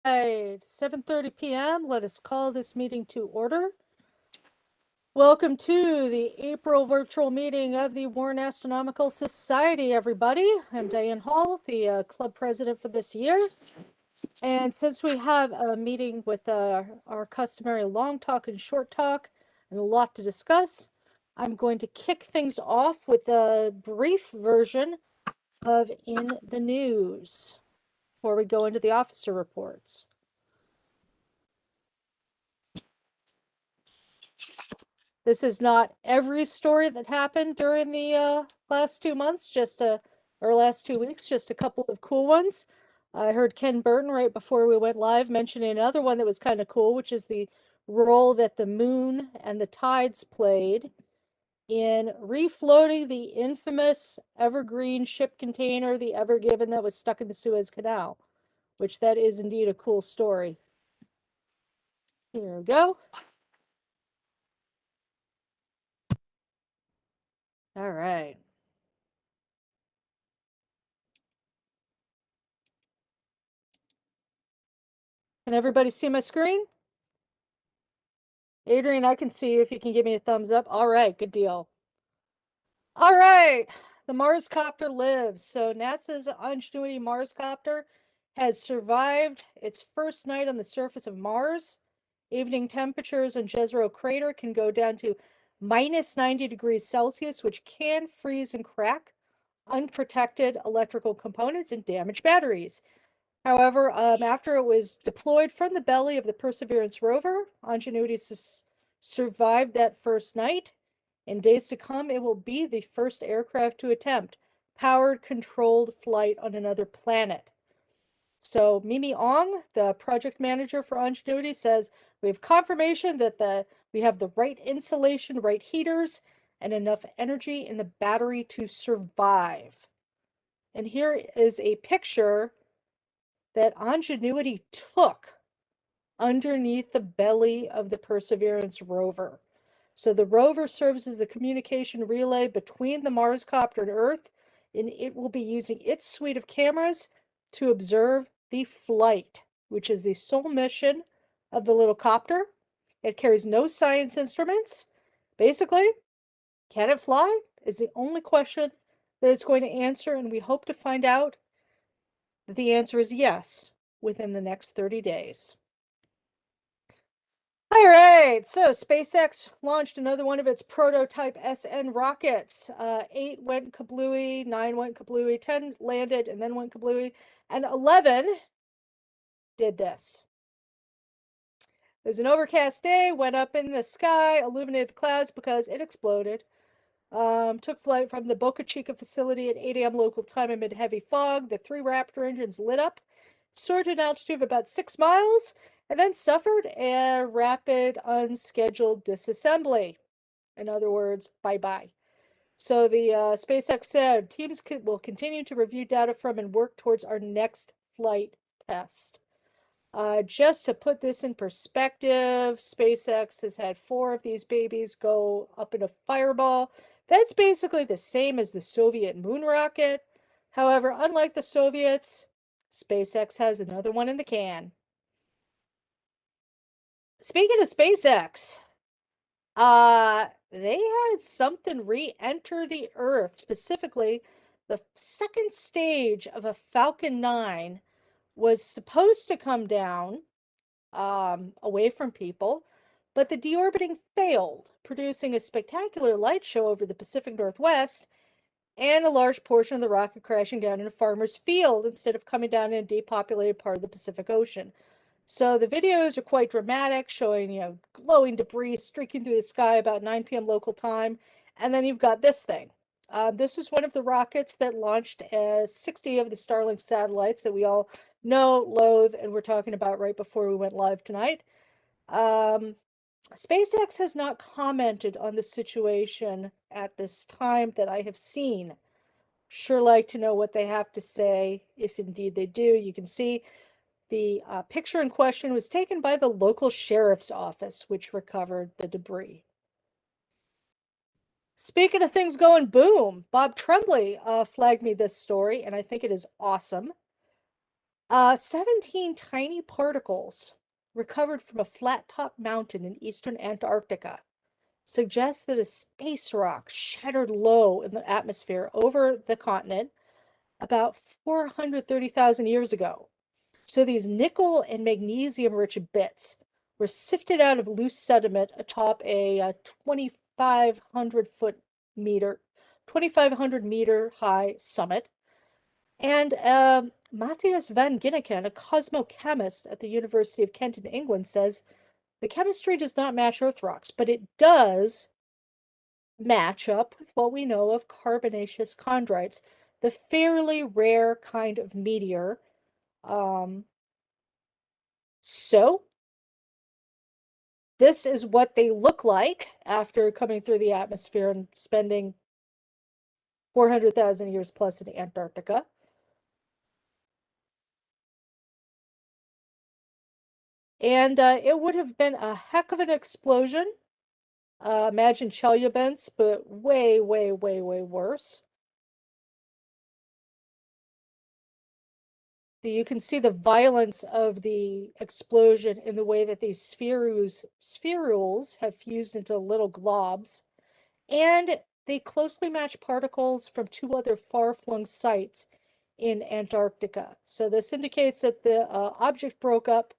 Right, 7:30 p.m. Let us call this meeting to order. Welcome to the April virtual meeting of the Warren Astronomical Society, everybody. I'm Diane Hall, the club president for this year. And since we have a meeting with our customary long talk and short talk and a lot to discuss, I'm going to kick things off with a brief version of In the News before we go into the officer reports. This is not every story that happened during the last 2 months, or last 2 weeks, just a couple of cool ones. I heard Ken Burton right before we went live mentioning another one that was kind of cool, which is the role that the moon and the tides played in refloating the infamous evergreen ship container, the Ever Given, that was stuck in the Suez Canal, which that is indeed a cool story. Here we go. All right. Can everybody see my screen? Adrian, I can see you if you can give me a thumbs up. All right, good deal. All right, the Mars copter lives. So NASA's Ingenuity Mars copter has survived its first night on the surface of Mars. Evening temperatures on Jezero crater can go down to minus 90 degrees Celsius, which can freeze and crack unprotected electrical components and damage batteries. However, after it was deployed from the belly of the Perseverance rover, Ingenuity survived that first night. In days to come, it will be the first aircraft to attempt powered, controlled flight on another planet. So Mimi Ong, the project manager for Ingenuity, says we have confirmation that we have the right insulation, right heaters, and enough energy in the battery to survive. And here is a picture that Ingenuity took underneath the belly of the Perseverance rover. So the rover serves as the communication relay between the Mars copter and Earth, and it will be using its suite of cameras to observe the flight, which is the sole mission of the little copter. It carries no science instruments. Basically, can it fly is the only question that it's going to answer, and we hope to find out that the answer is yes within the next 30 days. All right, so SpaceX launched another one of its prototype SN rockets. 8 went kablooey, 9 went kablooey, 10 landed and then went kablooey, and 11 did this. It was an overcast day, went up in the sky, illuminated the clouds because it exploded. Took flight from the Boca Chica facility at 8 a.m. local time amid heavy fog. The 3 Raptor engines lit up, soared to an altitude of about 6 miles, and then suffered a rapid unscheduled disassembly. In other words, bye-bye. So the SpaceX said teams will continue to review data from and work towards our next flight test. Just to put this in perspective, SpaceX has had 4 of these babies go up in a fireball. That's basically the same as the Soviet moon rocket. However, unlike the Soviets, SpaceX has another one in the can. Speaking of SpaceX, they had something re-enter the Earth, specifically the second stage of a Falcon 9 was supposed to come down away from people, but the deorbiting failed, producing a spectacular light show over the Pacific Northwest and a large portion of the rocket crashing down in a farmer's field instead of coming down in a depopulated part of the Pacific Ocean. So the videos are quite dramatic, showing, glowing debris streaking through the sky about 9 p.m. local time. And then you've got this thing. This is one of the rockets that launched 60 of the Starlink satellites that we all know, loathe, and we're talking about right before we went live tonight. SpaceX has not commented on the situation at this time that I have seen. Sure like to know what they have to say, if indeed they do. You can see the picture in question was taken by the local sheriff's office, which recovered the debris. Speaking of things going boom, Bob Tremblay flagged me this story, and I think it is awesome. 17 tiny particles recovered from a flat-top mountain in eastern Antarctica suggests that a space rock shattered low in the atmosphere over the continent about 430,000 years ago. So these nickel and magnesium-rich bits were sifted out of loose sediment atop a 2,500 meter high summit. And Matthias van Ginneken, a cosmochemist at the University of Kent in England, says the chemistry does not match Earth rocks, but it does match up with what we know of carbonaceous chondrites, the fairly rare kind of meteor. So this is what they look like after coming through the atmosphere and spending 400,000 years plus in Antarctica. And it would have been a heck of an explosion. Imagine Chelyabinsk, but way, way, way, way worse. You can see the violence of the explosion in the way that these spherules have fused into little globs. And they closely match particles from two other far-flung sites in Antarctica. So this indicates that the object broke up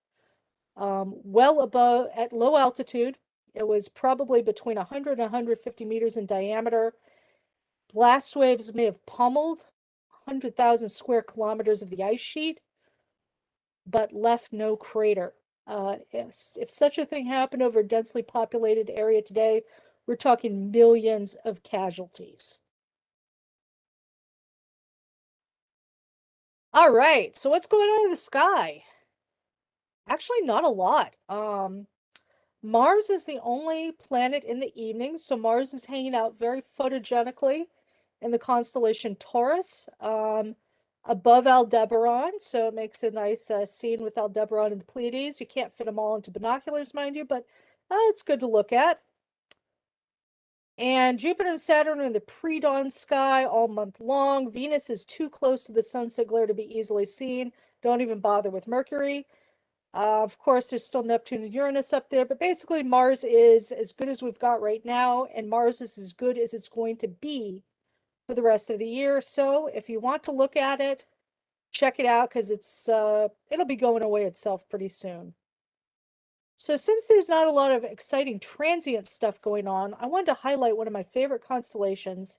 well above, at low altitude. It was probably between 100 and 150 meters in diameter. Blast waves may have pummeled 100,000 square kilometers of the ice sheet, but left no crater. If such a thing happened over a densely populated area today, we're talking millions of casualties. All right, so what's going on in the sky? Actually, not a lot. Mars is the only planet in the evening, so Mars is hanging out very photogenically in the constellation Taurus, above Aldebaran, so it makes a nice scene with Aldebaran and the Pleiades. You can't fit them all into binoculars, mind you, but it's good to look at. And Jupiter and Saturn are in the pre-dawn sky all month long. Venus is too close to the sunset glare to be easily seen. Don't even bother with Mercury. Of course, there's still Neptune and Uranus up there, but basically Mars is as good as we've got right now, and Mars is as good as it's going to be for the rest of the year. So if you want to look at it, check it out because it'll be going away itself pretty soon. So since there's not a lot of exciting transient stuff going on, I wanted to highlight one of my favorite constellations,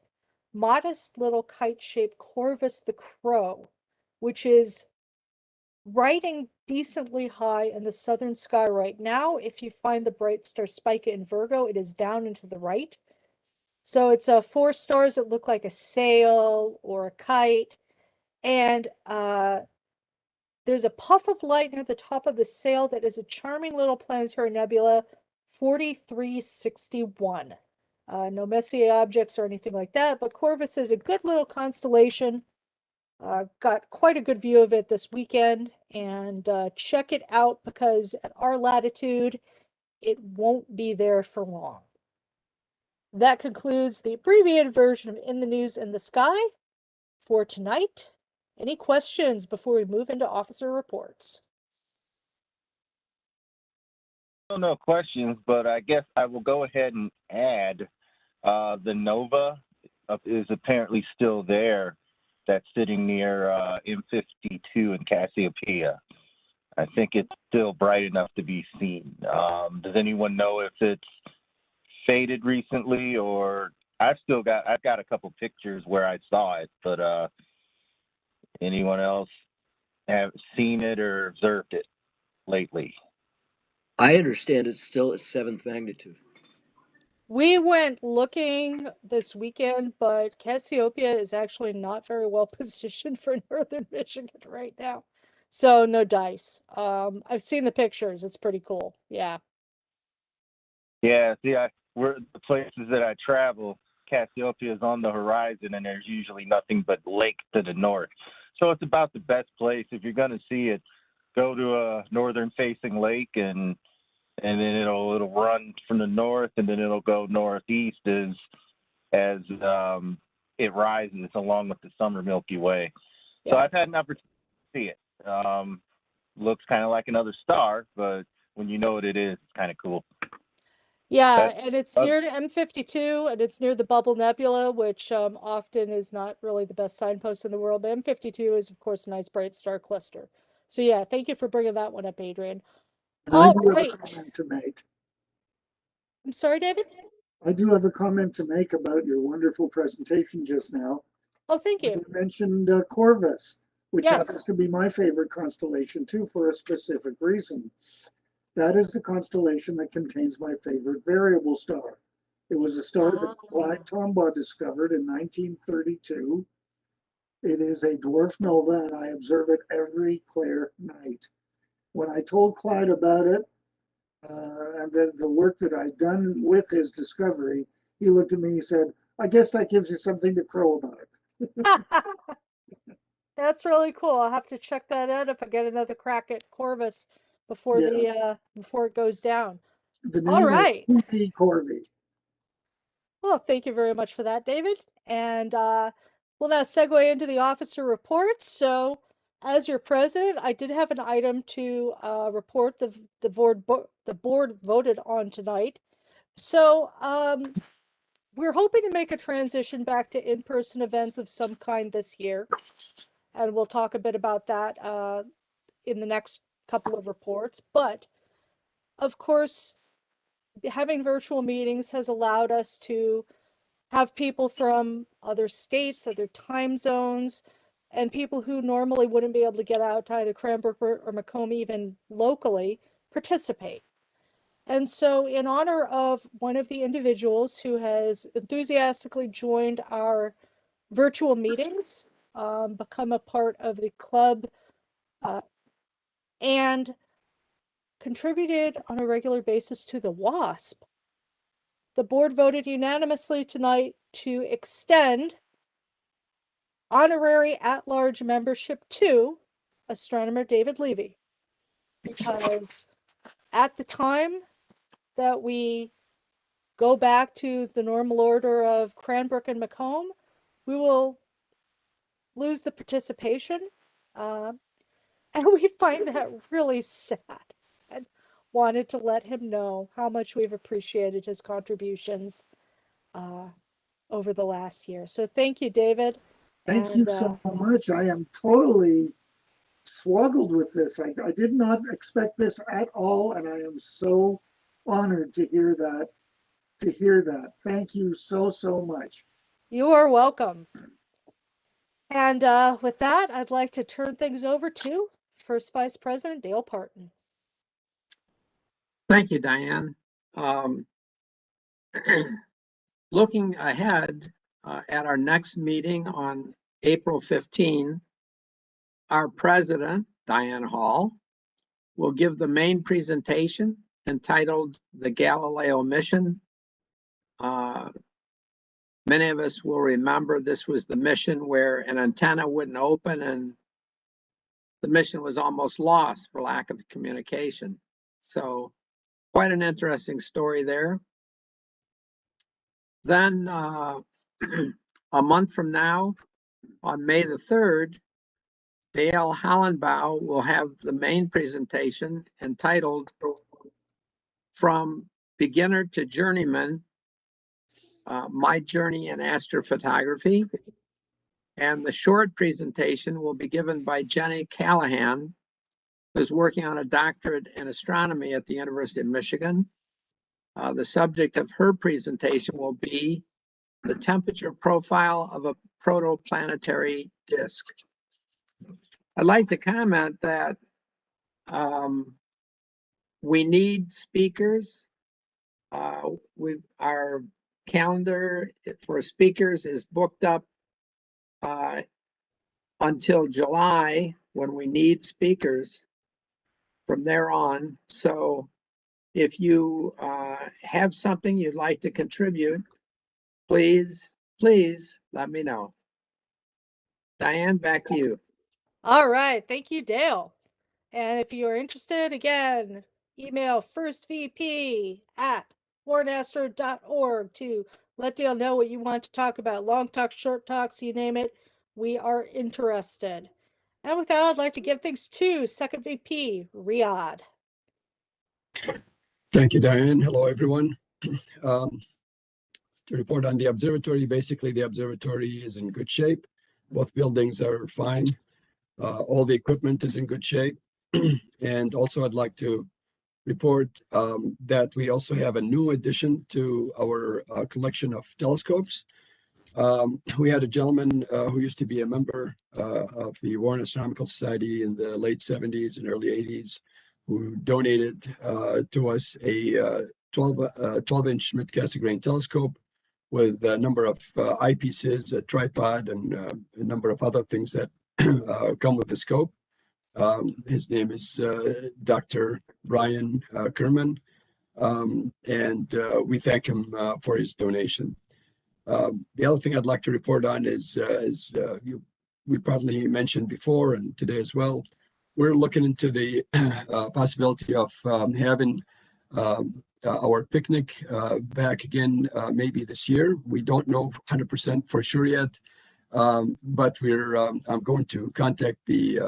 modest little kite-shaped Corvus the Crow, which is riding decently high in the southern sky right now. If you find the bright star Spica in Virgo, it is down and to the right. So it's 4 stars that look like a sail or a kite. And there's a puff of light near the top of the sail that is a charming little planetary nebula, 4361. No Messier objects or anything like that, but Corvus is a good little constellation. Got quite a good view of it this weekend, and check it out because at our latitude, it won't be there for long. That concludes the abbreviated version of In the News in the Sky for tonight. Any questions before we move into officer reports? No questions, but I guess I will go ahead and add the Nova is apparently still there. That's sitting near M52 in Cassiopeia. I think it's still bright enough to be seen. Does anyone know if it's faded recently, or I've got a couple pictures where I saw it, but anyone else have seen it or observed it lately? I understand it's still at 7th magnitude. We went looking this weekend, but Cassiopeia is actually not very well positioned for northern Michigan right now. So no dice. I've seen the pictures. It's pretty cool. Yeah. Yeah, see, we're the places that I travel, Cassiopeia is on the horizon, and there's usually nothing but lake to the north. So it's about the best place. If you're going to see it, go to a northern-facing lake, and then it'll run from the north, and then it'll go northeast as it rises along with the summer Milky Way. So Yeah. I've had an opportunity to see it. Looks kind of like another star, but when you know what it is, it's kind of cool. Yeah, and it's near to M52, and it's near the Bubble Nebula, which often is not really the best signpost in the world. But M52 is, of course, a nice bright star cluster. So yeah, thank you for bringing that one up, Adrian. And I All do have a right. comment to make. I'm sorry, David? I do have a comment to make about your wonderful presentation just now. Oh, thank You you. mentioned Corvus, which happens Yes. to be my favorite constellation too, for a specific reason. That is the constellation that contains my favorite variable star. It was a star that Clyde Tombaugh discovered in 1932. It is a dwarf nova, and I observe it every clear night. When I told Clyde about it, and then the work that I'd done with his discovery, he looked at me and he said, I guess that gives you something to crow about. That's really cool. I'll have to check that out if I get another crack at Corvus before before it goes down. The All name right. is P. Corby. Well, thank you very much for that, David. And we'll now segue into the officer reports. So, as your president, I did have an item to report the board voted on tonight. So, we're hoping to make a transition back to in-person events of some kind this year, and we'll talk a bit about that in the next couple of reports. But of course, having virtual meetings has allowed us to have people from other states, other time zones, and people who normally wouldn't be able to get out to either Cranbrook or Macomb, even locally, participate. And so, in honor of one of the individuals who has enthusiastically joined our virtual meetings, become a part of the club, and contributed on a regular basis to the WASP, the board voted unanimously tonight to extend honorary at-large membership to astronomer David Levy, because at the time that we go back to the normal order of Cranbrook and Macomb, we will lose the participation, and we find that really sad, and wanted to let him know how much we've appreciated his contributions over the last year. So thank you, David. Thank you so much. I am totally swoggled with this. I did not expect this at all, and I am so honored to hear that. Thank you so, so much. You are welcome. And with that, I'd like to turn things over to First Vice President Dale Parton. Thank you, Diane. Looking ahead at our next meeting on April 15, our president, Diane Hall, will give the main presentation entitled The Galileo Mission. Many of us will remember this was the mission where an antenna wouldn't open and the mission was almost lost for lack of communication. So quite an interesting story there. Then a month from now, on May the 3rd, Dale Hollenbaugh will have the main presentation entitled From Beginner to Journeyman, My Journey in Astrophotography. And the short presentation will be given by Jenny Callahan, who's working on a doctorate in astronomy at the University of Michigan. The subject of her presentation will be the temperature profile of a protoplanetary disk. I'd like to comment that we need speakers. Our calendar for speakers is booked up until July, when we need speakers from there on. So if you have something you'd like to contribute, please let me know. Diane, back to you. All right. Thank you, Dale. And if you're interested, again, email firstvp@warrenastro.org to let Dale know what you want to talk about. Long talks, short talks, you name it. We are interested. And with that, I'd like to give things to Second VP, Riyadh. Thank you, Diane. Hello, everyone. To report on the observatory, basically the observatory is in good shape. Both buildings are fine. All the equipment is in good shape. And also I'd like to report that we also have a new addition to our collection of telescopes. We had a gentleman who used to be a member of the Warren Astronomical Society in the late 70s and early 80s, who donated to us a 12-inch Schmidt Cassegrain telescope with a number of eyepieces, a tripod, and a number of other things that come with the scope. His name is Dr. Brian Kerman, and we thank him for his donation. The other thing I'd like to report on is, we probably mentioned before and today as well, we're looking into the possibility of having our picnic back again maybe this year. We don't know 100% for sure yet, but I'm going to contact the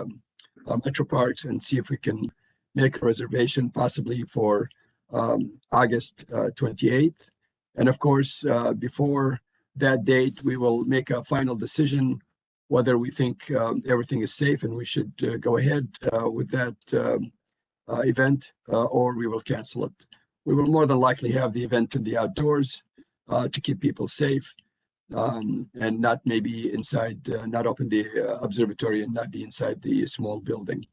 Metro Parks and see if we can make a reservation possibly for August 28th. And of course, before that date, we will make a final decision whether we think everything is safe and we should go ahead with that event or we will cancel it. We will more than likely have the event in the outdoors to keep people safe and not maybe inside, not open the observatory and not be inside the small building.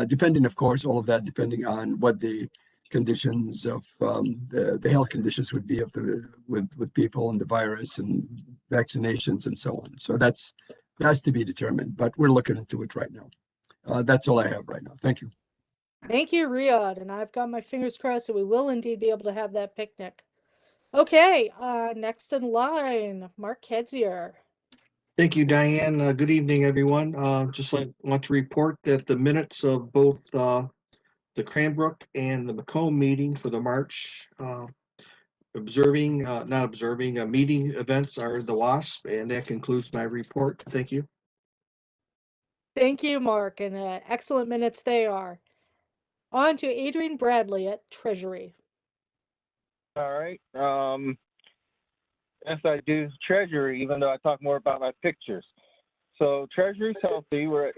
Depending, of course, all of that depending on what the conditions of the health conditions would be of with people and the virus and vaccinations and so on. So that's to be determined, but we're looking into it right now. That's all I have right now. Thank you. Thank you, Riyadh. And I've got my fingers crossed that we will indeed be able to have that picnic. Okay, next in line, Mark Kedzier. Thank you, Diane. Good evening, everyone. Just want to report that the minutes of both the Cranbrook and the Macomb meeting for the March meeting events are the WASP, and that concludes my report. Thank you. Thank you, Mark, and excellent minutes they are. On to Adrian Bradley at Treasury. All right. Yes, I do Treasury, even though I talk more about my pictures. So Treasury's healthy. We're at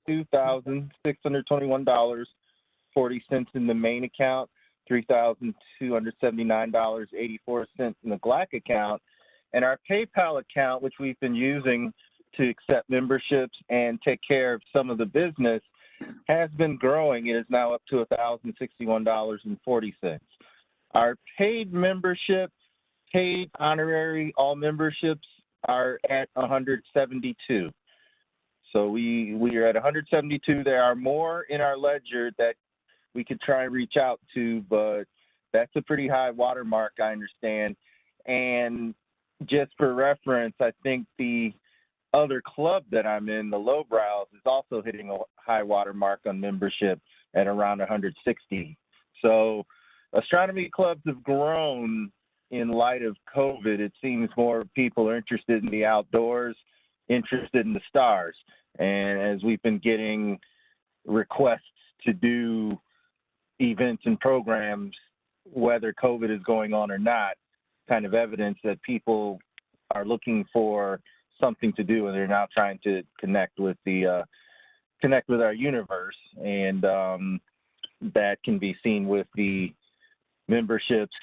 $22,621.40 in the main account, $3,279.84 in the Glack account, and our PayPal account, which we've been using to accept memberships and take care of some of the business, has been growing. It is now up to $1,061.40. Our paid membership, paid honorary, all memberships are at 172. So we are at 172. There are more in our ledger that we could try and reach out to, but that's a pretty high watermark, I understand. And just for reference, I think the other club that I'm in, the Lowbrows, is also hitting a high watermark on membership at around 160. So astronomy clubs have grown in light of COVID. It seems more people are interested in the outdoors, interested in the stars. And as we've been getting requests to do events and programs, whether COVID is going on or not, kind of evidence that people are looking for something to do, and they're now trying to connect with our universe. And that can be seen with the memberships.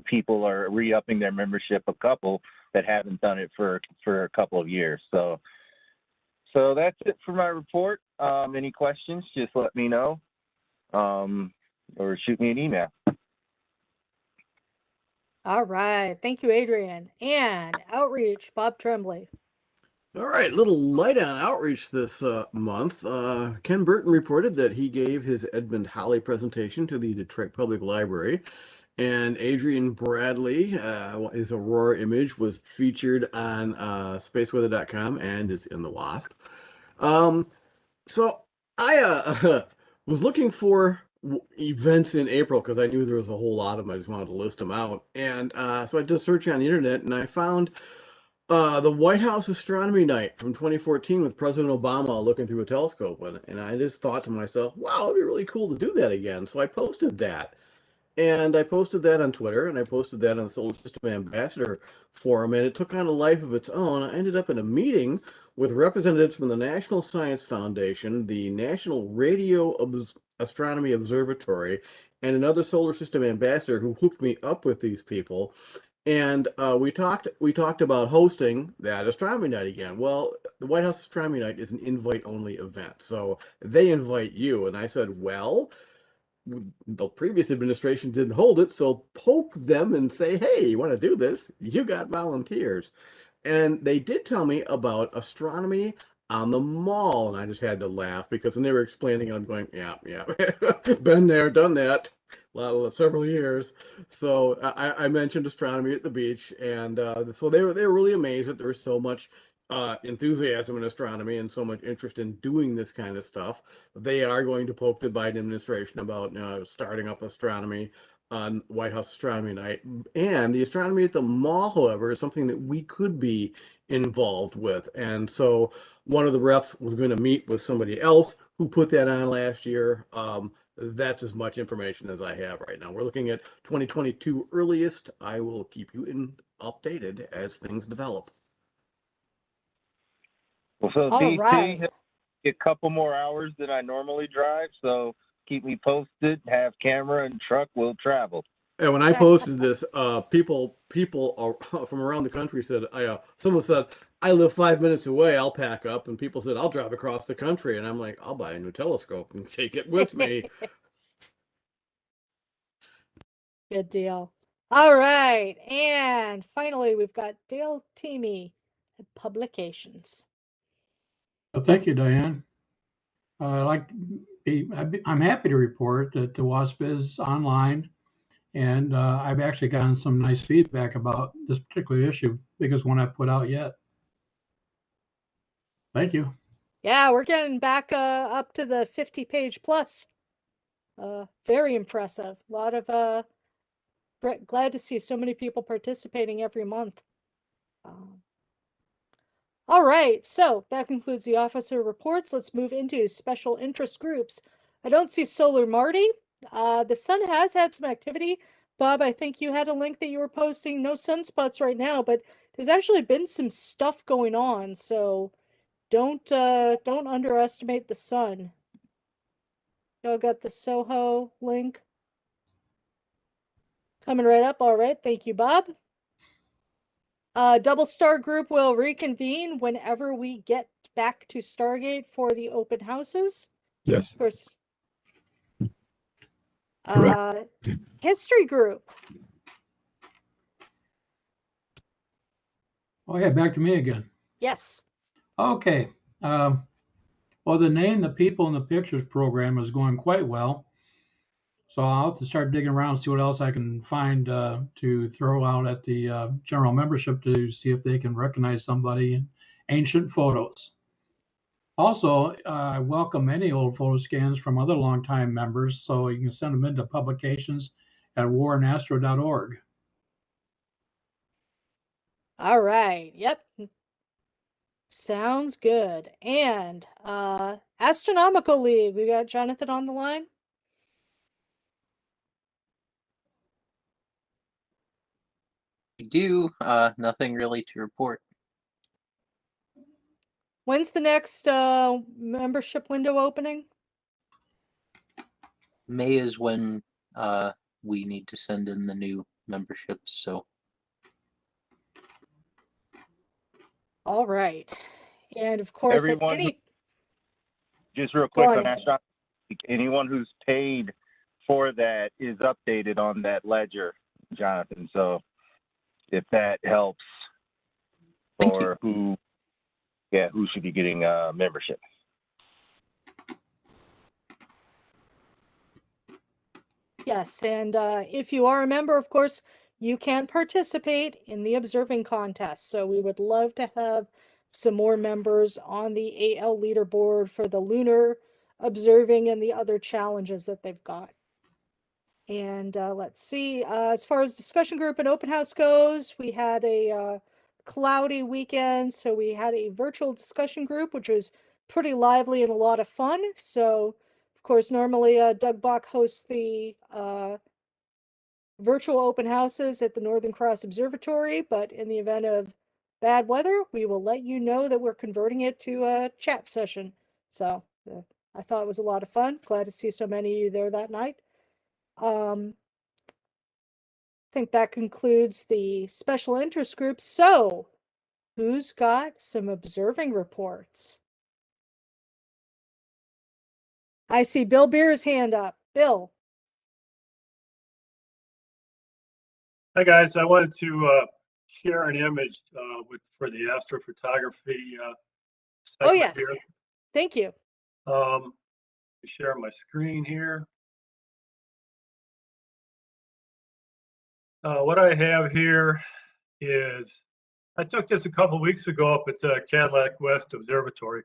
People are re-upping their membership, a couple that haven't done it for a couple of years. So that's it for my report. Any questions, just let me know or shoot me an email. All right. Thank you, Adrian. And Outreach, Bob Tremblay. All right, a little light on outreach this month. Ken Burton reported that he gave his Edmund Halley presentation to the Detroit Public Library, and Adrian Bradley, his Aurora image, was featured on spaceweather.com and is in the WASP. So I was looking for events in April because I knew there was a whole lot of them. I just wanted to list them out. And so I did a search on the internet and I found The White House Astronomy Night from 2014 with President Obama looking through a telescope. And I just thought to myself, wow, it'd be really cool to do that again. So I posted that. And I posted that on Twitter, and I posted that on the Solar System Ambassador Forum, and it took on a life of its own. I ended up in a meeting with representatives from the National Science Foundation, the National Astronomy Observatory, and another Solar System Ambassador who hooked me up with these people. And we talked about hosting that astronomy night again. Well, the White House Astronomy Night is an invite-only event, so they invite you. And I said, well, the previous administration didn't hold it, so poke them and say, hey, you want to do this? You got volunteers. And they did tell me about astronomy on the mall, and I just had to laugh because when they were explaining it, I'm going, yeah, been there, done that, several years. So I mentioned astronomy at the beach, and so they were really amazed that there was so much enthusiasm in astronomy and so much interest in doing this kind of stuff. They are going to poke the Biden administration about starting up astronomy on White House Astronomy Night. And the astronomy at the mall, however, is something that we could be involved with. And so one of the reps was going to meet with somebody else who put that on last year. That's as much information as I have right now. We're looking at 2022 earliest. I will keep you updated as things develop. Well, so All DC right. has a couple more hours than I normally drive, so keep me posted. Have camera and truck will travel. And when I posted this, people from around the country said, someone said, I live 5 minutes away, I'll pack up. And people said, I'll drive across the country. And I'm like, I'll buy a new telescope and take it with me. Good deal. All right. And finally, we've got Dale Teamy at Publications. Well, thank you, Diane. I'm happy to report that the WASP is online, and I've actually gotten some nice feedback about this particular issue, biggest one I've put out yet. Thank you. Yeah, we're getting back up to the 50-page plus. Very impressive. A lot of glad to see so many people participating every month. All right, so that concludes the officer reports. Let's move into special interest groups. I don't see Solar Marty. The sun has had some activity. Bob, I think you had a link that you were posting. No sunspots right now, but there's actually been some stuff going on, so don't underestimate the sun. Y'all got the Soho link coming right up. All right, thank you, Bob. Double Star Group will reconvene whenever we get back to Stargate for the open houses. Yes. Of course. Correct. History Group. Oh yeah, back to me again. Yes. Okay. Well, the Name the People in the Pictures program is going quite well. So I'll have to start digging around, see what else I can find to throw out at the general membership to see if they can recognize somebody in ancient photos. Also, I welcome any old photo scans from other longtime members, so you can send them into publications at waranastro.org. All right. Yep. Sounds good. And Astronomical League. We got Jonathan on the line. We do. Nothing really to report. When's the next membership window opening? May is when we need to send in the new memberships. So. All right. And of course, Just real quick on Astronomy, anyone who's paid for that is updated on that ledger, Jonathan. So if that helps for who should be getting a membership. Yes, and if you are a member, of course, you can participate in the observing contest. So we would love to have some more members on the AL leaderboard for the lunar observing and the other challenges that they've got. And let's see, as far as discussion group and open house goes, we had a cloudy weekend, so we had a virtual discussion group, which was pretty lively and a lot of fun. So, of course, normally Doug Bach hosts the virtual open houses at the Northern Cross Observatory, but in the event of bad weather, we will let you know that we're converting it to a chat session. So I thought it was a lot of fun. Glad to see so many of you there that night. I think that concludes the special interest group. So who's got some observing reports? I see Bill Beer's hand up. Bill. Hi guys, I wanted to share an image for the astrophotography Oh, segment yes. here. Thank you. Share my screen here. What I have here is, I took this a couple weeks ago up at the Cadillac West Observatory.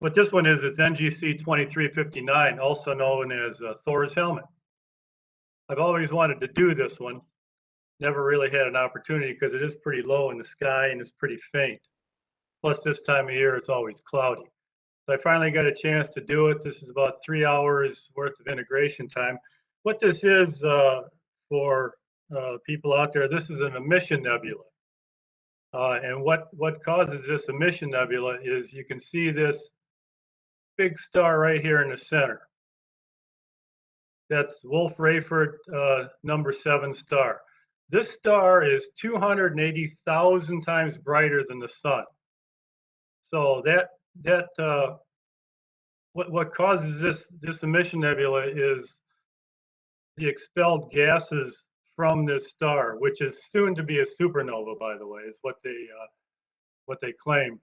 What this one is NGC 2359, also known as Thor's helmet. I've always wanted to do this one. Never really had an opportunity because it is pretty low in the sky and it's pretty faint. Plus this time of year it's always cloudy. So I finally got a chance to do it. This is about 3 hours worth of integration time. What this is for people out there, this is an emission nebula. And what causes this emission nebula is you can see this big star right here in the center. That's Wolf-Rayford number 7 star. This star is 280,000 times brighter than the sun. So what causes this emission nebula is the expelled gases from this star, which is soon to be a supernova, by the way, is what they claim.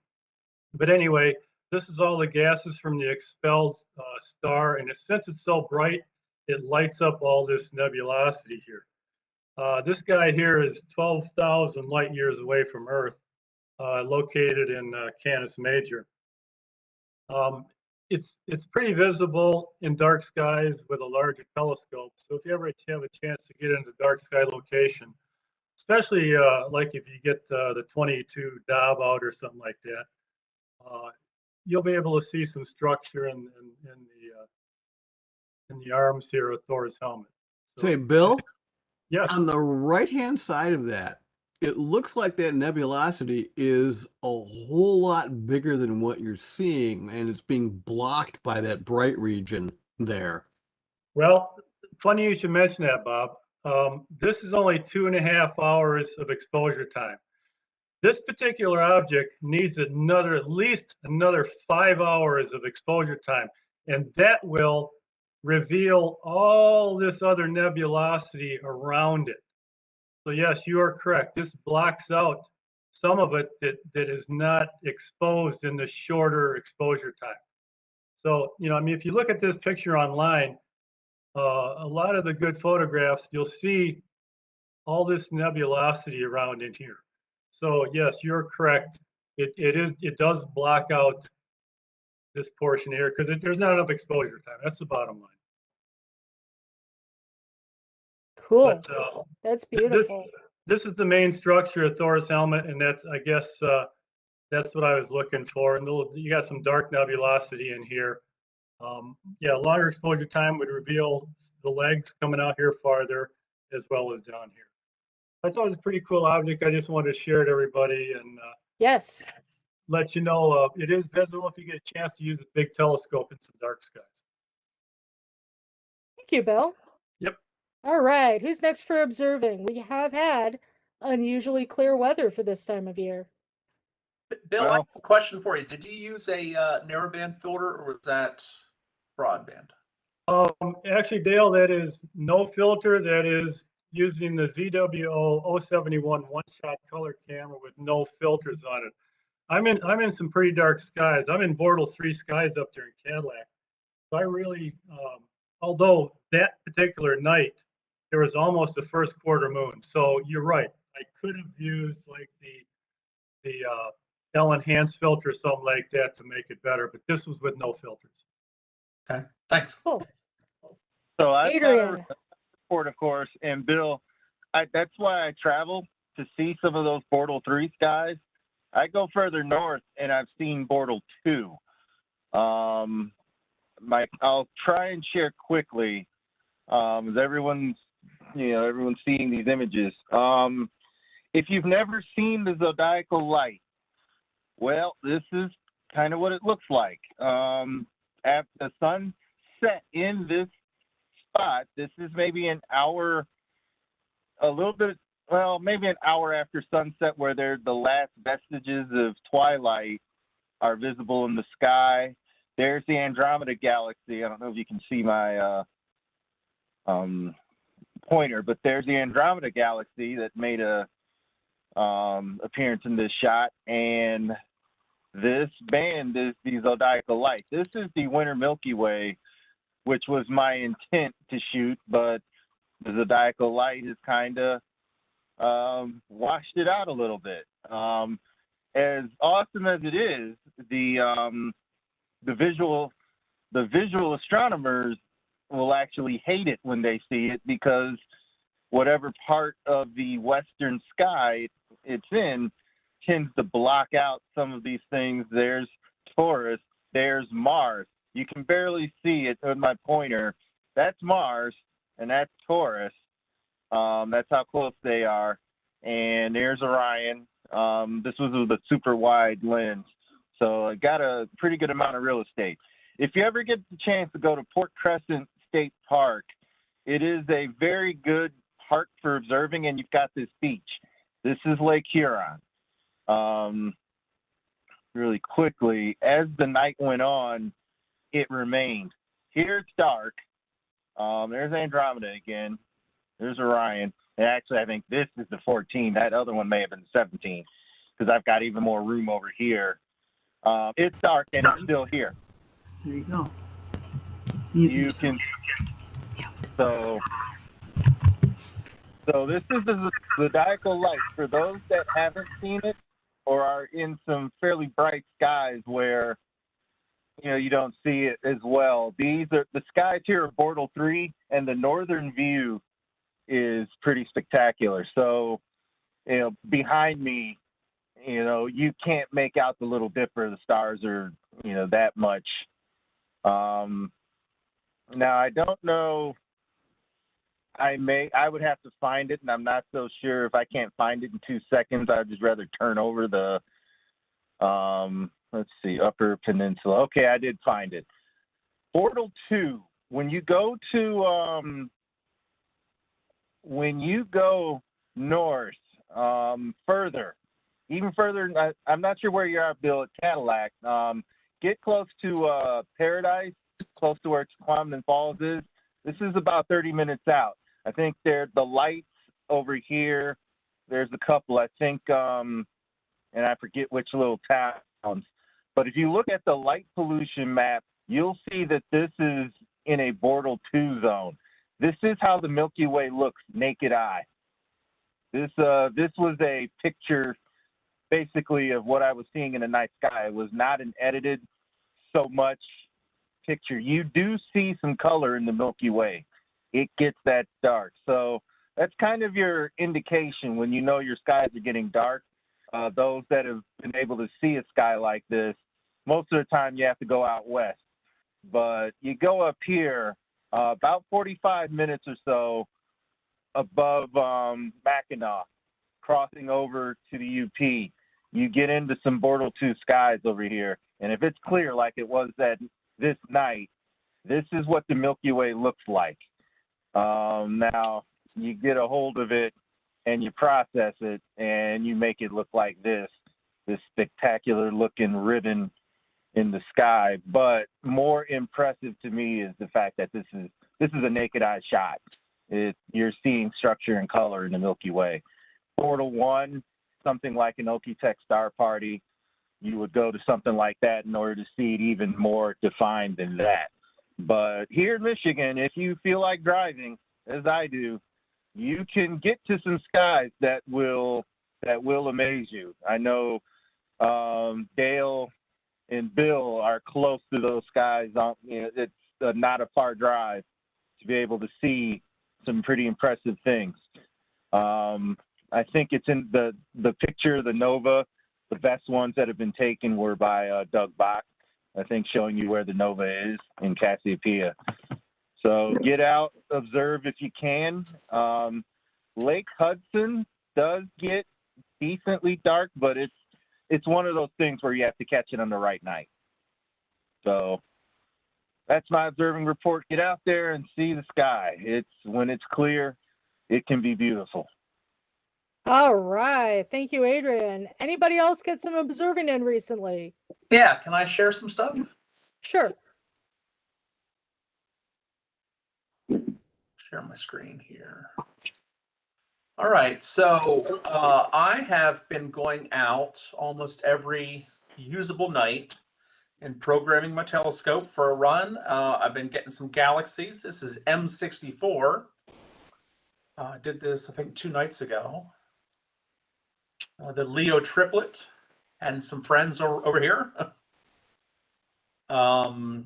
But anyway, this is all the gases from the expelled star, and since it's so bright, it lights up all this nebulosity here. This guy here is 12,000 light years away from Earth, located in Canis Major. It's pretty visible in dark skies with a larger telescope. So if you ever have a chance to get into dark sky location, especially like if you get the 22 Dob out or something like that, you'll be able to see some structure in the arms here of Thor's helmet. So, Say, Bill? Yes. On the right-hand side of that, it looks like that nebulosity is a whole lot bigger than what you're seeing, and it's being blocked by that bright region there. Well, funny you should mention that, Bob. This is only 2.5 hours of exposure time. This particular object needs at least another 5 hours of exposure time, and that will reveal all this other nebulosity around it. So yes, you are correct. This blocks out some of it that is not exposed in the shorter exposure time. So, I mean, if you look at this picture online, a lot of the good photographs, you'll see all this nebulosity around in here. So yes, you're correct. It does block out this portion here because there's not enough exposure time. That's the bottom line. Cool. But, that's beautiful. This is the main structure of Thor's helmet, and that's, I guess, that's what I was looking for. And you got some dark nebulosity in here. Yeah, longer exposure time would reveal the legs coming out here farther, as well as down here. I thought it was a pretty cool object. I just wanted to share it to everybody and yes, let you know it is visible if you get a chance to use a big telescope in some dark skies. Thank you, Bill. Yep. All right, who's next for observing? We have had unusually clear weather for this time of year. Bill, I have a question for you. Did you use a narrowband filter, or was that broadband? Actually, Dale, that is no filter. That is using the ZWO 071 one-shot color camera with no filters on it. I'm in some pretty dark skies. I'm in Bortle 3 skies up there in Cadillac. So I really, although that particular night there was almost a first quarter moon. So you're right. I could have used like the L-enhanced filter or something like that to make it better, but this was with no filters. Okay, thanks. Cool. So I've got a Adrian. report, of course, and Bill, that's why I travel. to see some of those Bortle 3 skies, I go further north and I've seen Bortle 2. I'll try and share quickly, as everyone's seeing these images. If you've never seen the zodiacal light, well, this is kind of what it looks like. After the sun set in this spot, this is maybe an hour, maybe an hour after sunset, where the last vestiges of twilight are visible in the sky. There's the Andromeda Galaxy. I don't know if you can see my pointer, but there's the Andromeda Galaxy that made a appearance in this shot. And this band is the zodiacal light. This is the winter Milky Way, which was my intent to shoot, but the zodiacal light has kind of washed it out a little bit. As awesome as it is, the visual astronomers will actually hate it when they see it, because whatever part of the western sky it's in tends to block out some of these things. There's Taurus, there's Mars. You can barely see it with my pointer. That's Mars, and that's Taurus. That's how close they are. And there's Orion. This was with a super wide lens, so I got a pretty good amount of real estate. If you ever get the chance to go to Port Crescent State Park, it is a very good park for observing, and you've got this beach. This is Lake Huron. Really quickly, as the night went on, it remained. Here it's dark. There's Andromeda again. There's Orion. And actually, I think this is the 14. That other one may have been 17, because I've got even more room over here. It's dark, and it's still here. There you go. You can. So this is the zodiacal light. For those that haven't seen it or are in some fairly bright skies where you don't see it as well, the skies here are Bortle 3, and the northern view is pretty spectacular. So behind me, you can't make out the Little Dipper. The stars are that much. Now I don't know. I would have to find it, and I'm not so sure. If I can't find it in 2 seconds, I'd just rather turn over the let's see, Upper Peninsula. Okay, I did find it. Bortle 2. When you go north, further, even further, I'm not sure where you are, Bill, at Cadillac. Get close to Paradise, close to where Quamden Falls is. This is about 30 minutes out. I think the lights over here, there's a couple, I think, and I forget which little towns. But if you look at the light pollution map, you'll see that this is in a Bortle 2 zone. This is how the Milky Way looks naked eye. This was a picture basically of what I was seeing in the night sky. It was not an edited so much picture. You do see some color in the Milky Way. It gets that dark. So that's kind of your indication when your skies are getting dark. Those that have been able to see a sky like this, most of the time you have to go out west. But you go up here, about 45 minutes or so above Mackinac, crossing over to the UP, you get into some Bortle 2 skies over here. And if it's clear like it was this night, this is what the Milky Way looks like. Now, you get a hold of it and you process it and you make it look like this spectacular looking ribbon in the sky. But more impressive to me is the fact that this is a naked eye shot. You're seeing structure and color in the Milky Way. Bortle 1, something like an Okie-Tex star party, you would go to something like that in order to see it even more defined than that. But here in Michigan, if you feel like driving, as I do, you can get to some skies that will amaze you. I know Dale and Bill are close to those skies. It's not a far drive to be able to see some pretty impressive things. I think it's in the picture, the nova. The best ones that have been taken were by Doug Bach, I think, showing you where the nova is in Cassiopeia. So get out, observe if you can. Lake Hudson does get decently dark, but it's one of those things where you have to catch it on the right night. So that's my observing report. Get out there and see the sky. When it's clear, it can be beautiful. All right. Thank you, Adrian. Anybody else get some observing in recently? Yeah, can I share some stuff? Sure. Share my screen here. All right, so I have been going out almost every usable night and programming my telescope for a run. I've been getting some galaxies. This is M64. I did this, I think, 2 nights ago. The Leo triplet and some friends over here. I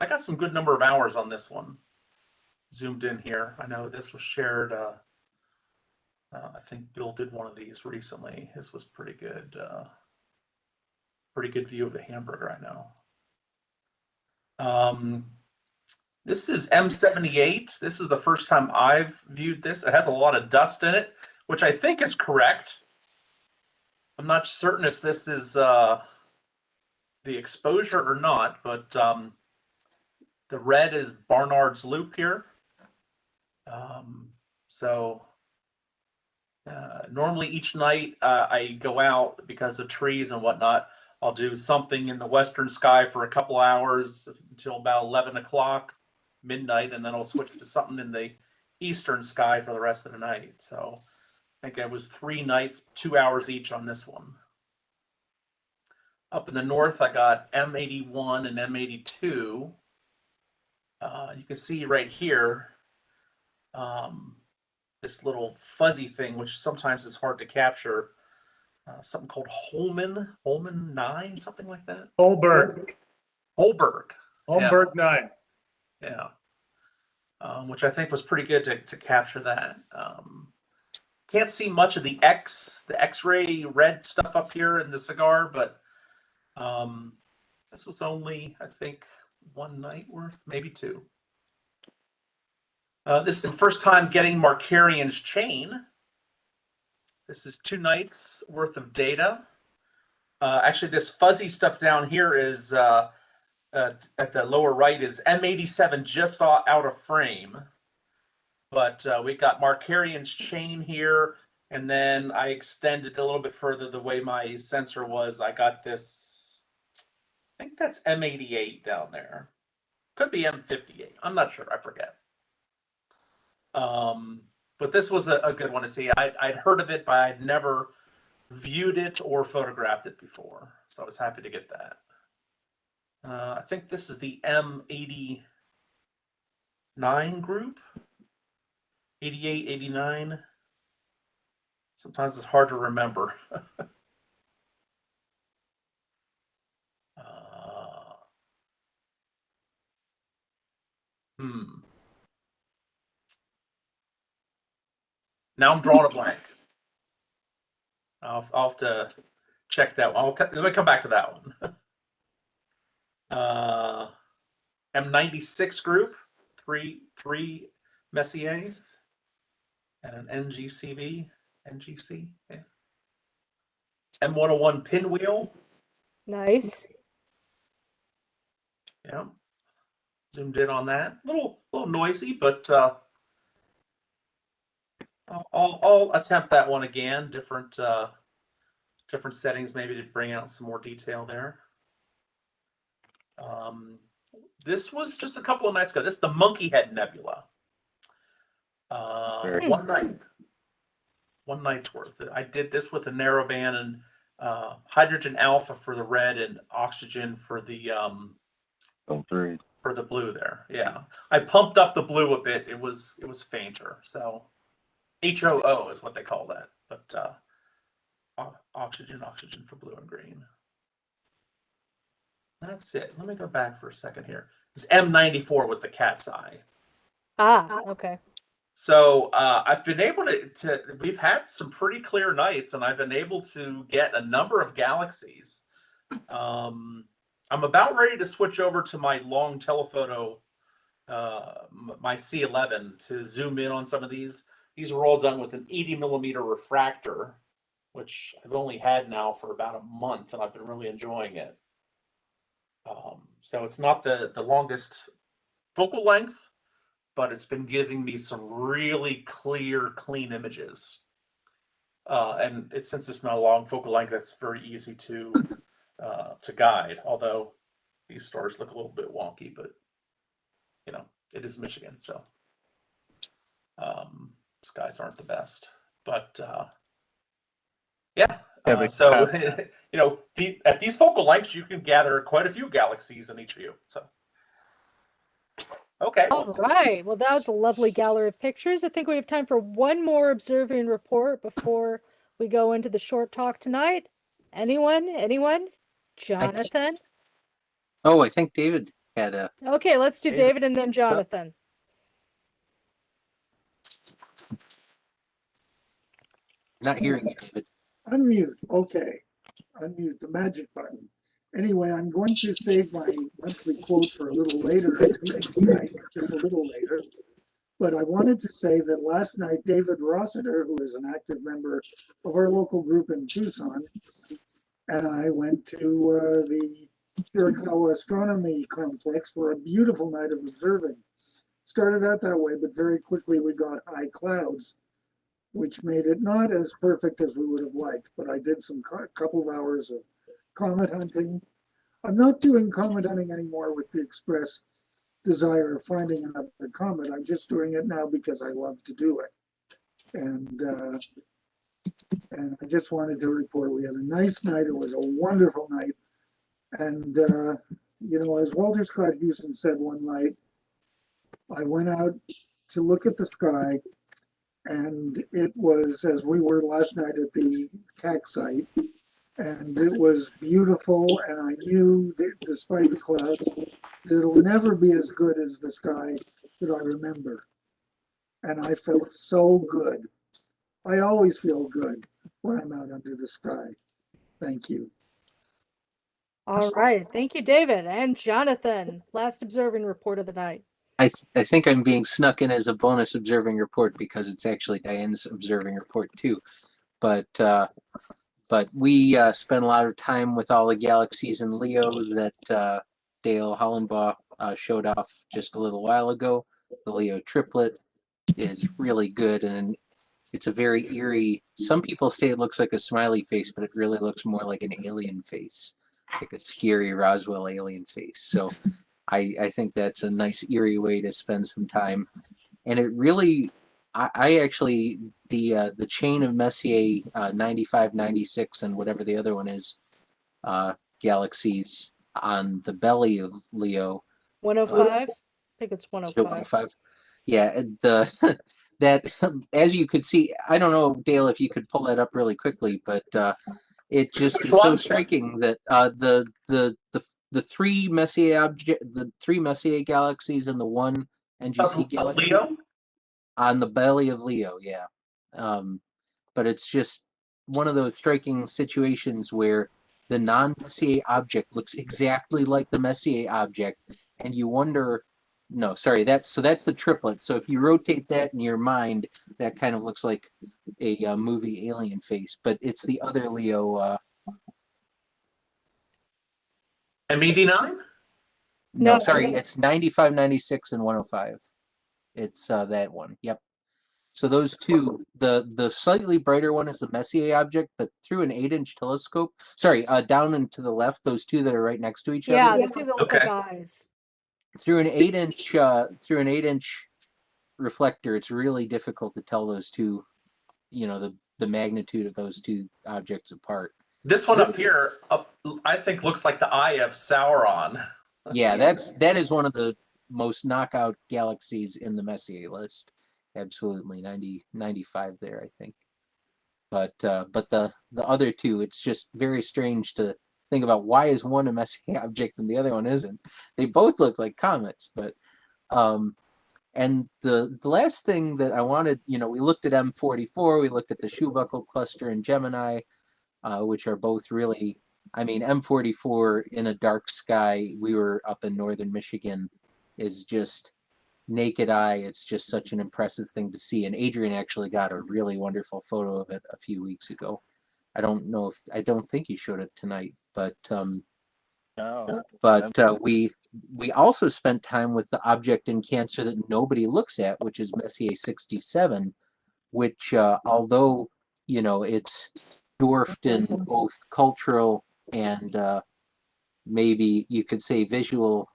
got some good number of hours on this one. Zoomed in here. I know this was shared. I think Bill did one of these recently. This was pretty good. Pretty good view of the hamburger, I know. This is M78. This is the first time I've viewed this. It has a lot of dust in it, which I think is correct. I'm not certain if this is the exposure or not, but the red is Barnard's Loop here. Normally each night I go out because of trees and whatnot. I'll do something in the western sky for a couple hours until about 11 o'clock, midnight, and then I'll switch to something in the eastern sky for the rest of the night. So I think it was 3 nights, 2 hours each on this one. Up in the north, I got M81 and M82. You can see right here this little fuzzy thing, which sometimes is hard to capture. Something called Holman 9, something like that. Holberg Yeah. 9. Yeah. Which I think was pretty good to capture that. Can't see much of the X-ray red stuff up here in the cigar, but this was only, I think, 1 night worth, maybe 2. This is the first time getting Markarian's chain. This is 2 nights worth of data. Actually, this fuzzy stuff down here is at the lower right is M87 just out of frame. But we got Markarian's chain here, and then I extended a little bit further the way my sensor was. I got this, I think that's M88 down there. Could be M58. I'm not sure. I forget. But this was a good one to see. I'd heard of it, but I'd never viewed it or photographed it before. So I was happy to get that. I think this is the M89 group. 88, 89. Sometimes it's hard to remember. Now I'm drawing a blank. I'll have to check that one. Let me come back to that one. M96 group, three Messiers, and an NGC. Yeah. M101 pinwheel. Nice. Yeah. Zoomed in on that. A little noisy, but I'll attempt that one again. Different settings, maybe to bring out some more detail there. This was just a couple of nights ago. This is the Monkey Head Nebula. 1 night. 1 night's worth. I did this with a narrowband and hydrogen alpha for the red and oxygen for the for the blue there. Yeah, I pumped up the blue a bit. It was fainter. So HOO is what they call that. But oxygen for blue and green. That's it. Let me go back for a second here. This M94 was the cat's eye. Ah, okay. So I've been able to, we've had some pretty clear nights, and I've been able to get a number of galaxies. I'm about ready to switch over to my long telephoto, my C11, to zoom in on some of these. These are all done with an 80mm refractor, which I've only had now for about a month, and I've been really enjoying it. So it's not the longest focal length, but it's been giving me some really clear, clean images. And since it's not a long focal length, that's very easy to guide. Although these stars look a little bit wonky, but you know, it is Michigan, so skies aren't the best. But yeah, so you know, at these focal lengths, you can gather quite a few galaxies in each view. So. Okay. All right. Well, that was a lovely gallery of pictures. I think we have time for one more observing report before we go into the short talk tonight. Anyone? Anyone? Jonathan? Oh, I think David had a... Okay, let's do David and then Jonathan. Not hearing you, David. Unmute. Okay. Unmute the magic button. Anyway, I'm going to save my monthly quote for a little later tonight, just a little later. But I wanted to say that last night, David Rossiter, who is an active member of our local group in Tucson, and I went to the Shirakawa Astronomy Complex for a beautiful night of observing. Started out that way, but very quickly we got high clouds, which made it not as perfect as we would have liked. But I did some couple of hours of comet hunting. I'm not doing comet hunting anymore with the express desire of finding another comet. I'm just doing it now because I love to do it. And I just wanted to report we had a nice night. It was a wonderful night. And, you know, as Walter Scott Houston said one night, I went out to look at the sky, and it was, as we were last night at the CAC site, and it was beautiful, and I knew that despite the clouds, that it'll never be as good as the sky that I remember. And I felt so good. I always feel good when I'm out under the sky. Thank you. All right. Thank you, David. And Jonathan, last observing report of the night. I think I'm being snuck in as a bonus observing report because it's actually Diane's observing report too. But we spent a lot of time with all the galaxies in Leo that Dale Hollenbaugh showed off just a little while ago. The Leo triplet is really good, and it's a very eerie. Some people say it looks like a smiley face, but it really looks more like an alien face, like a scary Roswell alien face. So I think that's a nice eerie way to spend some time. And it really, I actually, the chain of Messier 95, 96, and whatever the other one is, galaxies on the belly of Leo. 105? I think it's 105. 105. Yeah, that, as you could see, I don't know, Dale, if you could pull that up really quickly, but it just is so striking that the three Messier galaxies and the one NGC galaxy Leo? on the belly of Leo, yeah. But it's just one of those striking situations where the non-Messier object looks exactly like the Messier object, and you wonder. No, sorry, that's the triplet. So if you rotate that in your mind, that kind of looks like a movie alien face, but it's the other Leo. M89? No, sorry, it's 95, 96, and 105. It's that one. Yep. So those two, the slightly brighter one is the Messier object, but through an 8-inch telescope. Sorry, down and to the left, those two that are right next to each other. Yeah, the two that look like eyes. Through an 8-inch reflector, it's really difficult to tell those two, you know, the magnitude of those two objects apart. This one up here, I think looks like the eye of Sauron. Yeah, that is one of the most knockout galaxies in the Messier list. Absolutely, 95 there, I think. But the other two, it's just very strange to think about why is one a Messier object and the other one isn't. They both look like comets, but And the last thing that I wanted, you know, we looked at M44, we looked at the Shoebuckle cluster in Gemini, which are both really, I mean, M44 in a dark sky, we were up in northern Michigan, is just naked eye. It's just such an impressive thing to see. And Adrian actually got a really wonderful photo of it a few weeks ago. I don't think he showed it tonight, but we also spent time with the object in Cancer that nobody looks at, which is Messier 67, which although, you know, it's dwarfed in both cultural and maybe you could say visual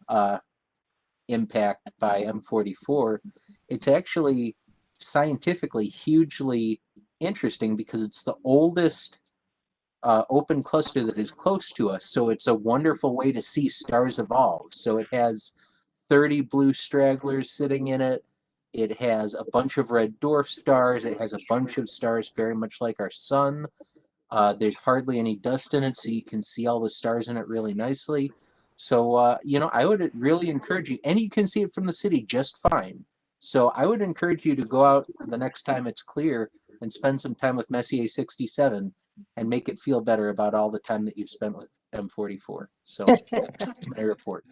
impact by M44, it's actually scientifically hugely interesting because it's the oldest open cluster that is close to us. So it's a wonderful way to see stars evolve. So it has 30 blue stragglers sitting in it. It has a bunch of red dwarf stars. It has a bunch of stars very much like our sun. There's hardly any dust in it, so you can see all the stars in it really nicely. So, you know, I would really encourage you, and you can see it from the city just fine. So I would encourage you to go out the next time it's clear and spend some time with Messier 67 and make it feel better about all the time that you've spent with M44. So that's my report.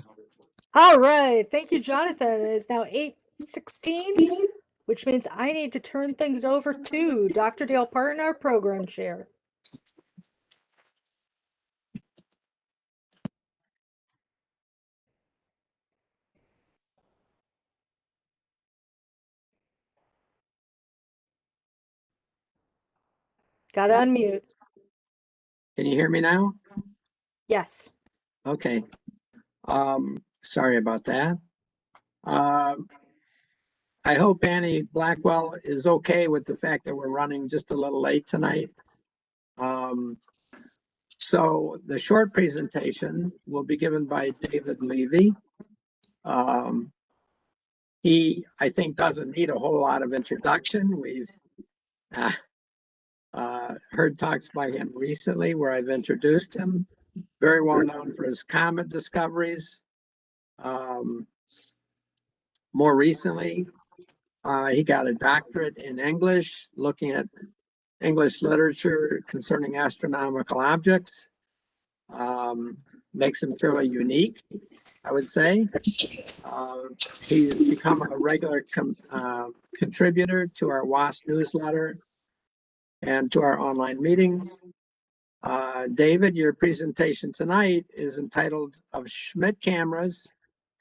All right. Thank you, Jonathan. It is now 8:16, which means I need to turn things over to Dr. Dale Parton, our program chair. Got to unmute. Can you hear me now? Yes. Okay. Sorry about that. I hope Annie Blackwell is okay with the fact that we're running just a little late tonight. So the short presentation will be given by David Levy. He, I think, doesn't need a whole lot of introduction. We've heard talks by him recently where I've introduced him. Very well known for his comet discoveries. More recently, he got a doctorate in English, looking at English literature concerning astronomical objects. Makes him fairly unique, I would say. He's become a regular contributor to our WASP newsletter and to our online meetings. David, your presentation tonight is entitled "Of Schmidt Cameras,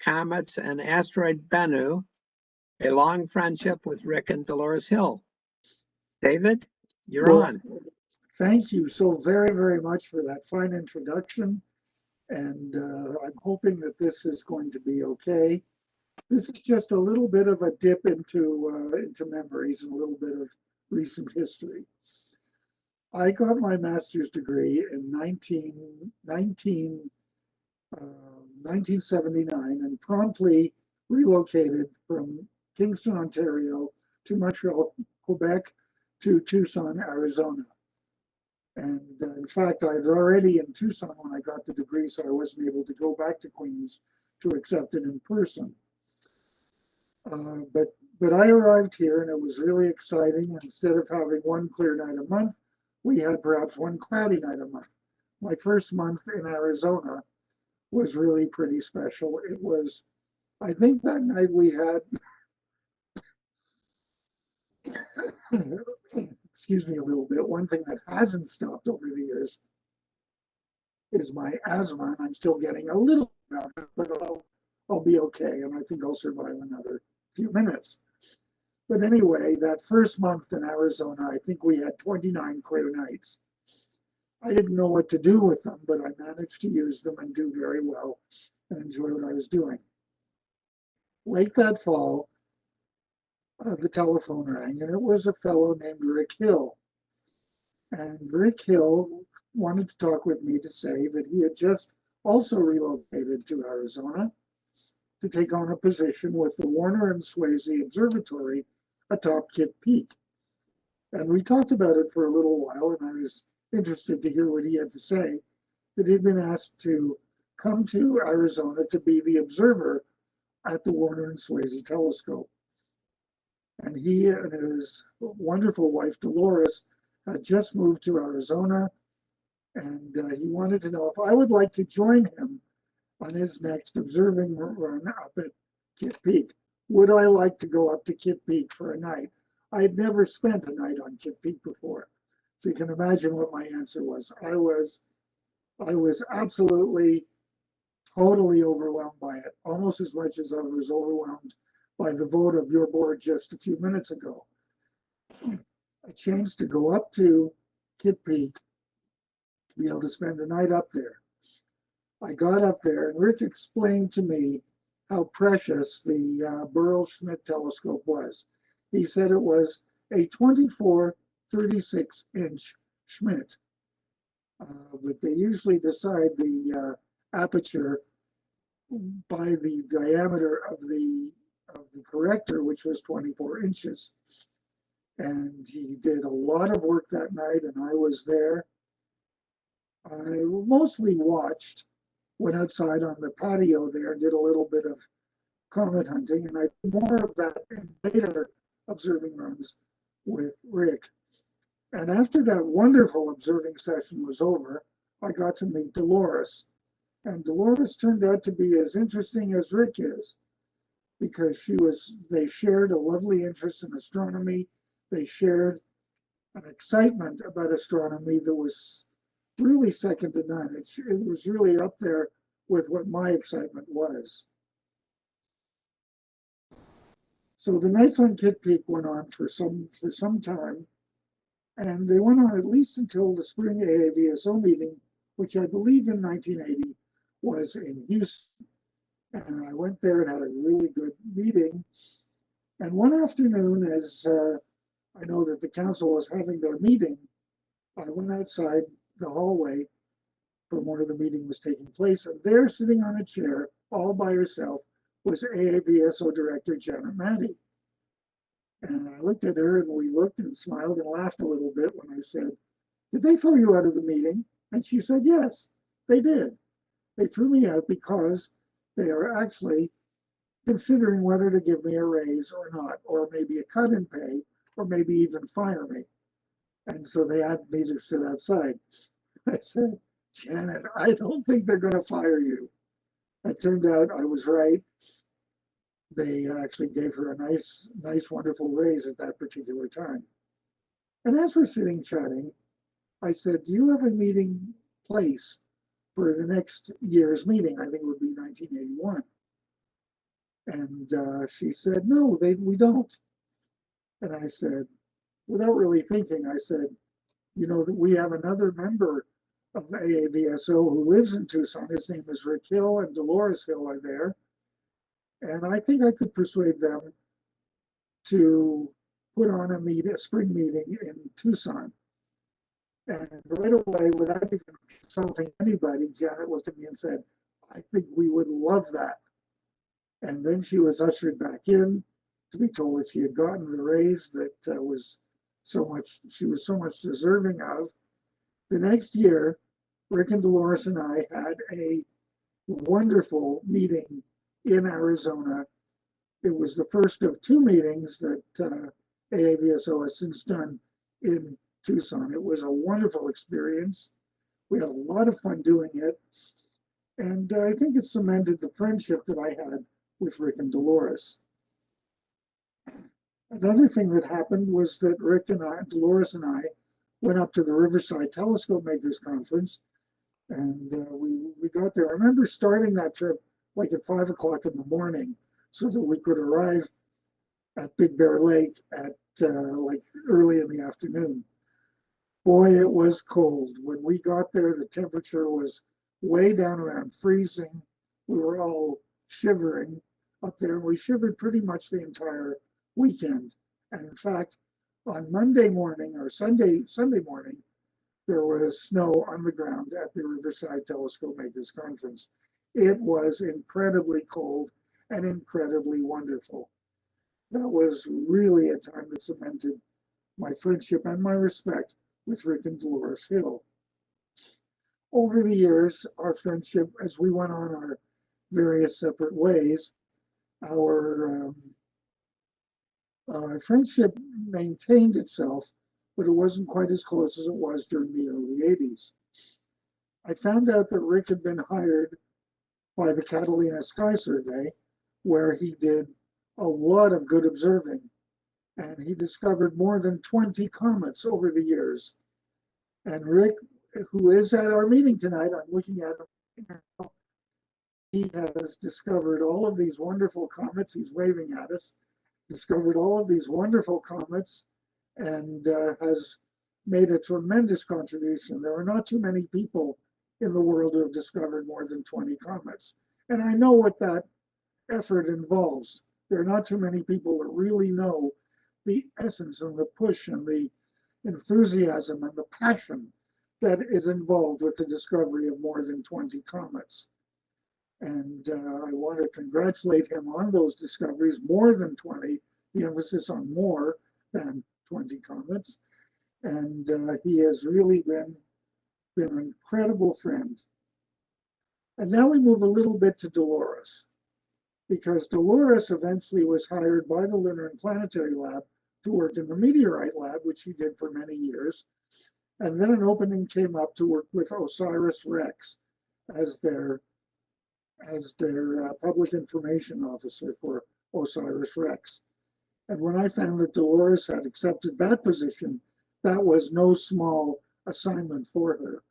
Comets, and Asteroid Bennu, a Long Friendship with Rick and Dolores Hill." David, you're on. Thank you so very, very much for that fine introduction. And I'm hoping that this is going to be okay. This is just a little bit of a dip into memories and a little bit of recent history. I got my master's degree in 1979 and promptly relocated from Kingston, Ontario to Montreal, Quebec to Tucson, Arizona. And in fact, I was already in Tucson when I got the degree, so I wasn't able to go back to Queens to accept it in person. But I arrived here and it was really exciting. Instead of having one clear night a month, we had perhaps one cloudy night a month. My first month in Arizona was really pretty special. It was, I think that night we had, excuse me a little bit, one thing that hasn't stopped over the years is my asthma, and I'm still getting a little bit of it, but I'll be okay, and I think I'll survive another few minutes. But anyway, that first month in Arizona, I think we had 29 clear nights. I didn't know what to do with them, but I managed to use them and do very well and enjoy what I was doing. Late that fall, the telephone rang, and it was a fellow named Rick Hill. And Rick Hill wanted to talk with me to say that he had just also relocated to Arizona to take on a position with the Warner and Swayze Observatory atop Kitt Peak. And we talked about it for a little while, and I was interested to hear what he had to say, that he'd been asked to come to Arizona to be the observer at the Warner and Swayze telescope. And he and his wonderful wife, Dolores, had just moved to Arizona. And he wanted to know if I would like to join him on his next observing run up at Kitt Peak. Would I like to go up to Kitt Peak for a night? I had never spent a night on Kitt Peak before. So you can imagine what my answer was. I was absolutely, totally overwhelmed by it, almost as much as I was overwhelmed by the vote of your board just a few minutes ago. A chance to go up to Kitt Peak, to be able to spend a night up there. I got up there and Rick explained to me how precious the Burrell-Schmidt telescope was. He said it was a 24 36-inch Schmidt, but they usually decide the aperture by the diameter of the corrector, which was 24 inches. And he did a lot of work that night, and I was there. I mostly watched, went outside on the patio there and did a little bit of comet hunting, and I did more of that in later observing runs with Rick. And after that wonderful observing session was over, I got to meet Dolores. And Dolores turned out to be as interesting as Rick is, because they shared a lovely interest in astronomy. They shared an excitement about astronomy that was really second to none. It was really up there with what my excitement was. So the nights on Kitt Peak went on for some time, and they went on at least until the spring AAVSO meeting, which I believe in 1980 was in Houston. And I went there and had a really good meeting. And one afternoon, as I know that the council was having their meeting, I went outside the hallway from where the meeting was taking place, and there, sitting on a chair, all by herself, was AAVSO Director Janet Matty. And I looked at her, and we looked and smiled and laughed a little bit when I said, "Did they throw you out of the meeting?" And she said, "Yes, they did. They threw me out because they are actually considering whether to give me a raise or not, or maybe a cut in pay, or maybe even fire me. And so they had me to sit outside." I said, "Janet, I don't think they're going to fire you." It turned out I was right. They actually gave her a nice, wonderful raise at that particular time. And as we're sitting chatting, I said, "Do you have a meeting place for the next year's meeting?" I think it would be 1981. And she said, "No, we don't." And I said, without really thinking, I said, "You know, that we have another member of the AAVSO who lives in Tucson. His name is Rick Hill, and Dolores Hill are there. And I think I could persuade them to put on a spring meeting in Tucson." And right away, without even consulting anybody, Janet looked at me and said, "I think we would love that." And then she was ushered back in to be told that she had gotten the raise that she was so much deserving of. The next year, Rick and Dolores and I had a wonderful meeting in Arizona. It was the first of two meetings that AAVSO has since done in Tucson. It was a wonderful experience. We had a lot of fun doing it. And I think it cemented the friendship that I had with Rick and Dolores. Another thing that happened was that Dolores and I went up to the Riverside Telescope Makers Conference, and we got there. I remember starting that trip like at 5 o'clock in the morning so that we could arrive at Big Bear Lake at like early in the afternoon. Boy, it was cold. When we got there, the temperature was way down around freezing. We were all shivering up there. We shivered pretty much the entire weekend. And in fact, on Monday morning or Sunday morning, there was snow on the ground at the Riverside Telescope Makers Conference. It was incredibly cold and incredibly wonderful. That was really a time that cemented my friendship and my respect with Rick and Dolores Hill. Over the years, our friendship, as we went on our various separate ways, our Our friendship maintained itself, but it wasn't quite as close as it was during the early 80s. I found out that Rick had been hired by the Catalina Sky Survey, where he did a lot of good observing. And he discovered more than 20 comets over the years. And Rick, who is at our meeting tonight, I'm looking at him now, he has discovered all of these wonderful comets. He's waving at us, discovered all of these wonderful comets, and has made a tremendous contribution. There are not too many people in the world who have discovered more than 20 comets. And I know what that effort involves. There are not too many people that really know the essence and the push and the enthusiasm and the passion that is involved with the discovery of more than 20 comets. And I want to congratulate him on those discoveries, more than 20, the emphasis on more than 20 comets. And he has really been an incredible friend. And now we move a little bit to Dolores, because Dolores eventually was hired by the Lunar and Planetary Lab to work in the Meteorite Lab, which he did for many years. And then an opening came up to work with OSIRIS-REx as their public information officer for OSIRIS-REx. And when I found that Dolores had accepted that position, that was no small assignment for her.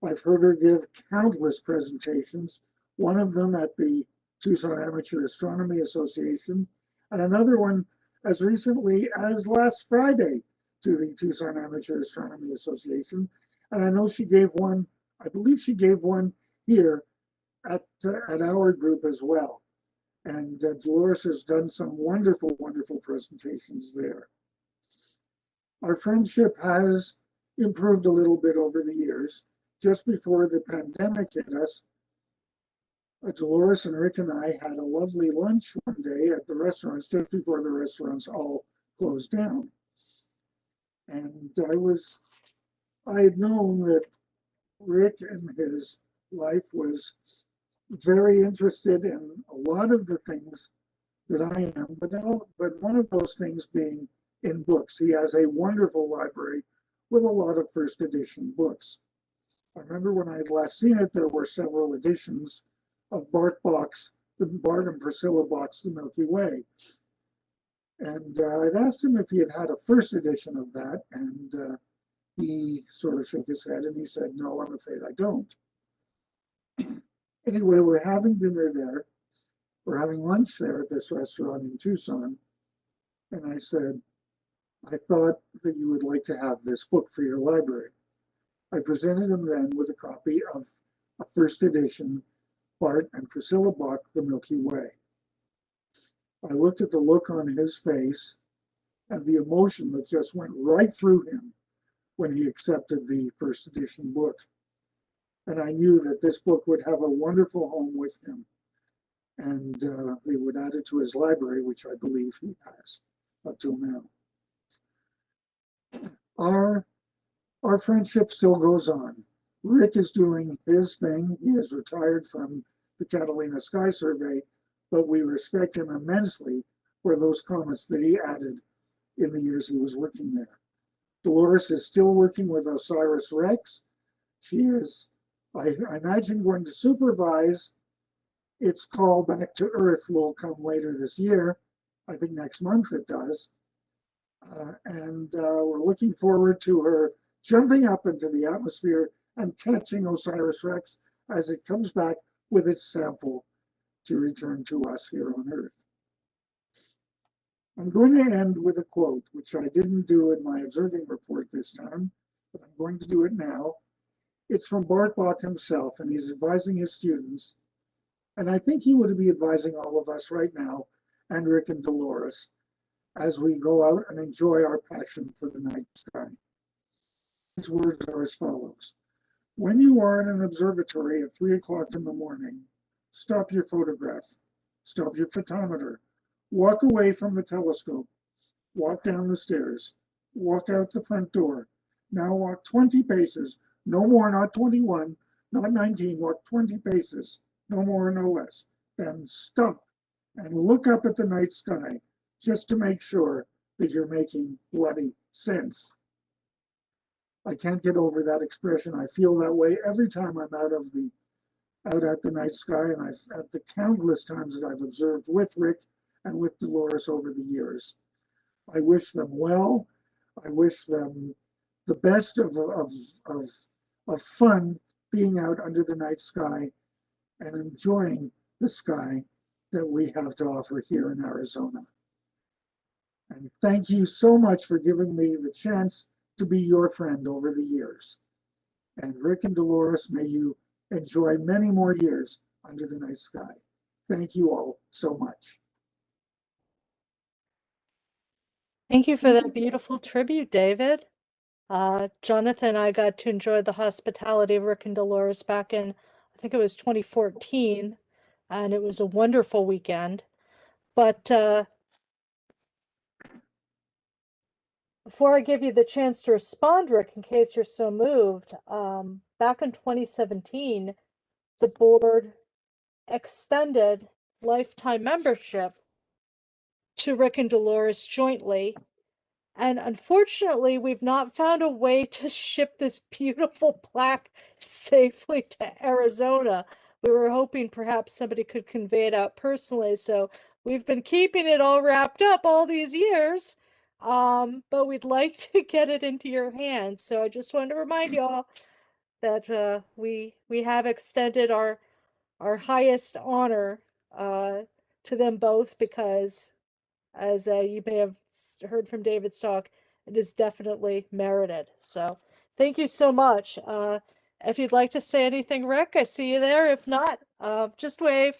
I've heard her give countless presentations, one of them at the Tucson Amateur Astronomy Association, and another one as recently as last Friday to the Tucson Amateur Astronomy Association. And I know she gave one, I believe she gave one here at our group as well. And Dolores has done some wonderful, wonderful presentations there. Our friendship has improved a little bit over the years. Just before the pandemic hit us, Dolores and Rick and I had a lovely lunch one day at the restaurants just before the restaurants all closed down. And I had known that Rick and his life was very interested in a lot of the things that I am, but one of those things being in books. He has a wonderful library with a lot of first edition books. I remember when I had last seen it, there were several editions of Bart Bach's, the Bart and Priscilla Bach's The Milky Way. And I'd asked him if he had had a first edition of that, and he sort of shook his head and he said, "No, I'm afraid I don't." Anyway, we're having dinner there. We're having lunch there at this restaurant in Tucson. And I said, "I thought that you would like to have this book for your library." I presented him then with a copy of a first edition Bart and Priscilla Bach, The Milky Way. I looked at the look on his face and the emotion that just went right through him when he accepted the first edition book. And I knew that this book would have a wonderful home with him. And he would add it to his library, which I believe he has up till now. Our friendship still goes on. Rick is doing his thing. He has retired from the Catalina Sky Survey, but we respect him immensely for those comments that he added in the years he was working there. Dolores is still working with OSIRIS-REx. She is, I imagine, going to supervise. Its call back to Earth will come later this year. I think next month it does. And we're looking forward to her jumping up into the atmosphere and catching OSIRIS-REx as it comes back with its sample to return to us here on Earth. I'm going to end with a quote, which I didn't do in my observing report this time, but I'm going to do it now. It's from Bart Bach himself, and he's advising his students. And I think he would be advising all of us right now, and Rick and Dolores, as we go out and enjoy our passion for the night sky. His words are as follows. When you are in an observatory at 3 o'clock in the morning, stop your photograph, stop your photometer, walk away from the telescope, walk down the stairs, walk out the front door. Now walk 20 paces, no more, not 21, not 19, walk 20 paces, no more, no less. Then stop and look up at the night sky. just to make sure that you're making bloody sense. I can't get over that expression. I feel that way every time I'm out at the night sky, and at the countless times that I've observed with Rick and with Dolores over the years. I wish them well. I wish them the best of fun being out under the night sky and enjoying the sky that we have to offer here in Arizona. And thank you so much for giving me the chance to be your friend over the years. And Rick and Dolores, may you enjoy many more years under the night sky. Thank you all so much. Thank you for that beautiful tribute, David. Jonathan and I got to enjoy the hospitality of Rick and Dolores back in, I think it was 2014, and it was a wonderful weekend. But before I give you the chance to respond, Rick, in case you're so moved, back in 2017, the board extended lifetime membership to Rick and Dolores jointly. And unfortunately, we've not found a way to ship this beautiful plaque safely to Arizona. We were hoping perhaps somebody could convey it out personally. So we've been keeping it all wrapped up all these years. But we'd like to get it into your hands. So I just wanted to remind you all that we have extended our highest honor to them both, because as you may have heard from David's talk, it is definitely merited. So thank you so much. If you'd like to say anything, Rick, I see you there. If not, just wave.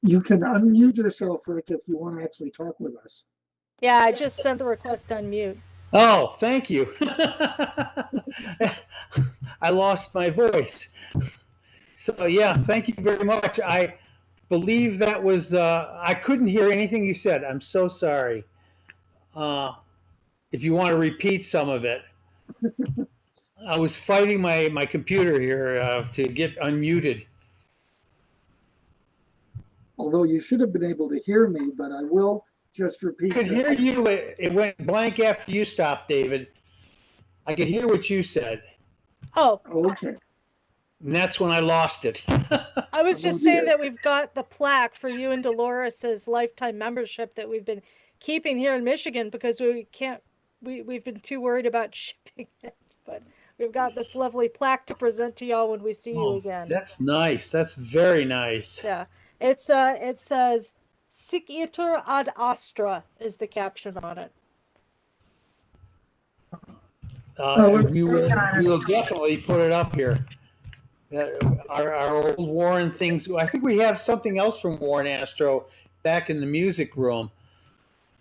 You can unmute yourself, Rick, if you want to actually talk with us. Yeah, I just sent the request on mute. Oh, thank you. I lost my voice. So yeah, thank you very much. I believe that was, I couldn't hear anything you said. I'm so sorry. If you want to repeat some of it. I was fighting my computer here to get unmuted. Although you should have been able to hear me, but I will just repeat. I could hear you. It went blank after you stopped, David. I could hear what you said. Oh, okay. And that's when I lost it. I was just saying that we've got the plaque for you and Dolores's lifetime membership that we've been keeping here in Michigan because we've been too worried about shipping it. But we've got this lovely plaque to present to y'all when we see you again. That's nice. That's very nice. Yeah. It says Sic iter ad astra is the caption on it. We will definitely put it up here. Our old Warren things. I think we have something else from Warren Astro back in the music room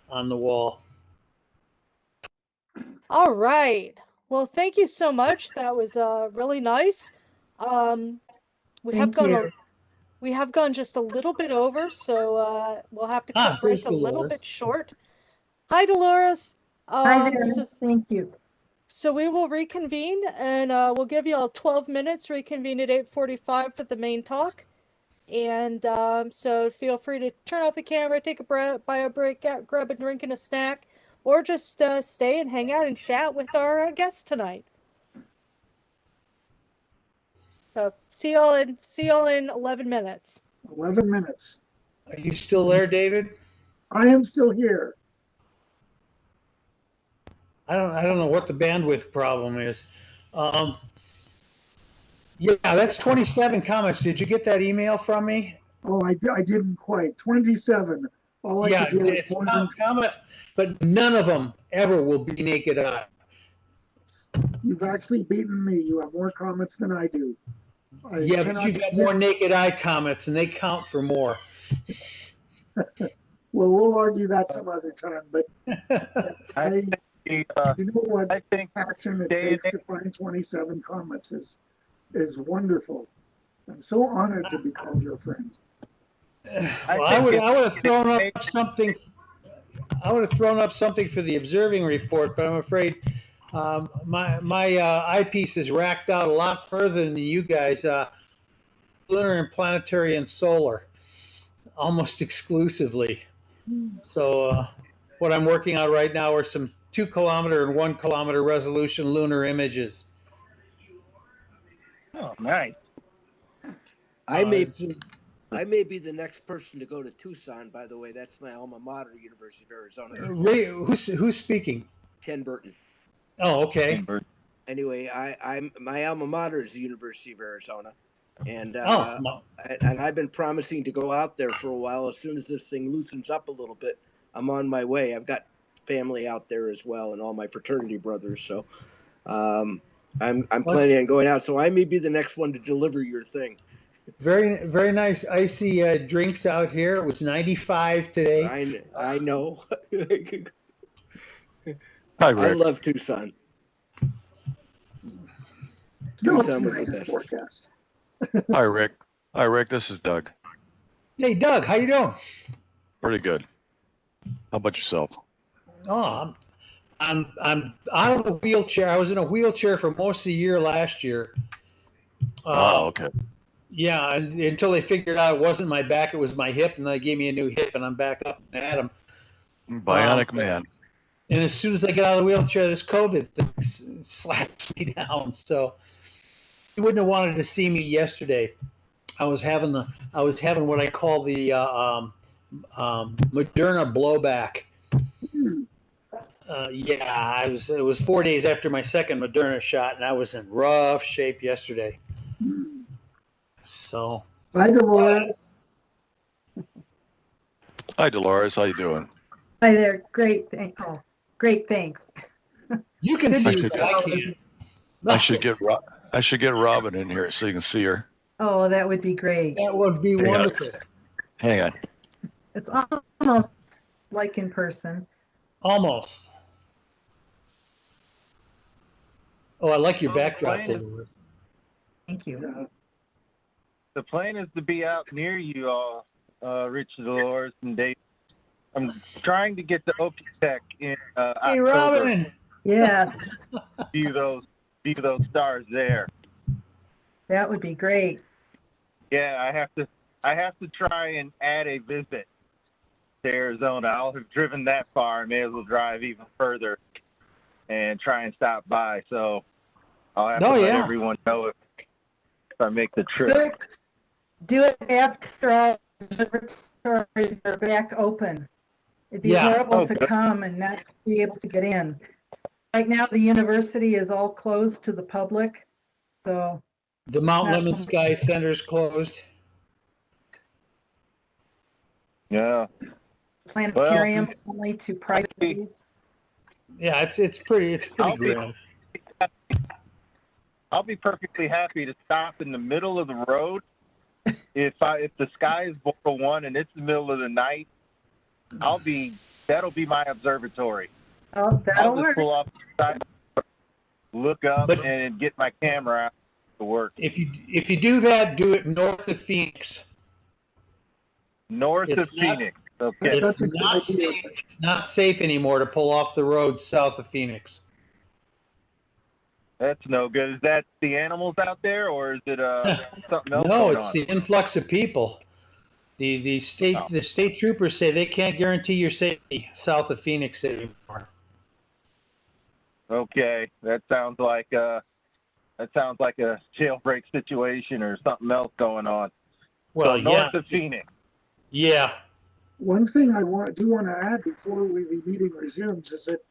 on the wall. All right. Well, thank you so much. That was really nice. We have gone just a little bit over, so we'll have to cut break a little bit short. Hi, Dolores. Hi there. Thank you. So we will reconvene, and we'll give you all 12 minutes, reconvene at 8:45 for the main talk. And so feel free to turn off the camera, take a break, buy a break, grab a drink and a snack, or just stay and hang out and chat with our guests tonight. So see y'all in 11 minutes. 11 minutes. Are you still there, David? I am still here. I don't know what the bandwidth problem is. Yeah, that's 27 comments. Did you get that email from me? Oh, I didn't quite. 27. All I could do it's comment, but none of them ever will be naked eye. You've actually beaten me. You have more comments than I do. But you got more naked eye comments, and they count for more. Well, we'll argue that some other time. But you know what action it takes to find 27 comments is wonderful. I'm so honored to be called your friend. Well, I would have thrown up something. I would have thrown up something for the observing report, but I'm afraid My eyepiece is racked out a lot further than you guys. Lunar and planetary and solar, almost exclusively. So what I'm working on right now are some 2 kilometer and 1 kilometer resolution lunar images. Oh, nice. I may Uh, I may be the next person to go to Tucson, by the way. That's my alma mater, University of Arizona. Ray, who's speaking? Ken Burton. Oh, okay. Anyway, I'm my alma mater is the University of Arizona, and Oh, no. and I've been promising to go out there for a while. As soon as this thing loosens up a little bit, I'm on my way. I've got family out there as well, and all my fraternity brothers. So I'm planning on going out. So I may be the next one to deliver your thing. Very nice icy drinks out here. It was 95 today. I know. Hi, I Rick. love Tucson. No Tucson was the rain best. forecast. Hi, Rick. Hi, Rick. This is Doug. Hey, Doug, how you doing? Pretty good. How about yourself? Oh, I'm out of a wheelchair. I was in a wheelchair for most of the year last year. Okay. Yeah, until they figured out it wasn't my back, it was my hip, and they gave me a new hip, and I'm back up and at 'em. Bionic man. And as soon as I get out of the wheelchair, this COVID thing slaps me down. So you wouldn't have wanted to see me yesterday. I was having what I call the Moderna blowback. Yeah, it was 4 days after my second Moderna shot, and I was in rough shape yesterday. So. Hi, Dolores. Hi, Dolores. How you doing? Hi there. Great. Great. Thanks. You can see me, but I can't. I should get Robin in here so you can see her. Oh, that would be great. That would be wonderful. Hang on. It's almost like in person. Almost. Oh, I like your backdrop, Dolores. Thank you. The plan is to be out near you all, Rich, Dolores, and Dave. I'm trying to get to OPTEC in Hey, October. Robin. Yeah. View those stars there. That would be great. Yeah, I have to try and add a visit to Arizona. I'll have driven that far. I may as well drive even further and try and stop by. So I'll have to let everyone know if I make the trip. Do it after all observatories are back open. It'd be horrible to come and not be able to get in. Right now, the university is all closed to the public, so. The Mount Lemmon Sky Center is closed. Yeah. Planetarium only to private cities. Yeah, it's pretty grim. I'll be perfectly happy to stop in the middle of the road if the sky is Bortle 1 and it's the middle of the night. That'll be my observatory. Oh, that'll I'll just pull off the side, look up, and get my camera out to work. If you do that, do it north of Phoenix. North of Phoenix. Okay. It's not safe anymore to pull off the road south of Phoenix. That's no good. Is that the animals out there, or is it something else? No, it's the influx of people. The state troopers say they can't guarantee your safety south of Phoenix anymore. Okay, that sounds like a jailbreak situation or something else going on. Well, so north of Phoenix. Yeah. One thing I do want to add before the meeting resumes is that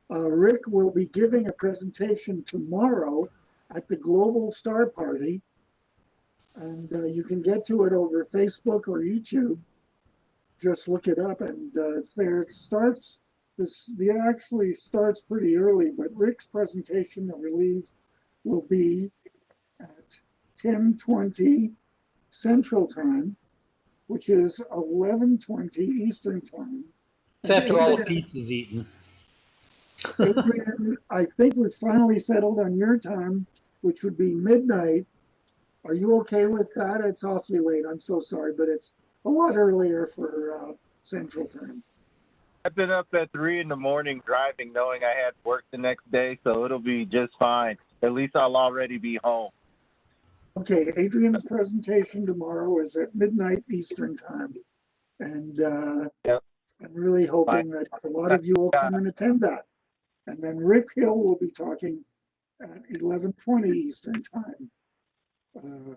Rick will be giving a presentation tomorrow at the Global Star Party, and you can get to it over Facebook or YouTube. Just look it up, and it's there. It starts. Actually starts pretty early, but Rick's presentation, I believe, will be at 10:20 Central Time, which is 11:20 Eastern Time. It's after all the pizza's eaten. Adrian, I think we finally settled on your time, which would be midnight. Are you okay with that? It's awfully late. I'm so sorry, but it's a lot earlier for Central Time. I've been up at 3 in the morning driving, knowing I had work the next day, so it'll be just fine. At least I'll already be home. Okay, Adrian's presentation tomorrow is at midnight Eastern time. And Yep. I'm really hoping that a lot of you will come and attend that. And then Rick Hill will be talking at 11:20 Eastern time. And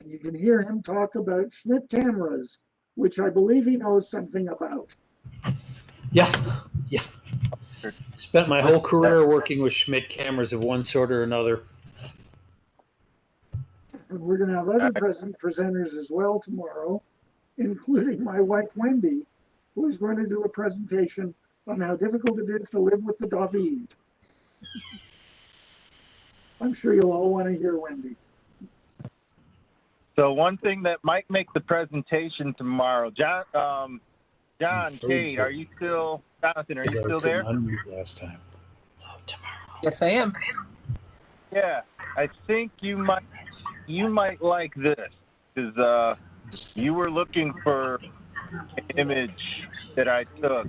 you can hear him talk about Schmidt cameras, which I believe he knows something about. Yeah. Spent my whole career working with Schmidt cameras of one sort or another. And we're going to have other presenters as well tomorrow, including my wife, Wendy, who is going to do a presentation on how difficult it is to live with the David. I'm sure you'll all want to hear Wendy. So one thing that might make the presentation tomorrow, John, Kate, are you still, Jonathan, are you still there? Last time. Yes, I am. Yeah, I think you might like this, because you were looking for an image that I took.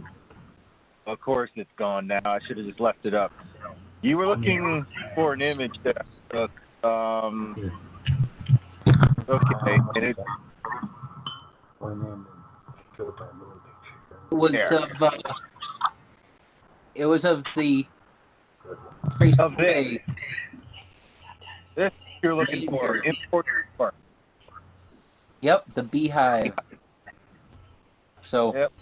Of course, it's gone now. I should have just left it up. You were looking for an image that I took. Okay, and it was of the of this. This you're looking for. Import. Yep, the beehive. So yep.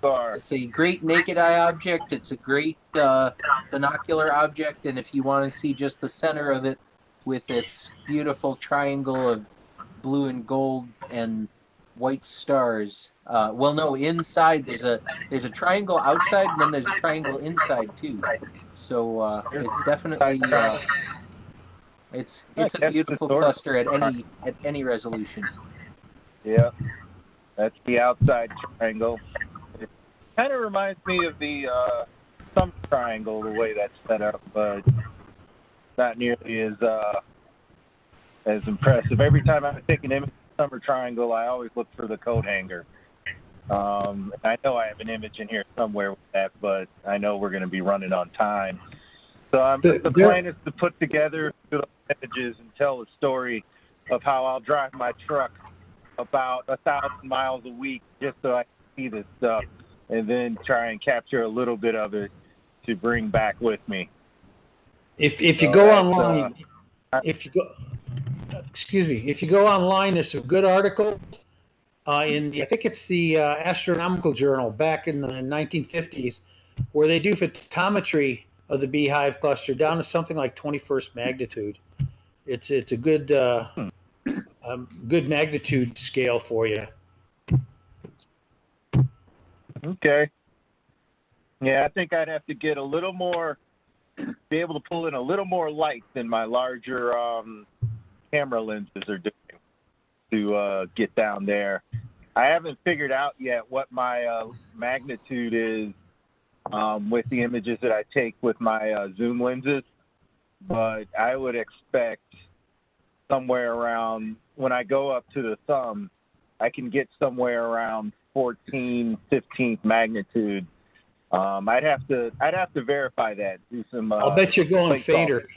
It's a great naked eye object. It's a great binocular object, and if you want to see just the center of it with its beautiful triangle of blue and gold and white stars. Well, no, inside there's a triangle outside, and then there's a triangle inside too. So it's definitely it's a beautiful cluster at any resolution. Yeah, that's the outside triangle. It kind of reminds me of the summer triangle, the way that's set up, but not nearly as impressive. Every time I take an image of the summer triangle, I always look for the coat hanger. I know I have an image in here somewhere with that, but I know we're going to be running on time. So the plan is to put together images and tell the story of how I'll drive my truck about 1,000 miles a week just so I can see this stuff, and then try and capture a little bit of it to bring back with me. If you go online, if you go online, there's some good articles in I think it's the Astronomical Journal back in the 1950s, where they do photometry of the beehive cluster down to something like 21st magnitude. It's a good good magnitude scale for you. Okay. Yeah, I think I'd have to get a little more, be able to pull in a little more light than my larger camera lenses are doing to get down there. I haven't figured out yet what my magnitude is with the images that I take with my zoom lenses, but I would expect somewhere around, when I go up to the thumb, I can get somewhere around 14, 15th magnitude. I'd have to verify that. Do some. I'll bet you're going fainter.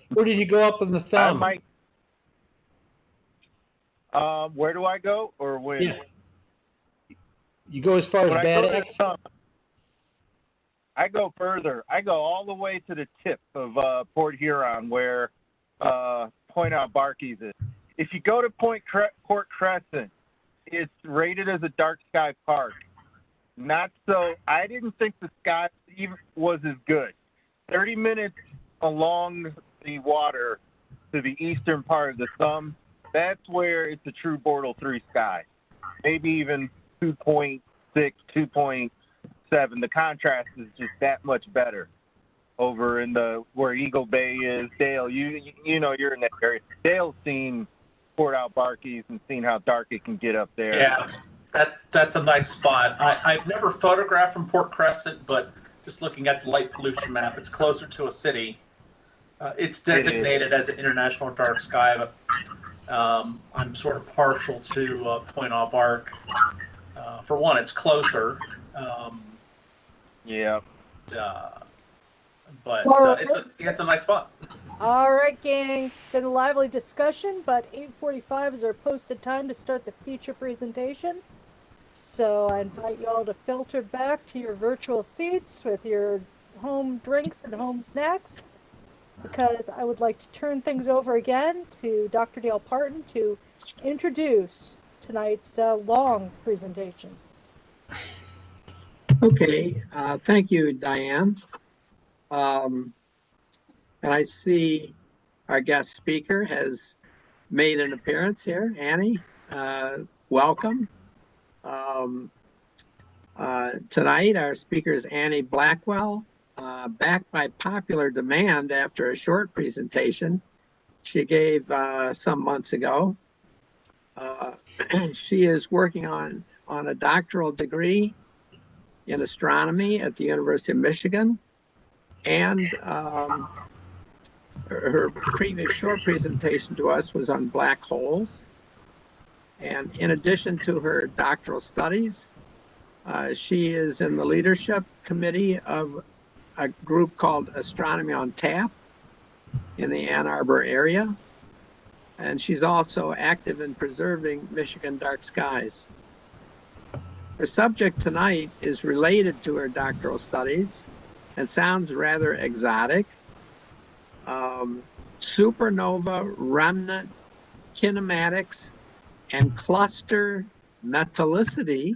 Where did you go up in the thumb? I might. Where do I go, or when? Yeah. You go as far as Bad X? I go further. I go all the way to the tip of Port Huron, where Point Albarques is. If you go to Port Crescent, it's rated as a dark sky park. Not so. I didn't think the sky even was as good. 30 minutes along the water to the eastern part of the thumb, that's where it's a true Bortle 3 sky. Maybe even 2.6, 2.7. The contrast is just that much better. Over in where Eagle Bay is, Dale, you know you're in that area. Dale's seen Port Albarques and seen how dark it can get up there. Yeah, that's a nice spot. I've never photographed from Port Crescent, but just looking at the light pollution map, it's closer to a city. It's designated as an international dark sky, but I'm sort of partial to Point Albarques. For one, it's closer. Yeah. But All it's a nice spot. All right, gang. Been a lively discussion, but 8:45 is our posted time to start the feature presentation. So I invite you all to filter back to your virtual seats with your home drinks and home snacks, because I would like to turn things over again to Dr. Dale Parton to introduce tonight's long presentation. Okay, thank you, Diane. And I see our guest speaker has made an appearance here. Annie, welcome. Tonight, our speaker is Annie Blackwell, backed by popular demand after a short presentation she gave some months ago. She is working on a doctoral degree in astronomy at the University of Michigan, and her previous short presentation to us was on black holes. And in addition to her doctoral studies, she is in the leadership committee of a group called Astronomy on Tap in the Ann Arbor area. And she's also active in preserving Michigan dark skies. Her subject tonight is related to her doctoral studies and sounds rather exotic. Supernova, remnant, kinematics, and cluster metallicity,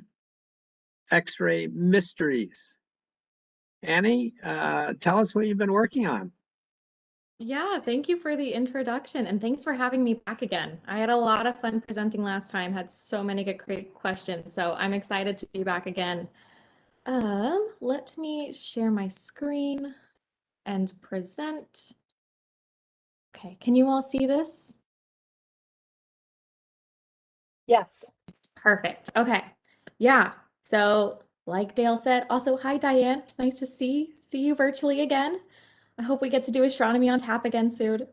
X-ray mysteries. Annie, tell us what you've been working on. Yeah, thank you for the introduction, and thanks for having me back again. I had a lot of fun presenting last time, had so many great questions, so I'm excited to be back again. Let me share my screen and present. Okay, can you all see this? Yes. Perfect. Okay. Yeah. So like Dale said, also, hi, Diane. It's nice to see you virtually again. I hope we get to do astronomy on tap again soon.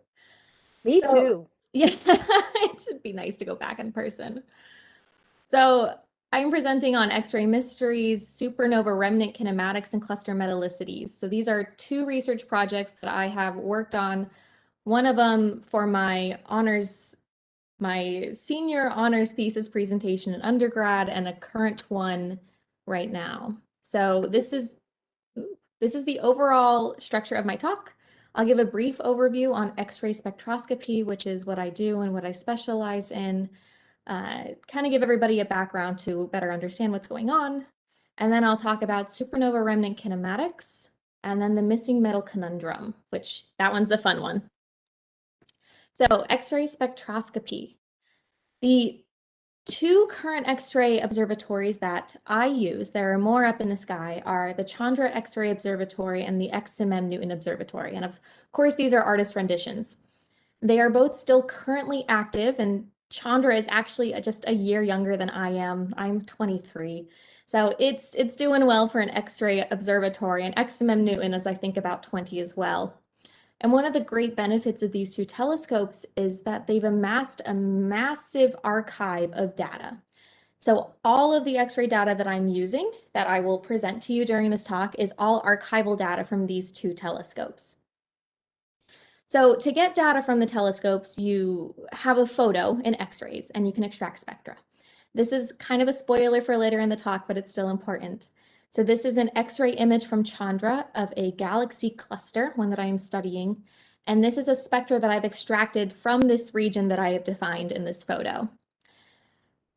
Me too. Yeah, it should be nice to go back in person. So I'm presenting on X-ray mysteries, supernova remnant kinematics, and cluster metallicities. So these are two research projects that I have worked on. One of them for my senior honors thesis presentation in undergrad, and a current one right now. So this is the overall structure of my talk. I'll give a brief overview on X-ray spectroscopy, which is what I do and what I specialize in. Kind of give everybody a background to better understand what's going on. And then I'll talk about supernova remnant kinematics, and then the missing metal conundrum, which that one's the fun one. So X-ray spectroscopy. The two current X-ray observatories that I use, there are more up in the sky, are the Chandra X-ray Observatory and the XMM Newton Observatory. And of course, these are artist renditions. They are both still currently active, and Chandra is actually just a year younger than I am. I'm 23. So it's doing well for an X-ray observatory, and XMM Newton is, I think, about 20 as well. And one of the great benefits of these two telescopes is that they've amassed a massive archive of data. So all of the X-ray data that I'm using, that I will present to you during this talk, is all archival data from these two telescopes. So to get data from the telescopes, you have a photo in X-rays, and you can extract spectra. This is kind of a spoiler for later in the talk, but it's still important. So this is an X-ray image from Chandra of a galaxy cluster, one that I am studying. And this is a spectra that I've extracted from this region that I have defined in this photo.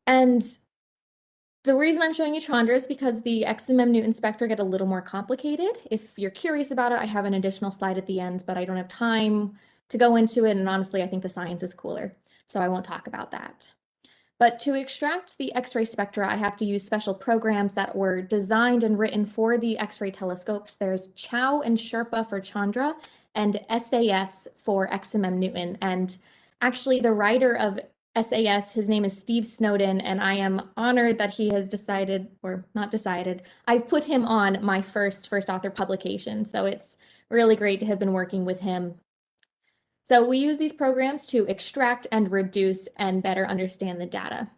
And the reason I'm showing you Chandra is because the XMM Newton spectra get a little more complicated. If you're curious about it, I have an additional slide at the end, but I don't have time to go into it. And honestly, I think the science is cooler, so I won't talk about that. But to extract the X-ray spectra, I have to use special programs that were designed and written for the X-ray telescopes. There's Chow and Sherpa for Chandra and SAS for XMM Newton. And actually the writer of SAS, his name is Steve Snowden, and I am honored that he has decided, or not decided, I've put him on my first author publication. So it's really great to have been working with him. So we use these programs to extract and reduce and better understand the data.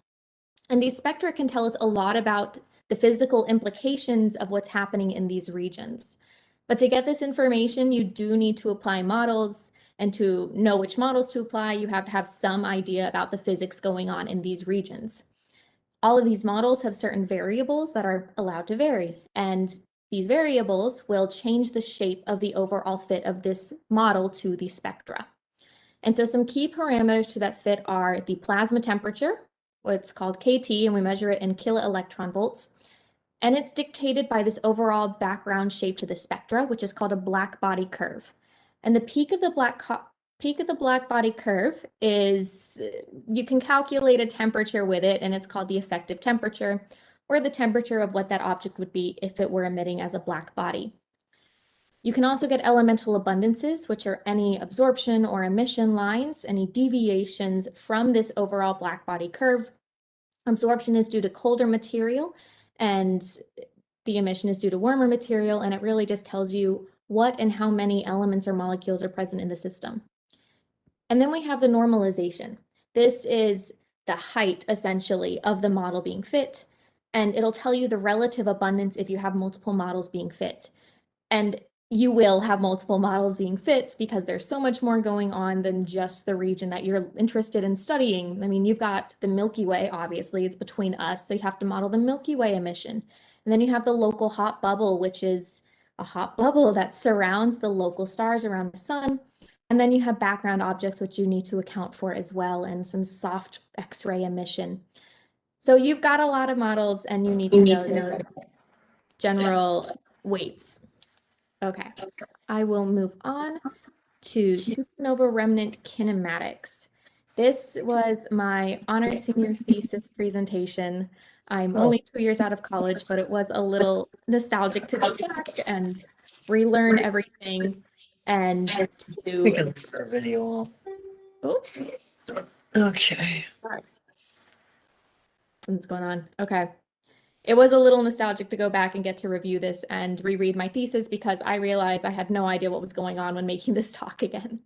And these spectra can tell us a lot about the physical implications of what's happening in these regions. But to get this information, you do need to apply models, and to know which models to apply, you have to have some idea about the physics going on in these regions. All of these models have certain variables that are allowed to vary, and these variables will change the shape of the overall fit of this model to the spectra. And so some key parameters to that fit are the plasma temperature, what's called KT, and we measure it in kiloelectron volts. And it's dictated by this overall background shape to the spectra, which is called a black body curve. And the peak of the black body curve is, you can calculate a temperature with it, and it's called the effective temperature, or the temperature of what that object would be if it were emitting as a black body. You can also get elemental abundances, which are any absorption or emission lines, any deviations from this overall black body curve. Absorption is due to colder material, and the emission is due to warmer material, and it really just tells you what and how many elements or molecules are present in the system. And then we have the normalization. This is the height, essentially, of the model being fit, and it'll tell you the relative abundance if you have multiple models being fit. And you will have multiple models being fit because there's so much more going on than just the region that you're interested in studying. I mean, you've got the Milky Way, obviously, it's between us, so you have to model the Milky Way emission. And then you have the local hot bubble, which is a hot bubble that surrounds the local stars around the sun. And then you have background objects, which you need to account for as well, and some soft X-ray emission. So you've got a lot of models, and you need to know general weights. Okay, so I will move on to supernova remnant kinematics. This was my honor senior thesis presentation. I'm only 2 years out of college, but it was a little nostalgic to go back and relearn everything and to video. Oh, Okay. sorry. What's going on? Okay. It was a little nostalgic to go back and get to review this and reread my thesis because I realized I had no idea what was going on when making this talk again.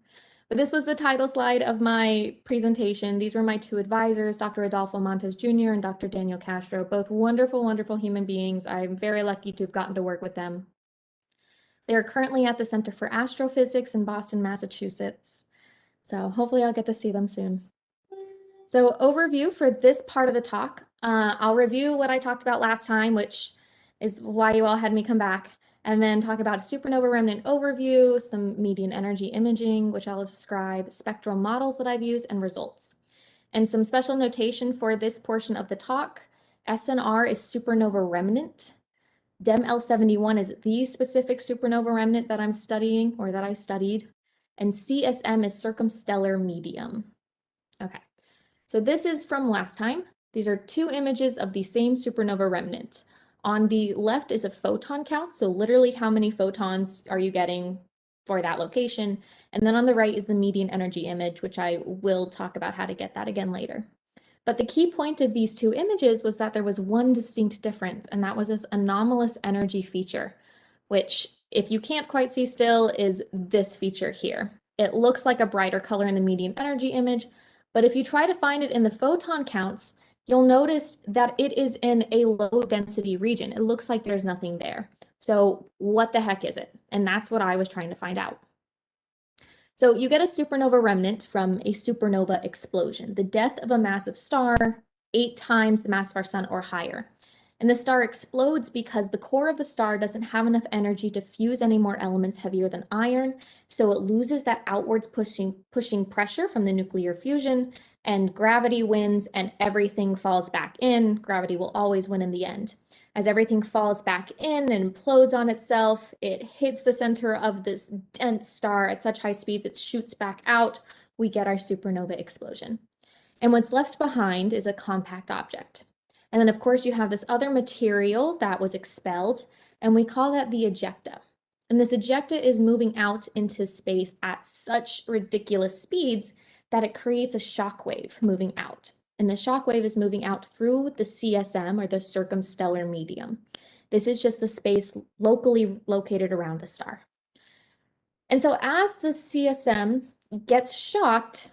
But this was the title slide of my presentation. These were my two advisors, Dr. Adolfo Montes Jr. and Dr. Daniel Castro, both wonderful, wonderful human beings. I'm very lucky to have gotten to work with them. They are currently at the Center for Astrophysics in Boston, Massachusetts. So hopefully I'll get to see them soon. So overview for this part of the talk, I'll review what I talked about last time, which is why you all had me come back, and then talk about supernova remnant overview, some median energy imaging, which I'll describe, spectral models that I've used, and results. And some special notation for this portion of the talk, SNR is supernova remnant. DEM L71 is the specific supernova remnant that I'm studying, or that I studied, and CSM is circumstellar medium. Okay. So this is from last time. These are two images of the same supernova remnant. On the left is a photon count, so literally how many photons are you getting for that location. And then on the right is the median energy image, which I will talk about how to get that again later. But the key point of these two images was that there was one distinct difference, and that was this anomalous energy feature, which, if you can't quite see still, is this feature here. It looks like a brighter color in the median energy image, but if you try to find it in the photon counts, you'll notice that it is in a low density region. It looks like there's nothing there. So what the heck is it? And that's what I was trying to find out. So you get a supernova remnant from a supernova explosion, the death of a massive star 8 times the mass of our sun or higher. And the star explodes because the core of the star doesn't have enough energy to fuse any more elements heavier than iron, so it loses that outwards pushing pressure from the nuclear fusion, and gravity wins and everything falls back in. Gravity will always win in the end. As everything falls back in and implodes on itself, it hits the center of this dense star at such high speeds it shoots back out. We get our supernova explosion. And what's left behind is a compact object. And then, of course, you have this other material that was expelled, and we call that the ejecta. And this ejecta is moving out into space at such ridiculous speeds that it creates a shock wave moving out. And the shock wave is moving out through the CSM, or the circumstellar medium. This is just the space locally located around a star. And so as the CSM gets shocked,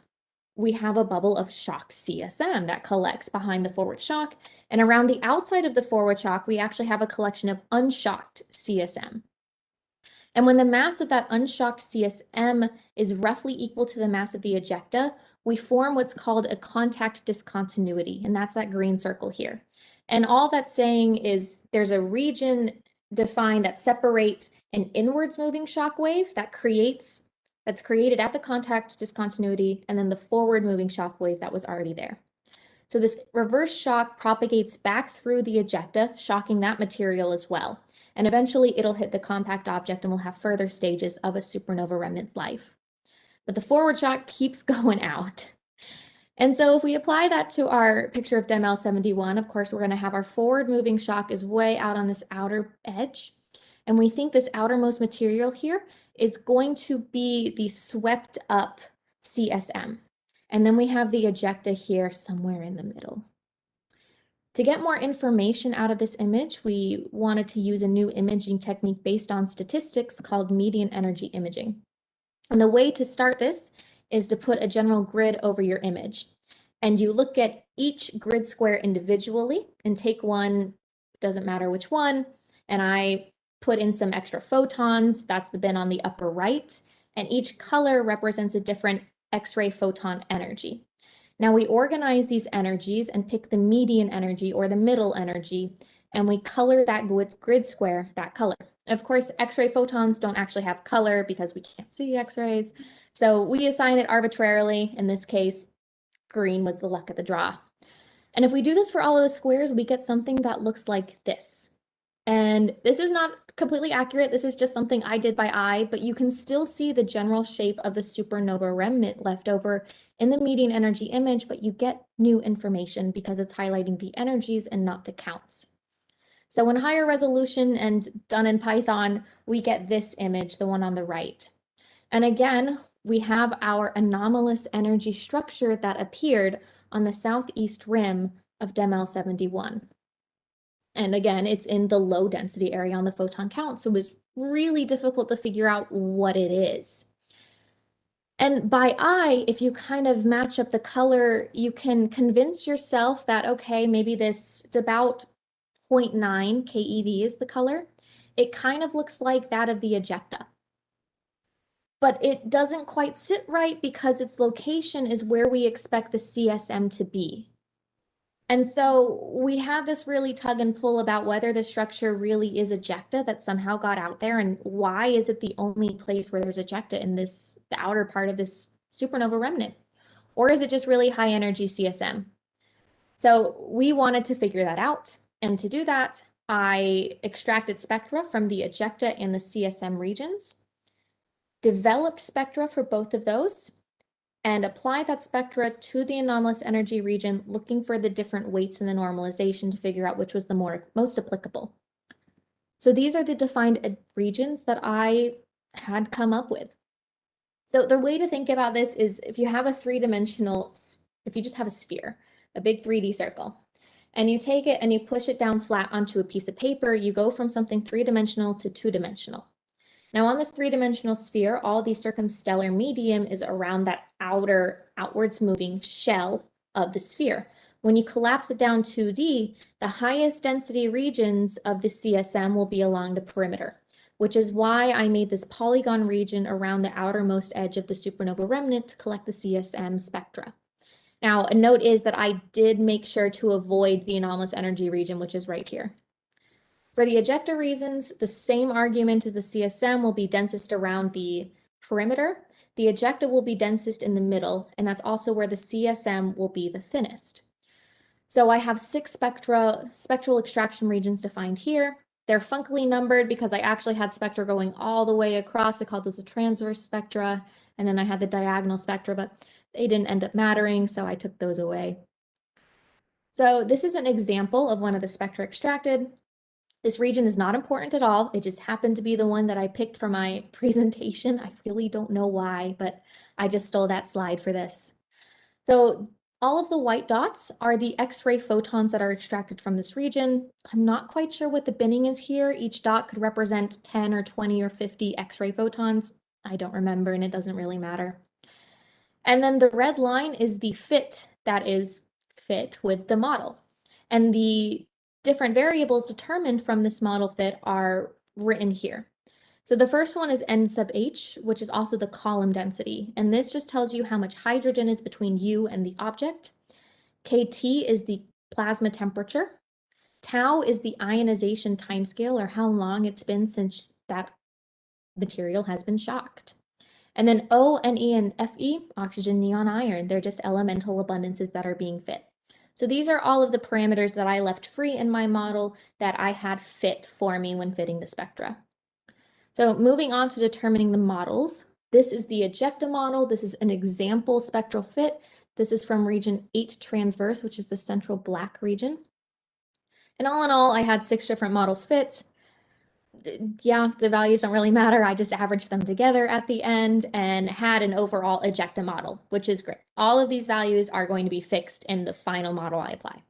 we have a bubble of shocked CSM that collects behind the forward shock. And around the outside of the forward shock, we actually have a collection of unshocked CSM. And when the mass of that unshocked CSM is roughly equal to the mass of the ejecta, we form what's called a contact discontinuity, and that's that green circle here. And all that's saying is there's a region defined that separates an inwards moving shock wave that's created at the contact discontinuity, and then the forward moving shock wave that was already there. So this reverse shock propagates back through the ejecta, shocking that material as well. And eventually it'll hit the compact object and we'll have further stages of a supernova remnant's life. But the forward shock keeps going out. And so if we apply that to our picture of DEML71, of course, we're going to have our forward moving shock is way out on this outer edge. And we think this outermost material here is going to be the swept up CSM. And then we have the ejecta here somewhere in the middle. To get more information out of this image, we wanted to use a new imaging technique based on statistics called median energy imaging. And the way to start this is to put a general grid over your image. And you look at each grid square individually and take one, doesn't matter which one, and I put in some extra photons, that's the bin on the upper right, and each color represents a different X-ray photon energy. Now we organize these energies and pick the median energy or the middle energy, and we color that grid square that color. Of course, X-ray photons don't actually have color because we can't see X-rays, so we assign it arbitrarily. In this case, green was the luck of the draw. And if we do this for all of the squares, we get something that looks like this. And this is not completely accurate. This is just something I did by eye, but you can still see the general shape of the supernova remnant left over in the median energy image, but you get new information because it's highlighting the energies and not the counts. So in higher resolution and done in Python, we get this image, the one on the right. And again, we have our anomalous energy structure that appeared on the southeast rim of DEML71. And again, it's in the low density area on the photon count, so it was really difficult to figure out what it is. And by eye, if you kind of match up the color, you can convince yourself that, okay, maybe it's about 0.9 keV is the color. It kind of looks like that of the ejecta. But it doesn't quite sit right because its location is where we expect the CSM to be. And so we had this really tug and pull about whether the structure really is ejecta that somehow got out there, and why is it the only place where there's ejecta in the outer part of this supernova remnant? Or is it just really high energy CSM? So we wanted to figure that out. And to do that, I extracted spectra from the ejecta and the CSM regions, developed spectra for both of those, and apply that spectra to the anomalous energy region, looking for the different weights in the normalization to figure out which was the most applicable. So these are the defined regions that I had come up with. So the way to think about this is if you have a if you just have a sphere, a big 3D circle, and you take it and you push it down flat onto a piece of paper, you go from something 3-dimensional to 2-dimensional. Now on this 3-dimensional sphere, all the circumstellar medium is around that outwards moving shell of the sphere. When you collapse it down 2D, the highest density regions of the CSM will be along the perimeter, which is why I made this polygon region around the outermost edge of the supernova remnant to collect the CSM spectra. Now, a note is that I did make sure to avoid the anomalous energy region, which is right here. For the ejecta reasons, the same argument as the CSM will be densest around the perimeter. The ejecta will be densest in the middle, and that's also where the CSM will be the thinnest. So I have 6 spectral extraction regions defined here. They're funcally numbered because I actually had spectra going all the way across. I called those the transverse spectra, and then I had the diagonal spectra, but they didn't end up mattering, so I took those away. So this is an example of one of the spectra extracted. This region is not important at all. It just happened to be the one that I picked for my presentation. I really don't know why, but I just stole that slide for this. So all of the white dots are the X-ray photons that are extracted from this region. I'm not quite sure what the binning is here. Each dot could represent 10 or 20 or 50 X-ray photons. I don't remember, and it doesn't really matter. And then the red line is the fit that is fit with the model. And the different variables determined from this model fit are written here. So the first one is N sub H, which is also the column density. And this just tells you how much hydrogen is between you and the object. KT is the plasma temperature. Tau is the ionization timescale, or how long it's been since that material has been shocked. And then O, Ne, and Fe, oxygen, neon, iron, they're just elemental abundances that are being fit. So these are all of the parameters that I left free in my model that I had fit for me when fitting the spectra. So moving on to determining the models, this is the ejecta model. This is an example spectral fit. This is from region 8 transverse, which is the central black region. And all in all, I had 6 different models fit. Yeah, the values don't really matter. I just averaged them together at the end and had an overall ejecta model, which is great. All of these values are going to be fixed in the final model I apply.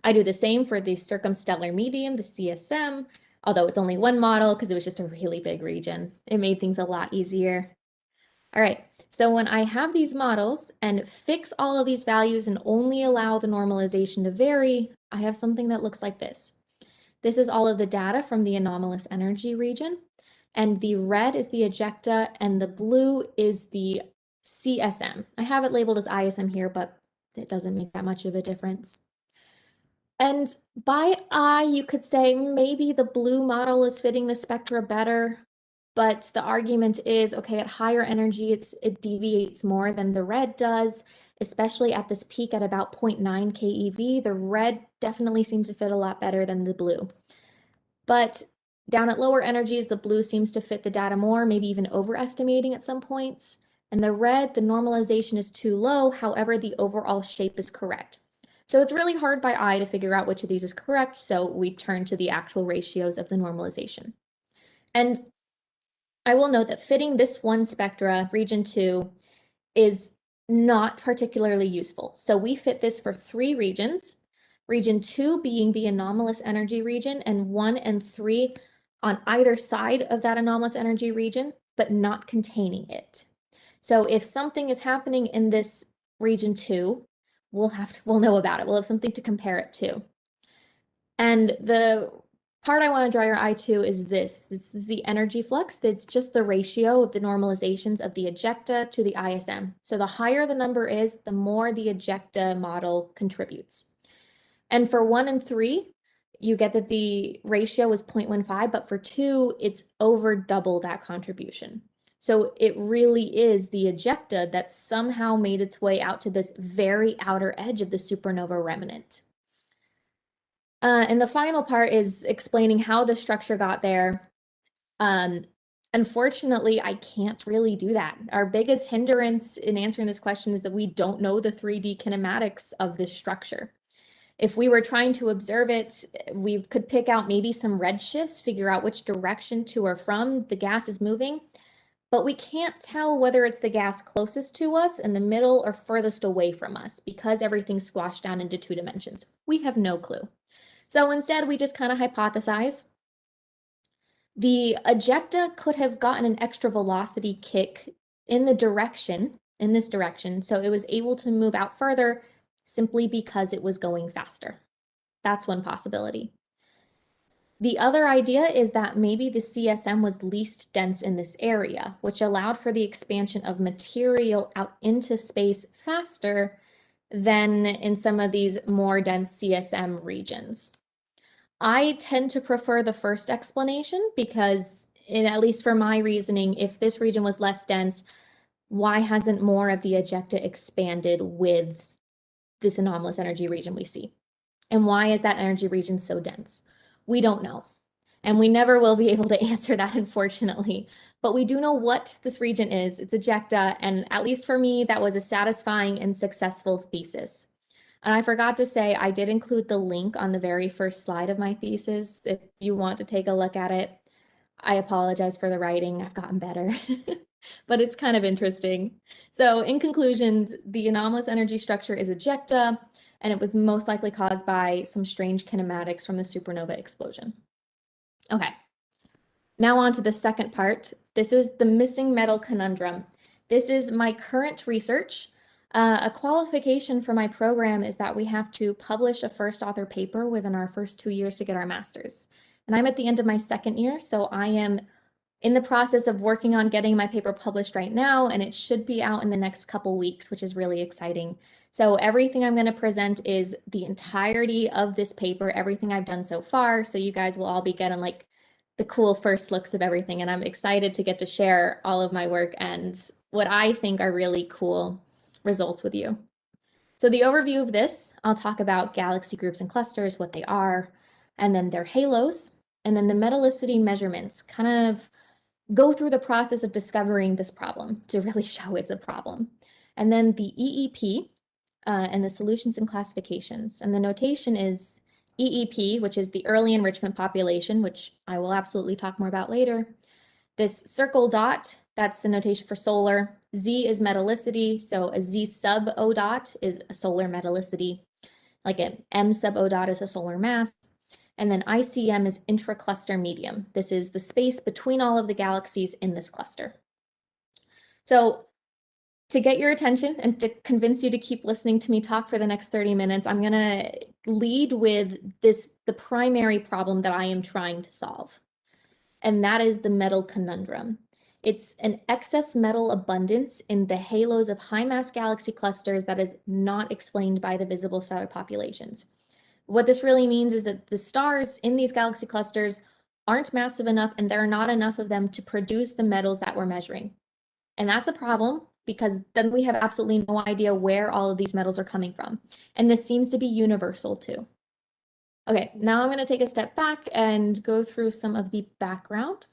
I do the same for the circumstellar medium, the CSM, although it's only one model because it was just a really big region. It made things a lot easier. All right, so when I have these models and fix all of these values and only allow the normalization to vary, I have something that looks like this. This is all of the data from the anomalous energy region, and the red is the ejecta and the blue is the CSM. I have it labeled as ISM here, but it doesn't make that much of a difference. And by eye, you could say maybe the blue model is fitting the spectra better, but the argument is, okay, at higher energy, it deviates more than the red does, especially at this peak at about 0.9 keV. The red definitely seems to fit a lot better than the blue. But down at lower energies, the blue seems to fit the data more, maybe even overestimating at some points. And the red, the normalization is too low, however, the overall shape is correct. So it's really hard by eye to figure out which of these is correct, so we turn to the actual ratios of the normalization. And I will note that fitting this one spectra, region 2, is not particularly useful. So we fit this for 3 regions, region 2 being the anomalous energy region, and 1 and 3 on either side of that anomalous energy region, but not containing it. So if something is happening in this region 2, we'll know about it. We'll have something to compare it to. And the part I want to draw your eye to is this. This is the energy flux. It's just the ratio of the normalizations of the ejecta to the ISM. So the higher the number is, the more the ejecta model contributes. And for 1 and 3, you get that the ratio is 0.15, but for 2, it's over double that contribution. So it really is the ejecta that somehow made its way out to this very outer edge of the supernova remnant. And the final part is explaining how the structure got there. Unfortunately, I can't really do that. Our biggest hindrance in answering this question is that we don't know the 3D kinematics of this structure. If we were trying to observe it, we could pick out maybe some redshifts, figure out which direction to or from the gas is moving, but we can't tell whether it's the gas closest to us, in the middle, or furthest away from us because everything's squashed down into 2 dimensions. We have no clue. So instead, we just kind of hypothesize. The ejecta could have gotten an extra velocity kick in this direction, so it was able to move out further simply because it was going faster. That's one possibility. The other idea is that maybe the CSM was least dense in this area, which allowed for the expansion of material out into space faster than in some of these more dense CSM regions. I tend to prefer the first explanation because, at least for my reasoning, if this region was less dense, why hasn't more of the ejecta expanded with this anomalous energy region we see? And why is that energy region so dense? We don't know. And we never will be able to answer that, unfortunately. But we do know what this region is. It's ejecta, and at least for me, that was a satisfying and successful thesis. And I forgot to say, I did include the link on the very first slide of my thesis. If you want to take a look at it, I apologize for the writing. I've gotten better, but it's kind of interesting. So in conclusion, the anomalous energy structure is ejecta, and it was most likely caused by some strange kinematics from the supernova explosion. Okay, now on to the second part. This is the missing metal conundrum. this is my current research. A qualification for my program is that we have to publish a first author paper within our first 2 years to get our master's. And I'm at the end of my second year, so I am in the process of working on getting my paper published right now, and it should be out in the next couple weeks, which is really exciting. So everything I'm going to present is the entirety of this paper, everything I've done so far. So you guys will all be getting like the cool first looks of everything. And I'm excited to get to share all of my work and what I think are really cool results with you. So the overview of this, I'll talk about galaxy groups and clusters, what they are, and then their halos, and then the metallicity measurements, kind of go through the process of discovering this problem to really show it's a problem. And then the EEP and the solutions and classifications. And the notation is EEP, which is the early enrichment population, which I will absolutely talk more about later. This circle dot, that's the notation for solar. Z is metallicity, so a Z sub O dot is a solar metallicity. Like an M sub O dot is a solar mass. And then ICM is intracluster medium. This is the space between all of the galaxies in this cluster. So to get your attention and to convince you to keep listening to me talk for the next 30 minutes, I'm going to lead with the primary problem that I am trying to solve. And that is the metal conundrum. It's an excess metal abundance in the halos of high mass galaxy clusters that is not explained by the visible stellar populations. What this really means is that the stars in these galaxy clusters aren't massive enough, and there are not enough of them to produce the metals that we're measuring. And that's a problem because then we have absolutely no idea where all of these metals are coming from. And this seems to be universal too. Okay, now I'm going to take a step back and go through some of the background.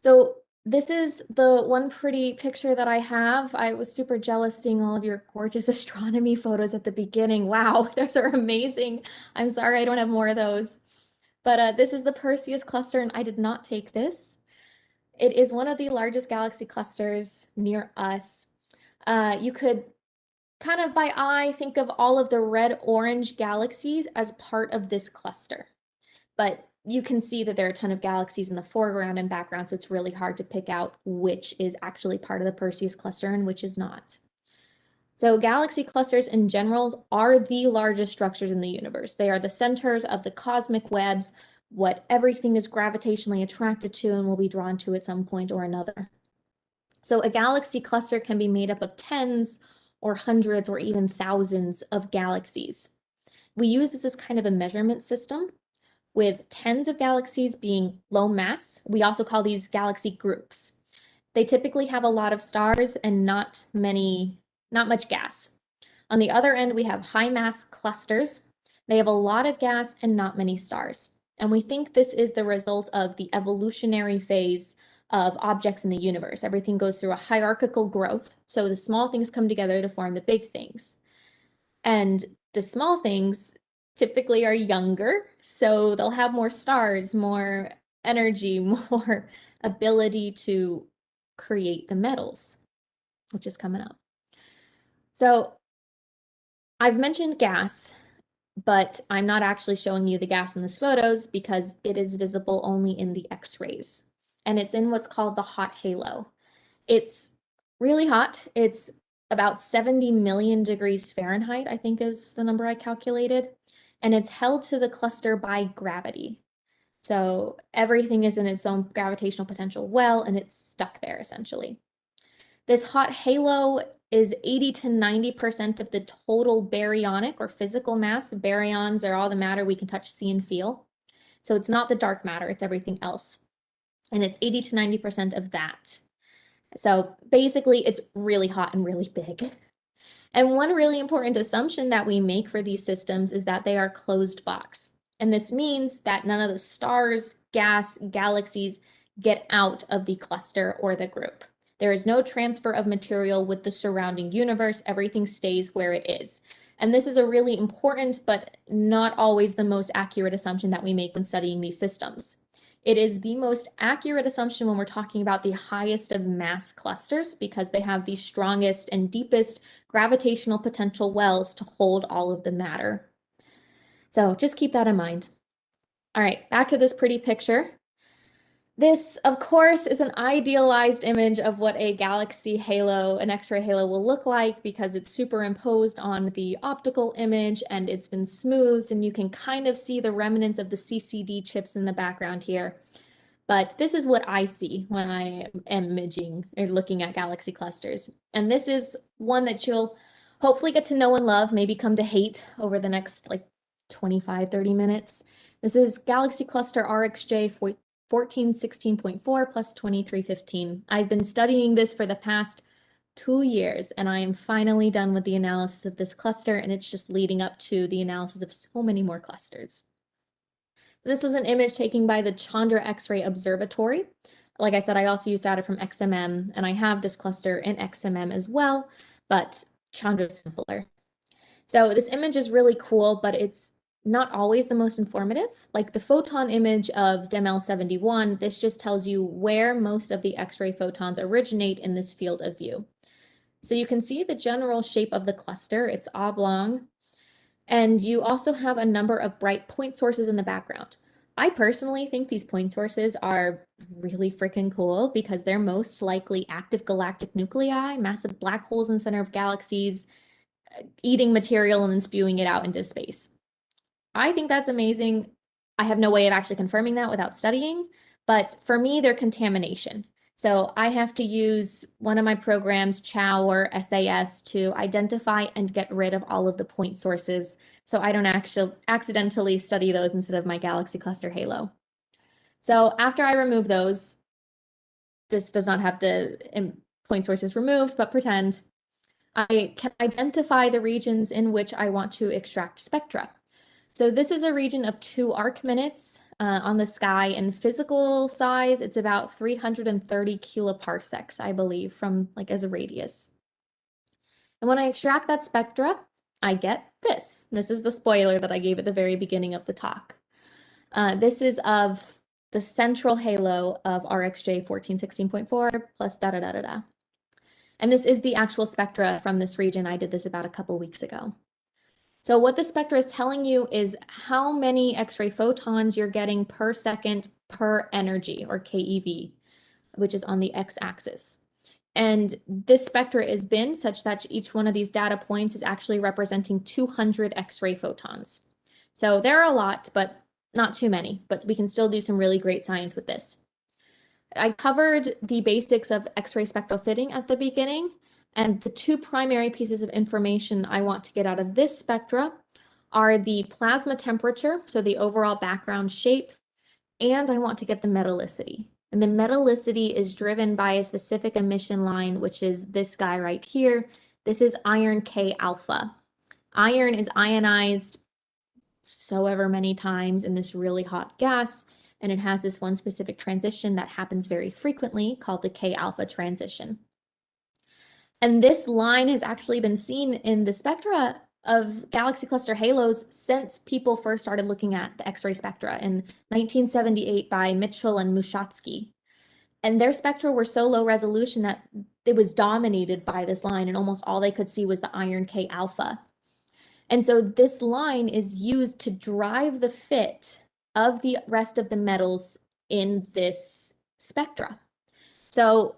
So this is the one pretty picture that I have. I was super jealous seeing all of your gorgeous astronomy photos at the beginning. Wow, those are amazing. I'm sorry I don't have more of those. But this is the Perseus cluster, and I did not take this. It is one of the largest galaxy clusters near us. You could kind of by eye think of all of the red-orange galaxies as part of this cluster. But you can see that there are a ton of galaxies in the foreground and background, so it's really hard to pick out which is actually part of the Perseus cluster and which is not. So galaxy clusters in general are the largest structures in the universe. They are the centers of the cosmic webs, what everything is gravitationally attracted to and will be drawn to at some point or another. So a galaxy cluster can be made up of tens or hundreds or even thousands of galaxies. We use this as kind of a measurement system, with tens of galaxies being low mass. We also call these galaxy groups. They typically have a lot of stars and not much gas. On the other end, we have high mass clusters. They have a lot of gas and not many stars. And we think this is the result of the evolutionary phase of objects in the universe. Everything goes through a hierarchical growth. So the small things come together to form the big things. And the small things typically are younger, so they'll have more stars, more energy, more ability to create the metals, which is coming up. So I've mentioned gas, but I'm not actually showing you the gas in these photos because it is visible only in the X-rays, and it's in what's called the hot halo. It's really hot. It's about 70 million degrees Fahrenheit, I think is the number I calculated. And it's held to the cluster by gravity. So everything is in its own gravitational potential well, and it's stuck there essentially. This hot halo is 80 to 90% of the total baryonic or physical mass. Baryons are all the matter we can touch, see, and feel. So it's not the dark matter, it's everything else. And it's 80 to 90% of that. So basically, it's really hot and really big. And one really important assumption that we make for these systems is that they are closed box. And this means that none of the stars, gas, galaxies get out of the cluster or the group. There is no transfer of material with the surrounding universe. Everything stays where it is. And this is a really important, but not always the most accurate assumption that we make when studying these systems. It is the most accurate assumption when we're talking about the highest of mass clusters because they have the strongest and deepest gravitational potential wells to hold all of the matter. So just keep that in mind. All right, back to this pretty picture. This, of course, is an idealized image of what a galaxy halo, an X-ray halo will look like because it's superimposed on the optical image and it's been smoothed, and you can kind of see the remnants of the CCD chips in the background here. But this is what I see when I am imaging or looking at galaxy clusters. And this is one that you'll hopefully get to know and love, maybe come to hate over the next like 25, 30 minutes. This is Galaxy Cluster RxJ 1416.4 plus 2315. I've been studying this for the past 2 years, and I am finally done with the analysis of this cluster, and it's just leading up to the analysis of so many more clusters. This was an image taken by the Chandra X-ray Observatory. Like I said, I also used data from XMM, and I have this cluster in XMM as well, but Chandra is simpler. So this image is really cool, but it's not always the most informative. Like the photon image of DEML 71, this just tells you where most of the X-ray photons originate in this field of view. So you can see the general shape of the cluster. It's oblong. And you also have a number of bright point sources in the background. I personally think these point sources are really freaking cool because they're most likely active galactic nuclei, massive black holes in the center of galaxies, eating material and then spewing it out into space. I think that's amazing. I have no way of actually confirming that without studying, but for me, they're contamination. So I have to use one of my programs, CHOW or SAS, to identify and get rid of all of the point sources so I don't actually accidentally study those instead of my galaxy cluster halo. So after I remove those, this does not have the point sources removed, but pretend, I can identify the regions in which I want to extract spectra. So this is a region of 2 arc minutes on the sky. In physical size, it's about 330 kiloparsecs, I believe, from like as a radius. And when I extract that spectra, I get this. This is the spoiler that I gave at the very beginning of the talk. This is of the central halo of RxJ 1416.4 plus da da da da da. And this is the actual spectra from this region. I did this about a couple weeks ago. So what the spectra is telling you is how many X-ray photons you're getting per second per energy, or KeV, which is on the x-axis. And this spectra is bin such that each one of these data points is actually representing 200 X-ray photons. So there are a lot, but not too many, but we can still do some really great science with this. I covered the basics of X-ray spectral fitting at the beginning. And the 2 primary pieces of information I want to get out of this spectra are the plasma temperature, so the overall background shape, and I want to get the metallicity. And the metallicity is driven by a specific emission line, which is this guy right here. This is iron K alpha. Iron is ionized so ever many times in this really hot gas, and it has this one specific transition that happens very frequently called the K alpha transition. And this line has actually been seen in the spectra of galaxy cluster halos since people first started looking at the X-ray spectra in 1978 by Mitchell and Mushatsky. And their spectra were so low resolution that it was dominated by this line, and almost all they could see was the iron K alpha. And so this line is used to drive the fit of the rest of the metals in this spectra. So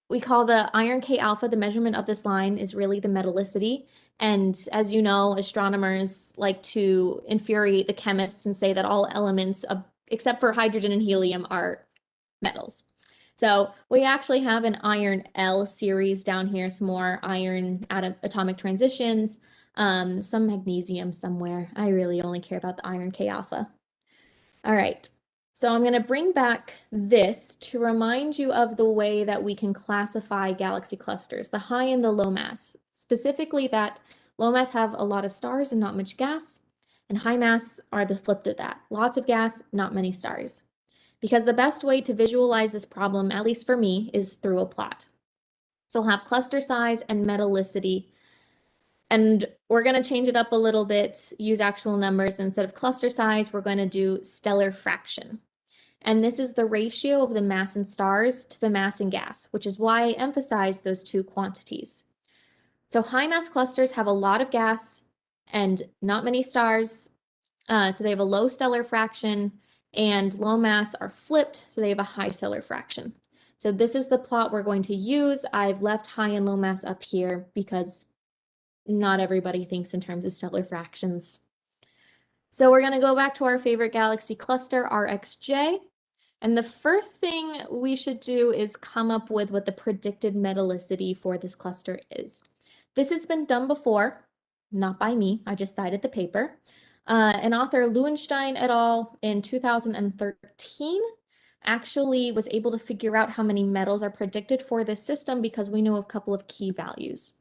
we call the iron K alpha, the measurement of this line is really the metallicity. And as you know, astronomers like to infuriate the chemists and say that all elements, except for hydrogen and helium, are metals. So we actually have an iron L series down here, some more iron atomic transitions, some magnesium somewhere. I really only care about the iron K alpha. All right. So I'm going to bring back this to remind you of the way that we can classify galaxy clusters, the high and the low mass, specifically that low mass have a lot of stars and not much gas, and high mass are the flip of that, lots of gas, not many stars. Because the best way to visualize this problem, at least for me, is through a plot. So we'll have cluster size and metallicity. And we're going to change it up a little bit, use actual numbers. Instead of cluster size, we're going to do stellar fraction. And this is the ratio of the mass in stars to the mass in gas, which is why I emphasize those 2 quantities. So high mass clusters have a lot of gas and not many stars. So they have a low stellar fraction, and low mass are flipped, so they have a high stellar fraction. So this is the plot we're going to use. I've left high and low mass up here because not everybody thinks in terms of stellar fractions. So we're going to go back to our favorite galaxy cluster, RxJ. And the first thing we should do is come up with what the predicted metallicity for this cluster is. This has been done before, not by me. I just cited the paper. An author, Lowenstein et al. In 2013 actually was able to figure out how many metals are predicted for this system because we know a couple of key values.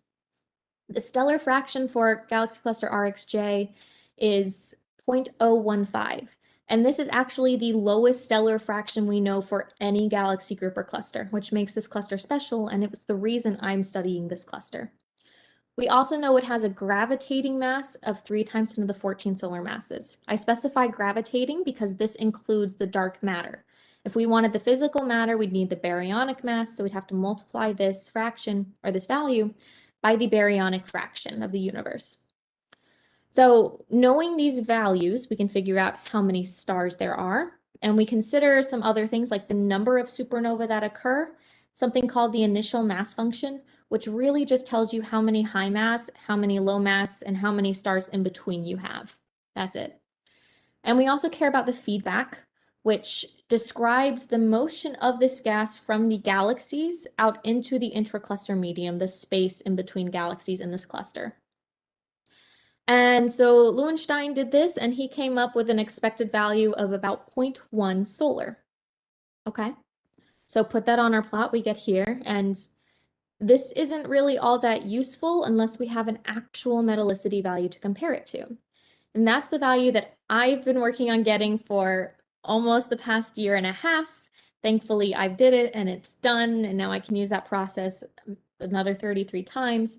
The stellar fraction for galaxy cluster RxJ is 0.015. And this is actually the lowest stellar fraction we know for any galaxy group or cluster, which makes this cluster special, and it was the reason I'm studying this cluster. We also know it has a gravitating mass of 3 times 10 to the 14 solar masses. I specify gravitating because this includes the dark matter. If we wanted the physical matter, we'd need the baryonic mass, so we'd have to multiply this fraction, or this value, by the baryonic fraction of the universe. So knowing these values, we can figure out how many stars there are, and we consider some other things like the number of supernovae that occur, something called the initial mass function, which really just tells you how many high mass, how many low mass, and how many stars in between you have. That's it. And we also care about the feedback, which describes the motion of this gas from the galaxies out into the intracluster medium, the space in between galaxies in this cluster. And so Lowenstein did this, and he came up with an expected value of about 0.1 solar. Okay, so put that on our plot we get here, and this isn't really all that useful unless we have an actual metallicity value to compare it to. And that's the value that I've been working on getting for almost the past year and a half. Thankfully, I did it and it's done, and now I can use that process another 33 times.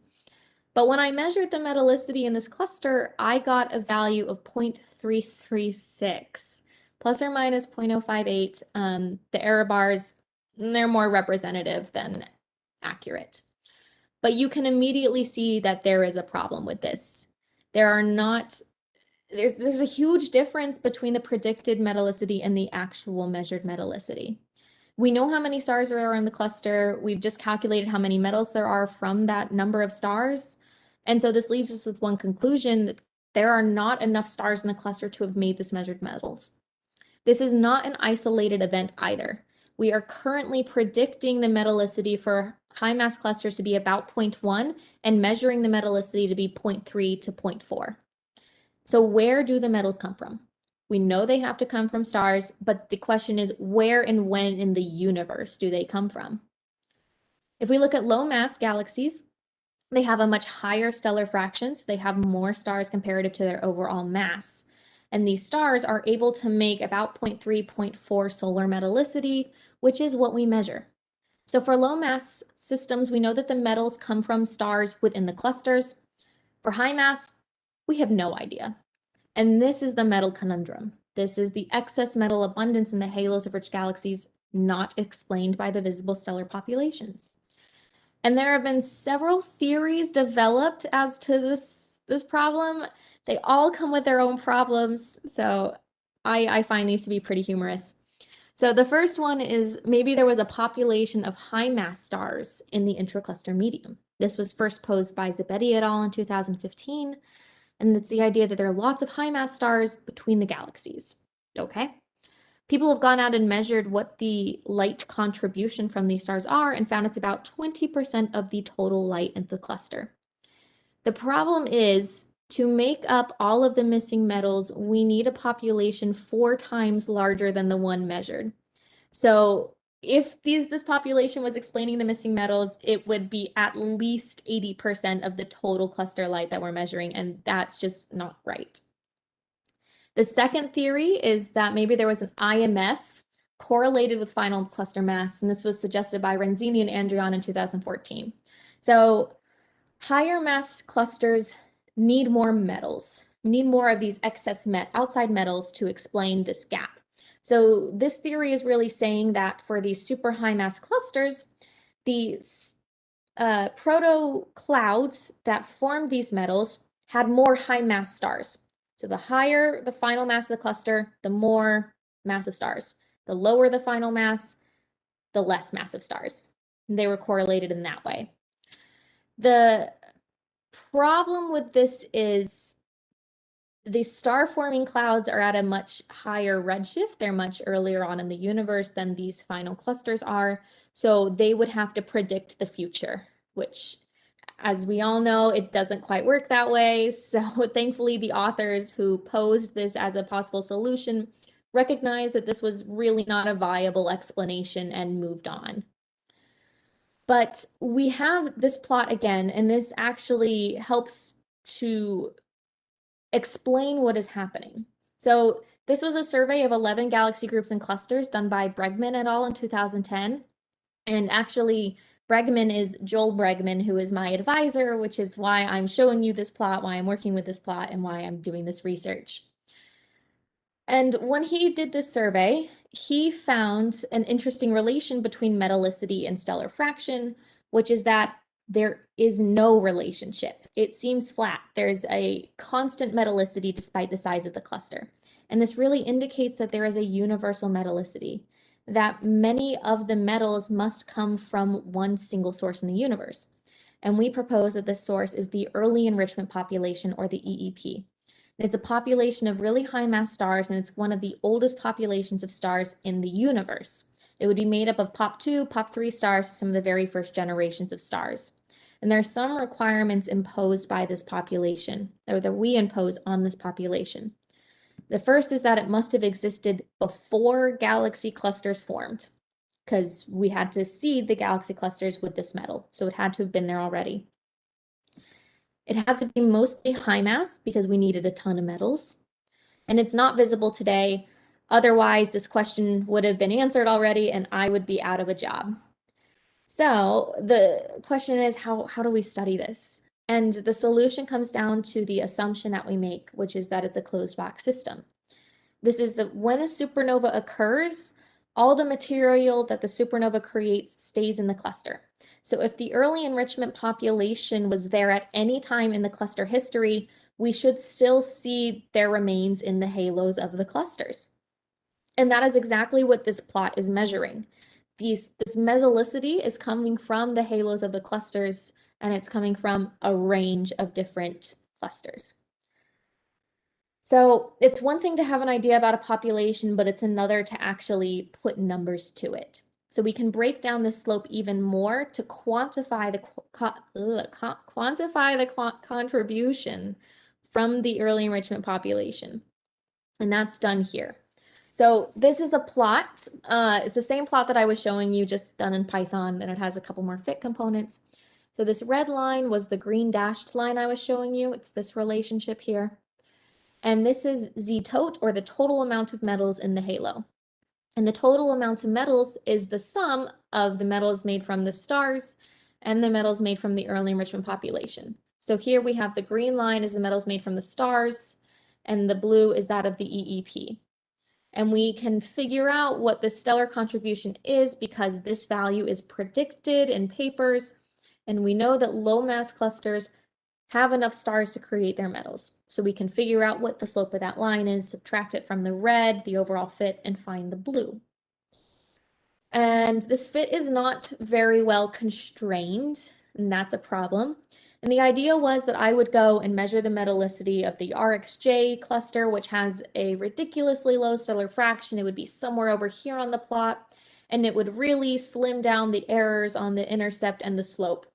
But when I measured the metallicity in this cluster, I got a value of 0.336, plus or minus 0.058. The error bars, they're more representative than accurate. But you can immediately see that there is a problem with this. There's a huge difference between the predicted metallicity and the actual measured metallicity. We know how many stars there are in the cluster. We've just calculated how many metals there are from that number of stars. And so this leaves us with one conclusion: that there are not enough stars in the cluster to have made this measured metals. This is not an isolated event either. We are currently predicting the metallicity for high mass clusters to be about 0.1 and measuring the metallicity to be 0.3 to 0.4. So where do the metals come from? We know they have to come from stars, but the question is, where and when in the universe do they come from? If we look at low mass galaxies, they have a much higher stellar fraction, so they have more stars comparative to their overall mass. And these stars are able to make about 0.3, 0.4 solar metallicity, which is what we measure. So for low mass systems, we know that the metals come from stars within the clusters. For high mass, we have no idea. And this is the metal conundrum. This is the excess metal abundance in the halos of rich galaxies not explained by the visible stellar populations. And there have been several theories developed as to this problem. They all come with their own problems, so I find these to be pretty humorous. So the first one is maybe there was a population of high mass stars in the intracluster medium. This was first posed by Zabetti et al. In 2015, and it's the idea that there are lots of high mass stars between the galaxies. Okay. People have gone out and measured what the light contribution from these stars are and found it's about 20% of the total light in the cluster. The problem is, to make up all of the missing metals, we need a population 4 times larger than the one measured. So if this population was explaining the missing metals, it would be at least 80% of the total cluster light that we're measuring, and that's just not right. The second theory is that maybe there was an IMF correlated with final cluster mass, and this was suggested by Renzini and Andrian in 2014. So higher mass clusters need more metals, need more of these excess outside metals to explain this gap. So this theory is really saying that for these super high mass clusters, the proto clouds that formed these metals had more high mass stars. So the higher the final mass of the cluster, the more massive stars. The lower the final mass, the less massive stars. They were correlated in that way. The problem with this is the star-forming clouds are at a much higher redshift. They're much earlier on in the universe than these final clusters are. So they would have to predict the future, which, as we all know, it doesn't quite work that way. So thankfully, the authors who posed this as a possible solution recognized that this was really not a viable explanation and moved on. But we have this plot again, and this actually helps to explain what is happening. So this was a survey of 11 galaxy groups and clusters done by Bregman et al. In 2010. And actually, Bregman is Joel Bregman, who is my advisor, which is why I'm showing you this plot, why I'm working with this plot, and why I'm doing this research. And when he did this survey, he found an interesting relation between metallicity and stellar fraction, which is that there is no relationship. It seems flat. There's a constant metallicity despite the size of the cluster. And this really indicates that there is a universal metallicity, that many of the metals must come from one single source in the universe. And we propose that this source is the early enrichment population, or the EEP. It's a population of really high mass stars, and it's one of the oldest populations of stars in the universe. It would be made up of POP2, POP3 stars, some of the very first generations of stars. And there are some requirements imposed by this population, or that we impose on this population. The first is that it must have existed before galaxy clusters formed, because we had to seed the galaxy clusters with this metal, so it had to have been there already. It had to be mostly high mass because we needed a ton of metals. And it's not visible today. Otherwise, this question would have been answered already and I would be out of a job. So the question is, how do we study this? And the solution comes down to the assumption that we make, which is that it's a closed box system. This is that when a supernova occurs, all the material that the supernova creates stays in the cluster. So if the early enrichment population was there at any time in the cluster history, we should still see their remains in the halos of the clusters. And that is exactly what this plot is measuring. This metallicity is coming from the halos of the clusters, and it's coming from a range of different clusters. So it's one thing to have an idea about a population, but it's another to actually put numbers to it. So we can break down this slope even more to quantify the contribution from the early enrichment population. And that's done here. So this is a plot. It's the same plot that I was showing you, just done in Python, and it has a couple more fit components. So this red line was the green dashed line I was showing you. It's this relationship here. And this is Z-tote, or the total amount of metals in the halo. And the total amount of metals is the sum of the metals made from the stars and the metals made from the early enrichment population. So here we have the green line is the metals made from the stars, and the blue is that of the EEP. And we can figure out what the stellar contribution is because this value is predicted in papers, and we know that low mass clusters have enough stars to create their metals. So we can figure out what the slope of that line is, subtract it from the red, the overall fit, and find the blue. And this fit is not very well constrained, and that's a problem. And the idea was that I would go and measure the metallicity of the RxJ cluster, which has a ridiculously low stellar fraction. It would be somewhere over here on the plot, and it would really slim down the errors on the intercept and the slope.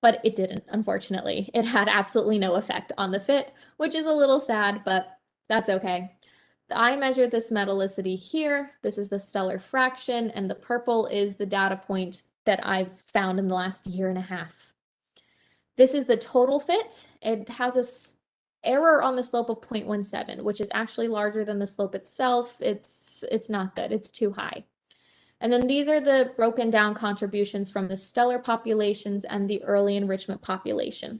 But it didn't, unfortunately. It had absolutely no effect on the fit, which is a little sad, but that's okay. I measured this metallicity here. This is the stellar fraction, and the purple is the data point that I've found in the last year and a half. This is the total fit. It has a error on the slope of 0.17, which is actually larger than the slope itself. It's not good. It's too high. And then these are the broken down contributions from the stellar populations and the early enrichment population.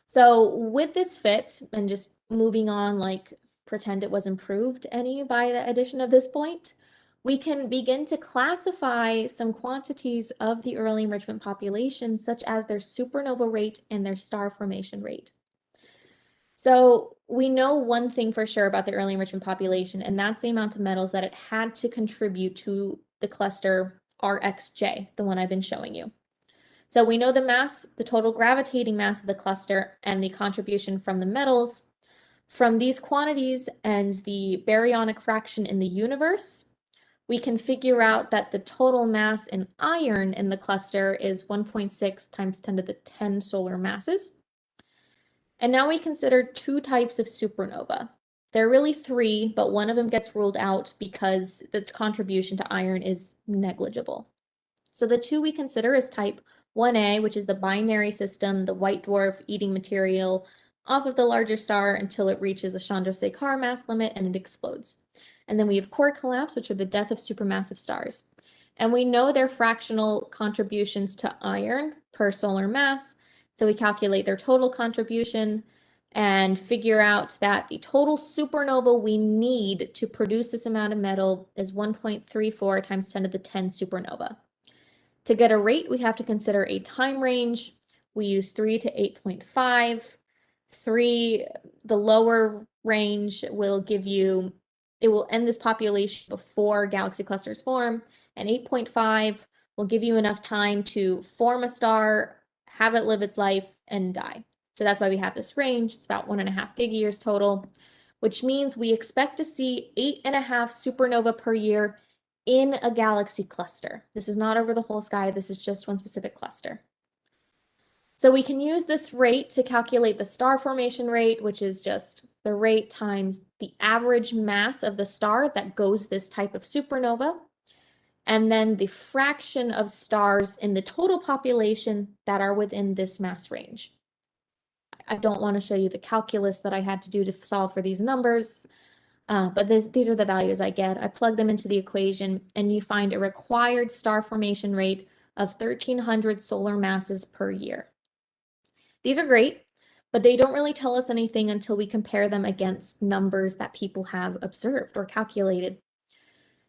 So with this fit, and just moving on, like pretend it was improved any by the addition of this point, we can begin to classify some quantities of the early enrichment population, such as their supernova rate and their star formation rate. So we know one thing for sure about the early enrichment population, and that's the amount of metals that it had to contribute to the cluster RxJ, the one I've been showing you. So we know the mass, the total gravitating mass of the cluster, and the contribution from the metals. From these quantities and the baryonic fraction in the universe, we can figure out that the total mass in iron in the cluster is 1.6 times 10 to the 10 solar masses. And now we consider two types of supernova. There are really three, but one of them gets ruled out because its contribution to iron is negligible. So the two we consider is type 1a, which is the binary system, the white dwarf eating material off of the larger star until it reaches a Chandrasekhar mass limit and it explodes. And then we have core collapse, which are the death of supermassive stars. And we know their fractional contributions to iron per solar mass. So we calculate their total contribution and figure out that the total supernova we need to produce this amount of metal is 1.34 times 10 to the 10 supernova. To get a rate, we have to consider a time range. We use 3 to 8.5. 3, the lower range will give you, it will end this population before galaxy clusters form, and 8.5 will give you enough time to form a star, have it live its life, and die. So that's why we have this range. It's about 1.5 gig-years total, which means we expect to see 8.5 supernova per year in a galaxy cluster. This is not over the whole sky. This is just one specific cluster. So we can use this rate to calculate the star formation rate, which is just the rate times the average mass of the star that goes this type of supernova, and then the fraction of stars in the total population that are within this mass range. I don't want to show you the calculus that I had to do to solve for these numbers, but these are the values I get. I plug them into the equation, and you find a required star formation rate of 1,300 solar masses per year. These are great, but they don't really tell us anything until we compare them against numbers that people have observed or calculated.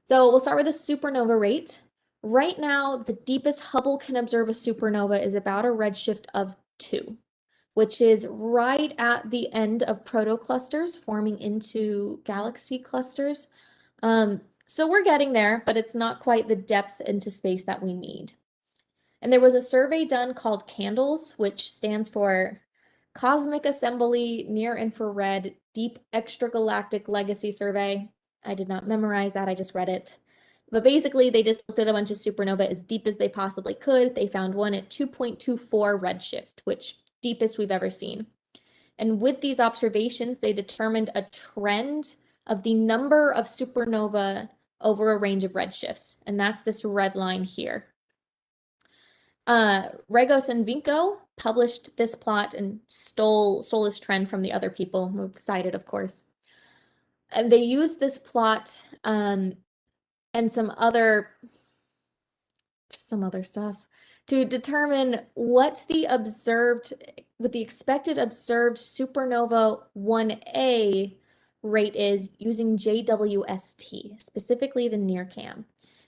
So we'll start with the supernova rate. Right now, the deepest Hubble can observe a supernova is about a redshift of 2, which is right at the end of protoclusters forming into galaxy clusters. So we're getting there, but it's not quite the depth into space that we need. And there was a survey done called CANDLES, which stands for Cosmic Assembly Near Infrared Deep Extragalactic Legacy Survey. I did not memorize that, I just read it. But basically, they just looked at a bunch of supernova as deep as they possibly could. They found one at 2.24 redshift, which deepest we've ever seen. And with these observations, they determined a trend of the number of supernova over a range of redshifts. And that's this red line here. Regos and Vinco published this plot and stole this trend from the other people. We're excited, of course. And they used this plot and some other stuff to determine what the expected observed supernova 1A rate is using JWST, specifically the NIRCam.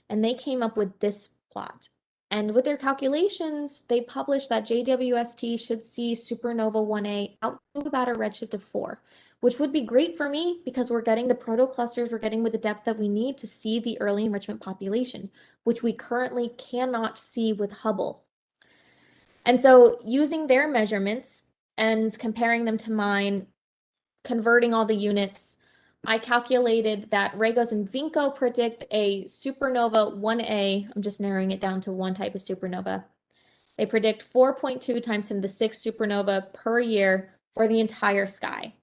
And they came up with this plot. And with their calculations, they published that JWST should see supernova 1A out to about a redshift of 4, which would be great for me because we're getting the protoclusters, we're getting with the depth that we need to see the early enrichment population, which we currently cannot see with Hubble. And so using their measurements and comparing them to mine, converting all the units, I calculated that Regos and Vinco predict a supernova 1A. I'm just narrowing it down to one type of supernova. They predict 4.2 times 10 to the 6 supernova per year for the entire sky.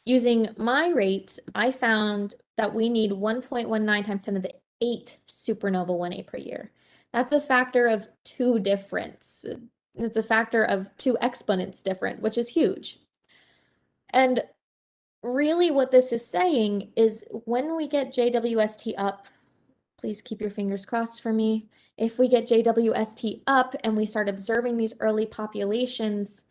Using my rate, I found that we need 1.19 times 10 to the 8 supernova 1A per year. That's a factor of 2 difference. It's a factor of 2 exponents different, which is huge. And really what this is saying is when we get JWST up, please keep your fingers crossed for me. If we get JWST up and we start observing these early populations,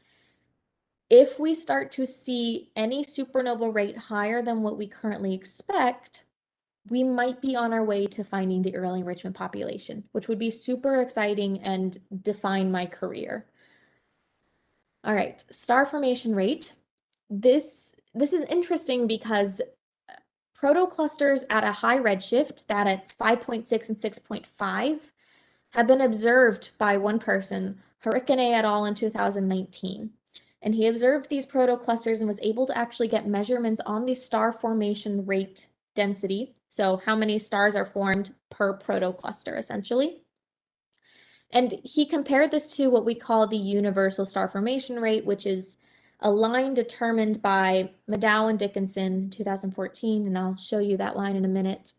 if we start to see any supernova rate higher than what we currently expect, we might be on our way to finding the early enrichment population, which would be super exciting and define my career. All right, star formation rate. this is interesting because protoclusters at a high redshift, that at 5.6 and 6.5, have been observed by one person, Harikane et al. In 2019. And he observed these protoclusters and was able to actually get measurements on the star formation rate density. So how many stars are formed per protocluster, essentially. And he compared this to what we call the universal star formation rate, which is a line determined by McDowell and Dickinson in 2014, and I'll show you that line in a minute.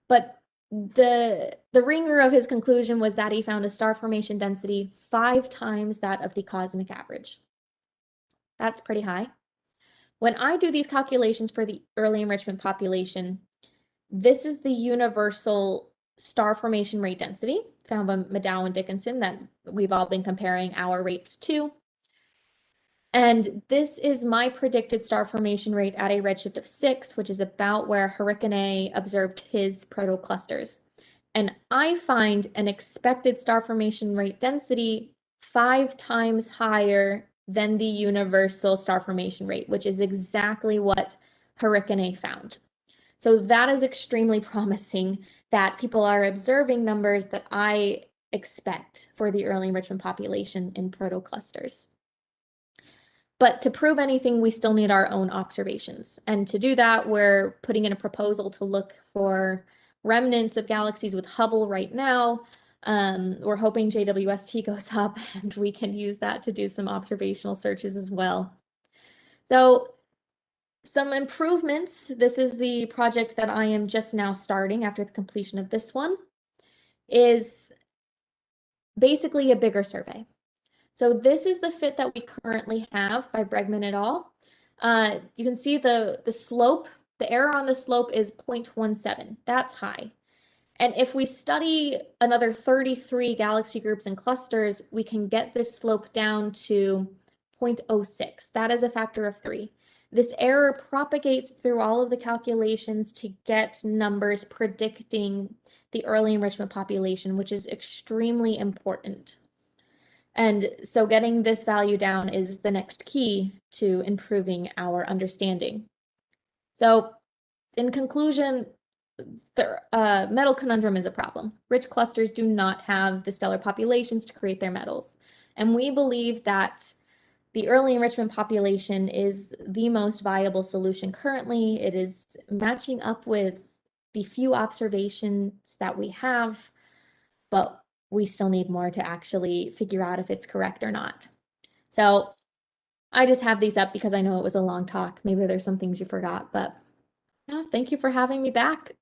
But the ringer of his conclusion was that he found a star formation density 5 times that of the cosmic average. That's pretty high. When I do these calculations for the early enrichment population, this is the universal star formation rate density found by McDowell and Dickinson that we've all been comparing our rates to. And this is my predicted star formation rate at a redshift of 6, which is about where Harikane observed his protoclusters. And I find an expected star formation rate density 5 times higher than the universal star formation rate, which is exactly what Harikane found. So that is extremely promising that people are observing numbers that I expect for the early enrichment population in protoclusters. But to prove anything, we still need our own observations. And to do that, we're putting in a proposal to look for remnants of galaxies with Hubble right now. We're hoping JWST goes up and we can use that to do some observational searches as well. So some improvements. This is the project that I am just now starting after the completion of this one, is basically a bigger survey. So this is the fit that we currently have by Bregman et al. You can see the slope, the error on the slope is 0.17. That's high. And if we study another 33 galaxy groups and clusters, we can get this slope down to 0.06. That is a factor of 3. This error propagates through all of the calculations to get numbers predicting the early enrichment population, which is extremely important. And so getting this value down is the next key to improving our understanding. So in conclusion, the metal conundrum is a problem. Rich clusters do not have the stellar populations to create their metals. And we believe that the early enrichment population is the most viable solution currently. It is matching up with the few observations that we have, but we still need more to actually figure out if it's correct or not. So I just have these up because I know it was a long talk. Maybe there's some things you forgot, but yeah, thank you for having me back.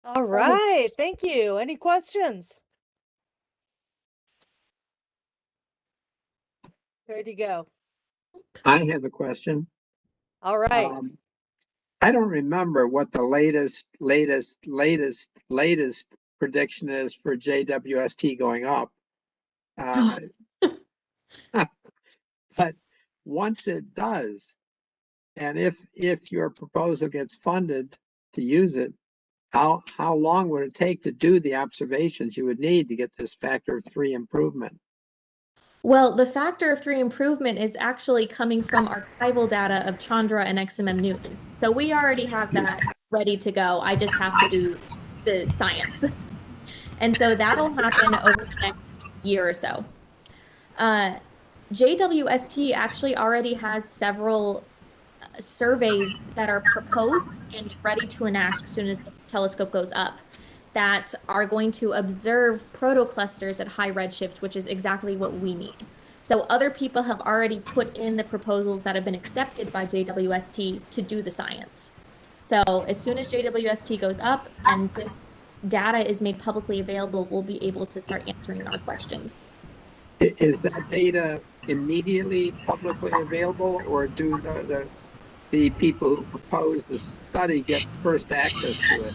All right, thank you. Any questions? Ready to go. I have a question. All right. I don't remember what the latest prediction is for JWST going up. But once it does, and if your proposal gets funded to use it, how long would it take to do the observations you would need to get this factor of 3 improvement? Well, the factor of 3 improvement is actually coming from archival data of Chandra and XMM Newton. So we already have that ready to go. I just have to do the science. And so that'll happen over the next year or so. JWST actually already has several surveys that are proposed and ready to enact as soon as the telescope goes up that are going to observe protoclusters at high redshift, which is exactly what we need. So other people have already put in the proposals that have been accepted by JWST to do the science. So as soon as JWST goes up and this data is made publicly available, we'll be able to start answering our questions. Is that data immediately publicly available, or do the people who propose the study get first access to it?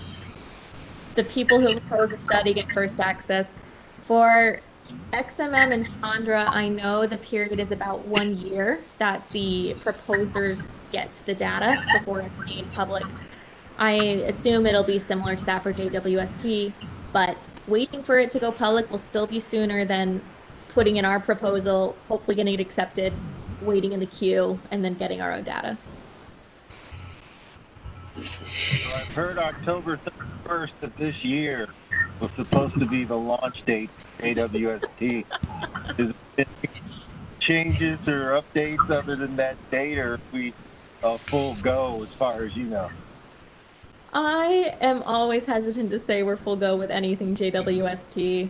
The people who propose a study get first access. For XMM and Chandra, I know the period is about 1 year that the proposers get the data before it's made public. I assume it'll be similar to that for JWST, but waiting for it to go public will still be sooner than putting in our proposal, hopefully getting it accepted, waiting in the queue and then getting our own data. I've heard October 31st of this year was supposed to be the launch date for AWST. Is there any changes or updates other than that date, or are we a full go as far as you know? I am always hesitant to say we're full go with anything JWST.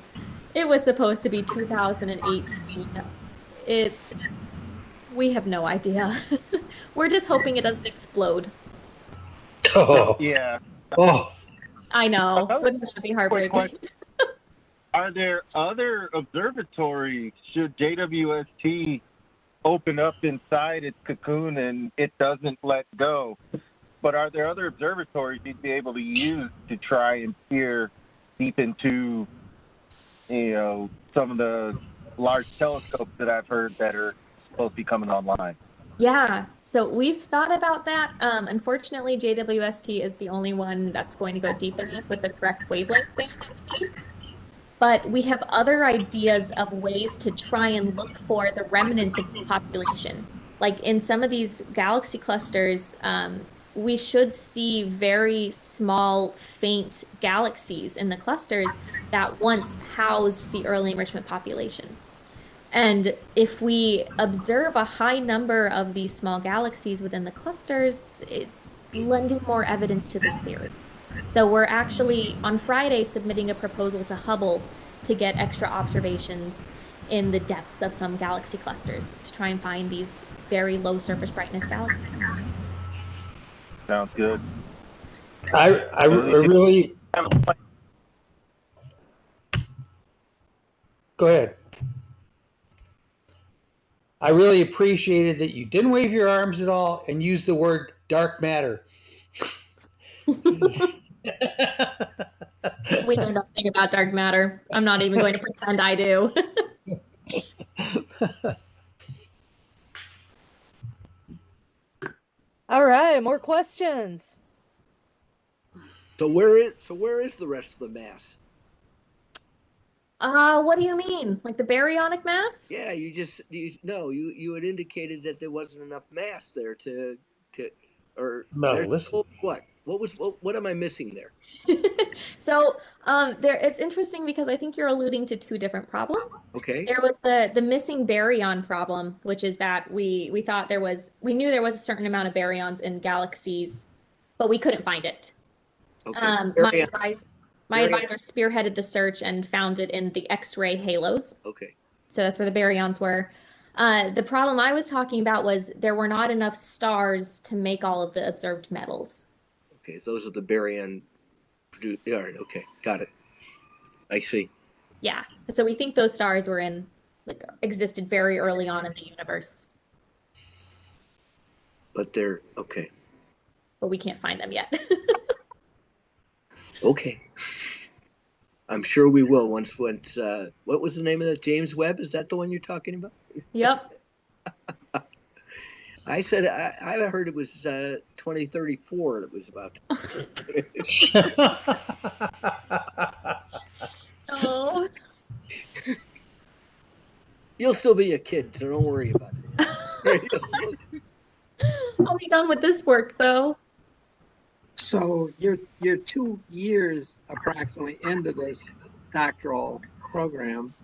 It was supposed to be 2018. We have no idea. We're just hoping it doesn't explode. Oh, Yeah. oh, I know. Wouldn't that be heartbreaking? Are there other observatories should JWST open up inside its cocoon and it doesn't let go? But are there other observatories you'd be able to use to try and peer deep into, some of the large telescopes that I've heard that are supposed to be coming online? Yeah, so we've thought about that. Unfortunately, JWST is the only one that's going to go deep enough with the correct wavelength band that we need. But we have other ideas of ways to try and look for the remnants of its population. Like in some of these galaxy clusters, we should see very small, faint galaxies in the clusters that once housed the early enrichment population. And if we observe a high number of these small galaxies within the clusters, it's lending more evidence to this theory. So we're actually on Friday submitting a proposal to Hubble to get extra observations in the depths of some galaxy clusters to try and find these very low surface brightness galaxies. Sounds good. I really. Go ahead. I really appreciated that you didn't wave your arms at all and use the word dark matter. We know nothing about dark matter. I'm not even going to pretend I do. All right, more questions. So where is the rest of the mass? What do you mean? Like the baryonic mass? Yeah, you had indicated that there wasn't enough mass there Metallicity. What am I missing there? So it's interesting because I think you're alluding to two different problems. Okay. There was the missing baryon problem, which is that we knew there was a certain amount of baryons in galaxies, but we couldn't find it. Okay. My advisor spearheaded the search and found it in the X-ray halos. Okay. So that's where the baryons were. The problem I was talking about was there were not enough stars to make all of the observed metals. Okay, so those are the baryon. All right. Okay, got it. I see. Yeah. So we think those stars were existed very early on in the universe. But they're okay. But we can't find them yet. Okay. I'm sure we will once. What was the name of that? James Webb? Is that the one you're talking about? Yep. I said I heard it was 2034. It was about. Oh. You'll still be a kid, so don't worry about it. I'll be done with this work though. So you're 2 years approximately into this doctoral program.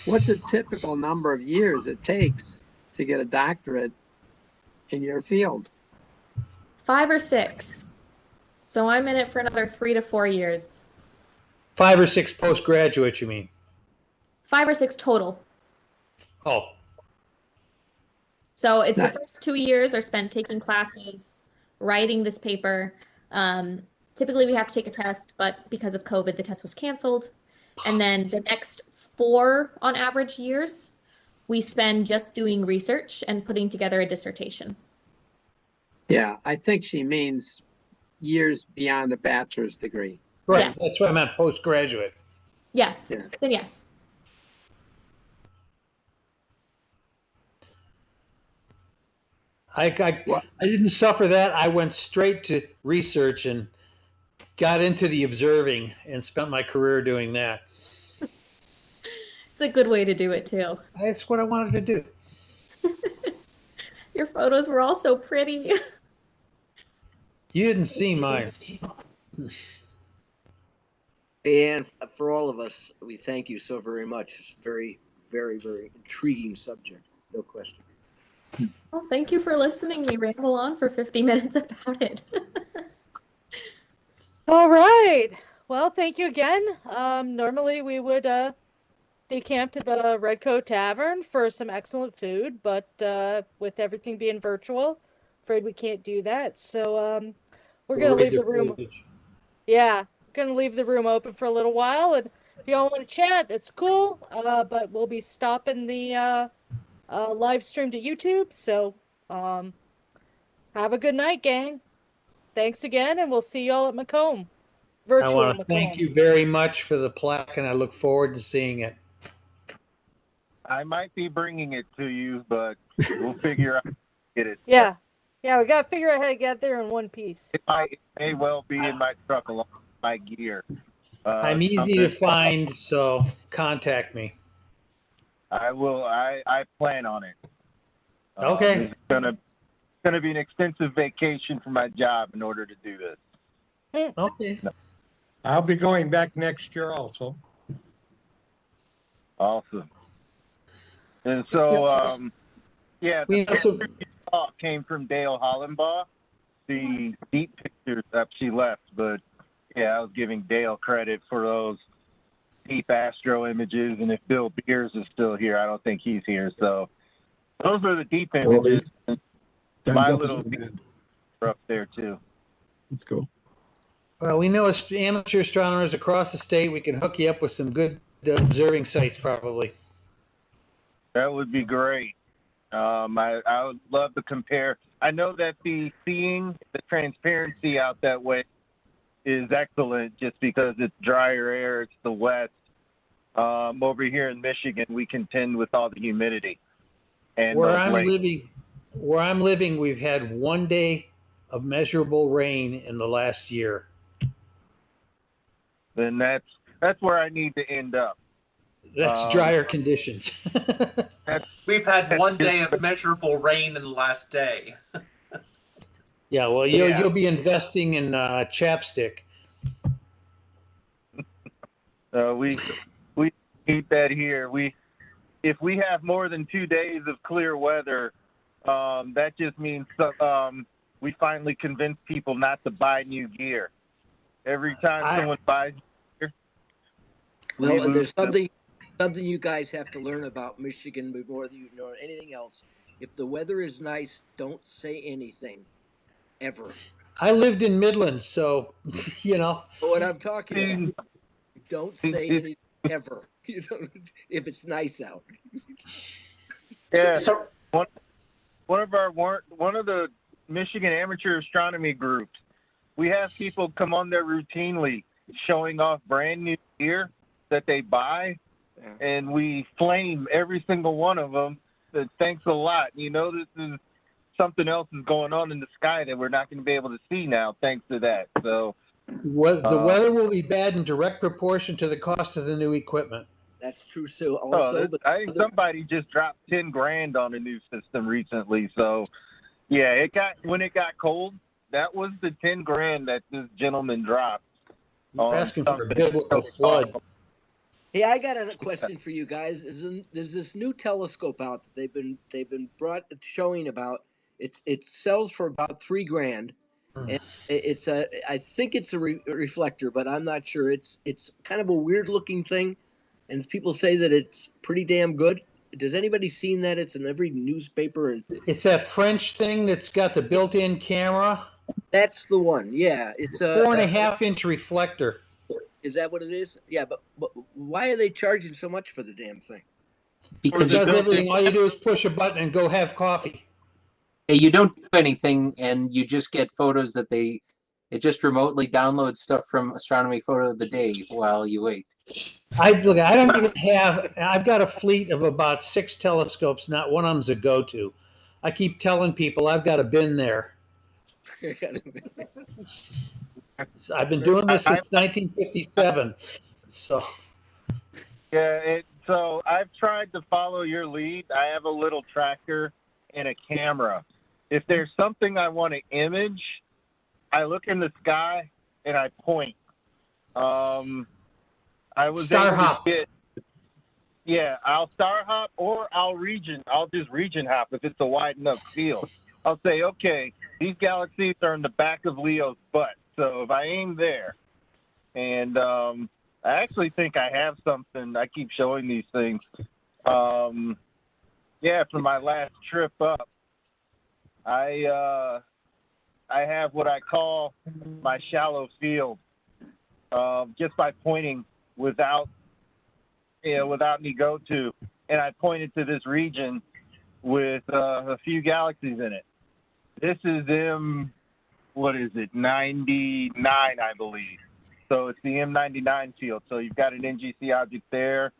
What's a typical number of years it takes to get a doctorate in your field? 5 or 6. So I'm in it for another 3 to 4 years. 5 or 6 postgraduates, you mean? 5 or 6 total. Oh. So it's the first 2 years are spent taking classes, writing this paper. Typically we have to take a test, but because of COVID, the test was canceled. And then the next 4 on average years, we spend just doing research and putting together a dissertation. Yeah, I think she means years beyond a bachelor's degree. Right, Yes. that's what I meant, postgraduate. Yes, Yeah. then yes. I didn't suffer that. I went straight to research and got into the observing and spent my career doing that. It's a good way to do it too. That's what I wanted to do. Your photos were all so pretty. You didn't see mine. And for all of us, we thank you so very much. It's very, very, very intriguing subject, no question. Well, thank you for listening me ramble on for 50 minutes about it. All right. Well, thank you again. Normally we would decamp to the Redcoat Tavern for some excellent food, but with everything being virtual, afraid we can't do that. So we're gonna leave the room. Yeah, gonna leave the room open for a little while, and if y'all want to chat, that's cool. But we'll be stopping the live stream to YouTube. So have a good night, gang. Thanks again, and we'll see y'all at Macomb. I Virtual want to thank Macomb. you very much for the plaque, and I look forward to seeing it. I might be bringing it to you, but we'll figure out how to get it. Yeah. Yeah, we gotta figure out how to get there in one piece. It may well be in my truck along with my gear. I'm easy to find, so contact me. I will. I plan on it. Okay. It's gonna be an extensive vacation for my job in order to do this. Okay. I'll be going back next year also. Awesome. And so, yeah, the picture you saw came from Dale Hollenbaugh. The deep pictures up she left, but yeah, I was giving Dale credit for those deep astro images. And if Bill Beers is still here, I don't think he's here. So those are the deep images. My little are up there too. Let's go. Well, we know as amateur astronomers across the state, we can hook you up with some good observing sites, probably. That would be great. I would love to compare. I know that the transparency out that way is excellent just because it's drier air, it's the west. Over here in Michigan, we contend with all the humidity. And where I'm living, we've had 1 day of measurable rain in the last year. Then that's where I need to end up. That's drier conditions. We've had 1 day of measurable rain in the last day. Yeah, well, you'll be investing in chapstick. We need that here. If we have more than 2 days of clear weather, that just means we finally convince people not to buy new gear. Every time someone buys gear, well, there's something you guys have to learn about Michigan more than you know anything else. If the weather is nice, don't say anything, ever. I lived in Midland, so you know what I'm talking about. Don't say anything ever. You know, if it's nice out. Yeah. So one of the Michigan amateur astronomy groups, we have people come on there routinely showing off brand new gear that they buy, and we flame every single one of them. Thanks a lot. You know, this is something else is going on in the sky that we're not going to be able to see now, thanks to that. So the weather will be bad in direct proportion to the cost of the new equipment. That's true. So also, but I think somebody just dropped $10,000 on a new system recently. So yeah, when it got cold, that was the $10,000 that this gentleman dropped. You're asking for a biblical flood. Hey, I got a question for you guys. There's this new telescope out that they've been showing about. It sells for about $3,000, and I think it's a reflector, but I'm not sure. It's kind of a weird looking thing, and people say that it's pretty damn good. Does anybody seen that? It's in every newspaper. It's that French thing that's got the built-in camera. That's the one. Yeah, it's a 4.5-inch reflector. Is that what it is? Yeah, but why are they charging so much for the damn thing? Because it does everything. All you do is push a button and go have coffee. You don't do anything, and you just get photos that it just remotely downloads stuff from Astronomy Photo of the Day while you wait. I've got a fleet of about 6 telescopes. Not one of them's a go-to. I keep telling people I've got a bin there. I've been doing this since 1957. So yeah, so I've tried to follow your lead. I have a little tracker, and a camera. If there's something I want to image, I look in the sky and I point. I was Star able to hop. yeah, I'll star hop or I'll just region hop if it's a wide enough field. I'll say, okay, these galaxies are in the back of Leo's butt. So if I aim there, and I actually think I have something, I keep showing these things. Yeah, for my last trip up, I have what I call my shallow field, just by pointing without any go-to, and I pointed to this region with a few galaxies in it. This is M99, I believe. So it's the M99 field. So you've got an NGC object there.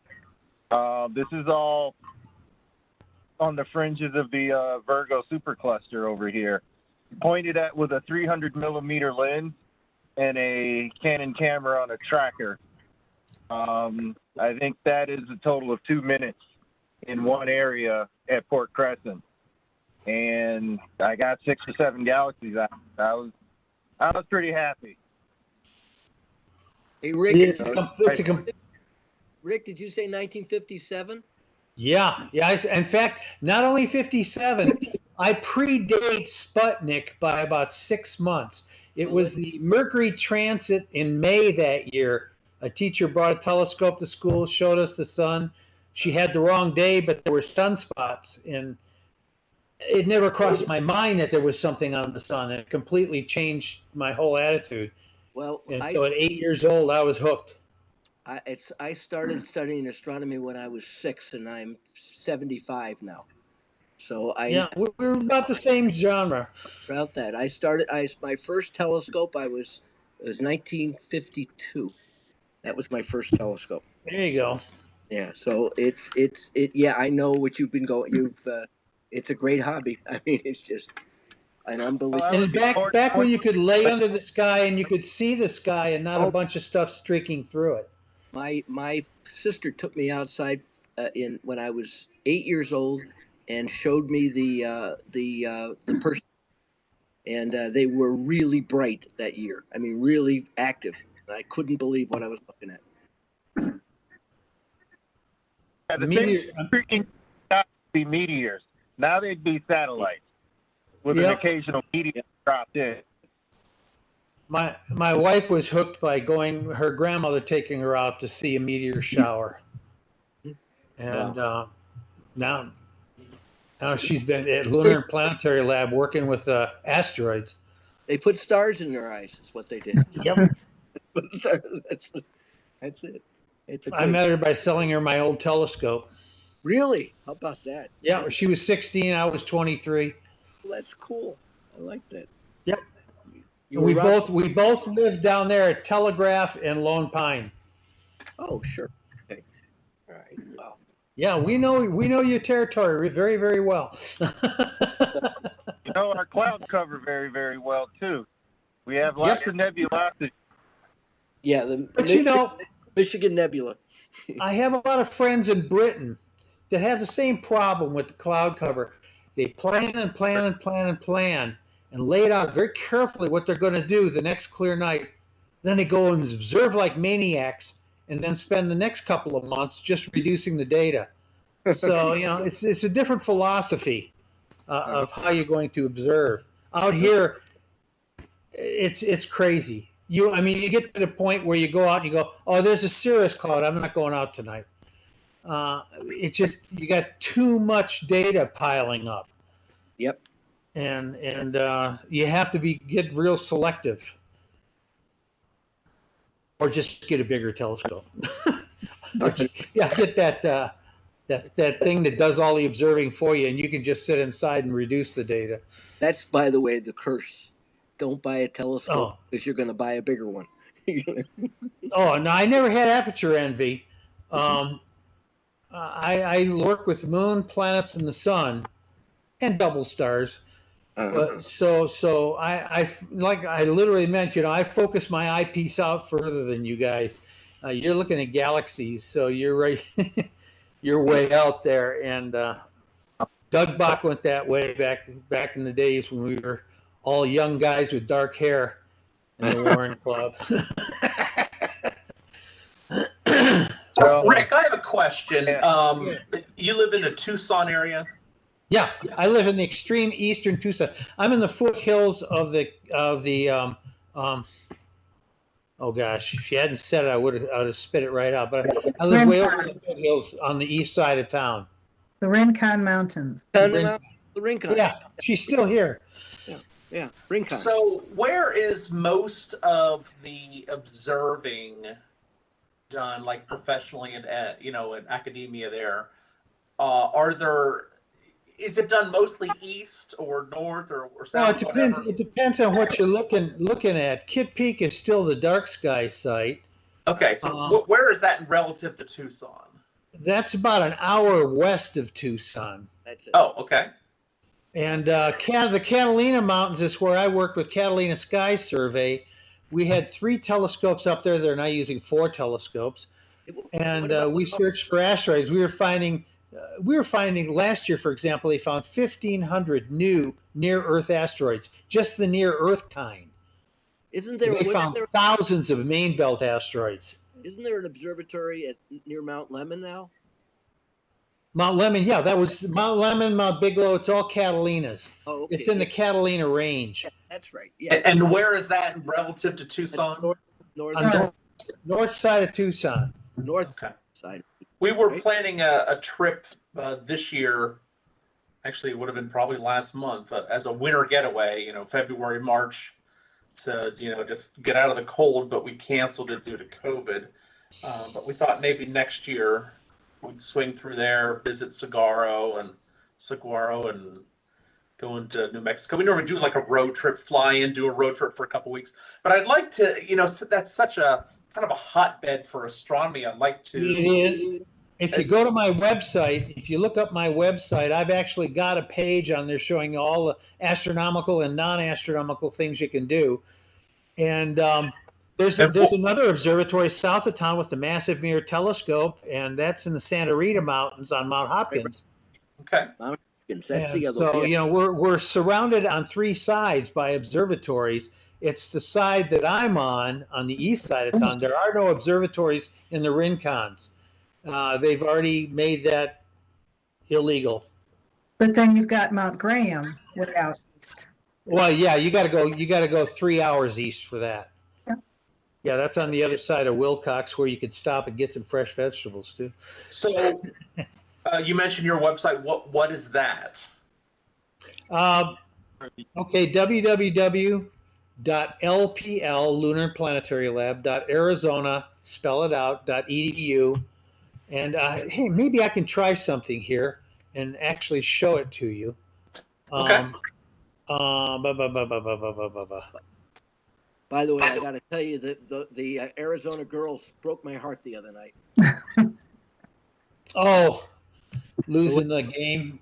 This is all on the fringes of the Virgo supercluster over here. Pointed at with a 300 millimeter lens and a Canon camera on a tracker. I think that is a total of 2 minutes in one area at Port Crescent, and I got 6 or 7 galaxies out. I was pretty happy. Hey, Rick. Rick, did you say 1957? Yeah. In fact, not only 57, I predate Sputnik by about 6 months. It was the Mercury transit in May that year. A teacher brought a telescope to school, showed us the sun. She had the wrong day, but there were sunspots, and it never crossed my mind that there was something on the sun. It completely changed my whole attitude. Well, so at 8 years old, I was hooked. I started studying astronomy when I was 6, and I'm 75 now. So we're about the same genre. About that, my first telescope was 1952. That was my first telescope. There you go. Yeah, so yeah, I know what you've been going. It's a great hobby. I mean, it's just an unbelievable. And back when you could lay under the sky and you could see the sky and not a bunch of stuff streaking through it. My sister took me outside when I was 8 years old and showed me the person, and they were really bright that year. I mean, really active. I couldn't believe what I was looking at. Yeah, the thing freaking be meteors. Now they'd be satellites with an occasional meteor dropped in. My wife was hooked by her grandmother taking her out to see a meteor shower, and now she's been at Lunar and Planetary Lab working with asteroids. They put stars in their eyes. Is what they did. Yep. That's it. I met her by selling her my old telescope. Really? How about that? Yeah, she was 16. I was 23. Well, that's cool. I like that. Yep. We both lived down there at Telegraph and Lone Pine. Oh, sure. Okay. All right. Wow. Yeah, we know your territory very, very well. You know our cloud cover very, very well too. We have lots of nebulosity. Yeah, Michigan Nebula. I have a lot of friends in Britain that have the same problem with the cloud cover. They plan and plan and plan and plan and lay it out very carefully what they're going to do the next clear night. Then they go and observe like maniacs and then spend the next couple of months just reducing the data. So, it's a different philosophy of how you're going to observe. Out here, it's crazy. You get to the point where you go out and you go, oh, there's a cirrus cloud. I'm not going out tonight. It's just, you got too much data piling up. Yep. And you have to get real selective, or just get a bigger telescope. Get that thing that does all the observing for you, and you can just sit inside and reduce the data. That's, by the way, the curse. Don't buy a telescope because you're going to buy a bigger one. Oh, no, I never had aperture envy. I work with the moon, planets, and the sun, and double stars. But so I like I literally meant, I focus my eyepiece out further than you guys. You're looking at galaxies, so you're right. You're way out there, and Doug Bach went that way back in the days when we were all young guys with dark hair in the Warren Club. So, Rick, I have a question. You live in the Tucson area? Yeah, I live in the extreme eastern Tucson. I'm in the foothills of the oh gosh, if you hadn't said it, I would have spit it right out. But I live way over the foothills on the east side of town. The Rincon Mountains. The Rincon. Yeah, she's still here. Yeah, Rincon. So where is most of the observing done, like professionally and in academia there? Is it done mostly east or north or south? No, it depends. It depends on what you're looking at. Kitt Peak is still the dark sky site. Okay, so where is that relative to Tucson? That's about an hour west of Tucson. That's it. Oh, okay. And the Catalina Mountains is where I worked with Catalina Sky Survey. We had 3 telescopes up there. They're now using 4 telescopes. And we searched for asteroids. We were finding last year, for example, they found 1,500 new near-Earth asteroids, just the near-Earth kind. They found thousands of main belt asteroids. Isn't there an observatory near Mount Lemmon now? Mount Lemmon, yeah, that was Mount Lemmon, Mount Bigelow. It's all Catalinas. Oh, okay. It's in the Catalina range. Yeah, that's right. Yeah. And where is that relative to Tucson? North side of Tucson. North side. We were planning a trip this year. Actually, it would have been probably last month as a winter getaway. February, March, to just get out of the cold. But we canceled it due to COVID. But we thought maybe next year we'd swing through there, visit Saguaro and go into New Mexico. We normally do like a road trip, fly in, do a road trip for a couple weeks. But I'd like to, that's such a kind of a hotbed for astronomy. I'd like to. It is. If you go to my website, if you look up my website, I've actually got a page on there showing all the astronomical and non-astronomical things you can do. And there's another observatory south of town with the Massive Mirror Telescope, and that's in the Santa Rita Mountains on Mount Hopkins. Okay. We're surrounded on 3 sides by observatories. It's the side that I'm on the east side of town. There are no observatories in the Rincons. They've already made that illegal. But then you've got Mount Graham way out east. Well, yeah, you got to go 3 hours east for that. Yeah, that's on the other side of Wilcox, where you could stop and get some fresh vegetables too. So, you mentioned your website. What is that? Okay, www.lpl Lunar and Planetary Lab .Arizona, spell it out .edu, and hey, maybe I can try something here and actually show it to you. Okay. By the way, I got to tell you that the Arizona girls broke my heart the other night. Oh, losing the game.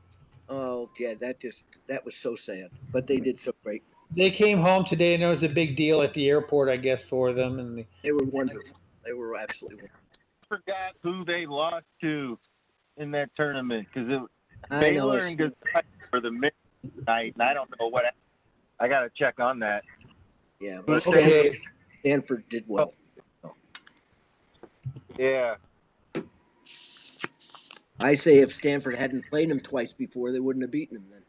Oh yeah, that was so sad. But they did so great. They came home today, and there was a big deal at the airport, I guess, for them. And they were wonderful. They were absolutely wonderful. I forgot who they lost to in that tournament because it was Baylor and Gonzaga for the midnight, and I don't know what. I got to check on that. Yeah, well, Stanford did well. Yeah. I say if Stanford hadn't played him twice before, they wouldn't have beaten him then.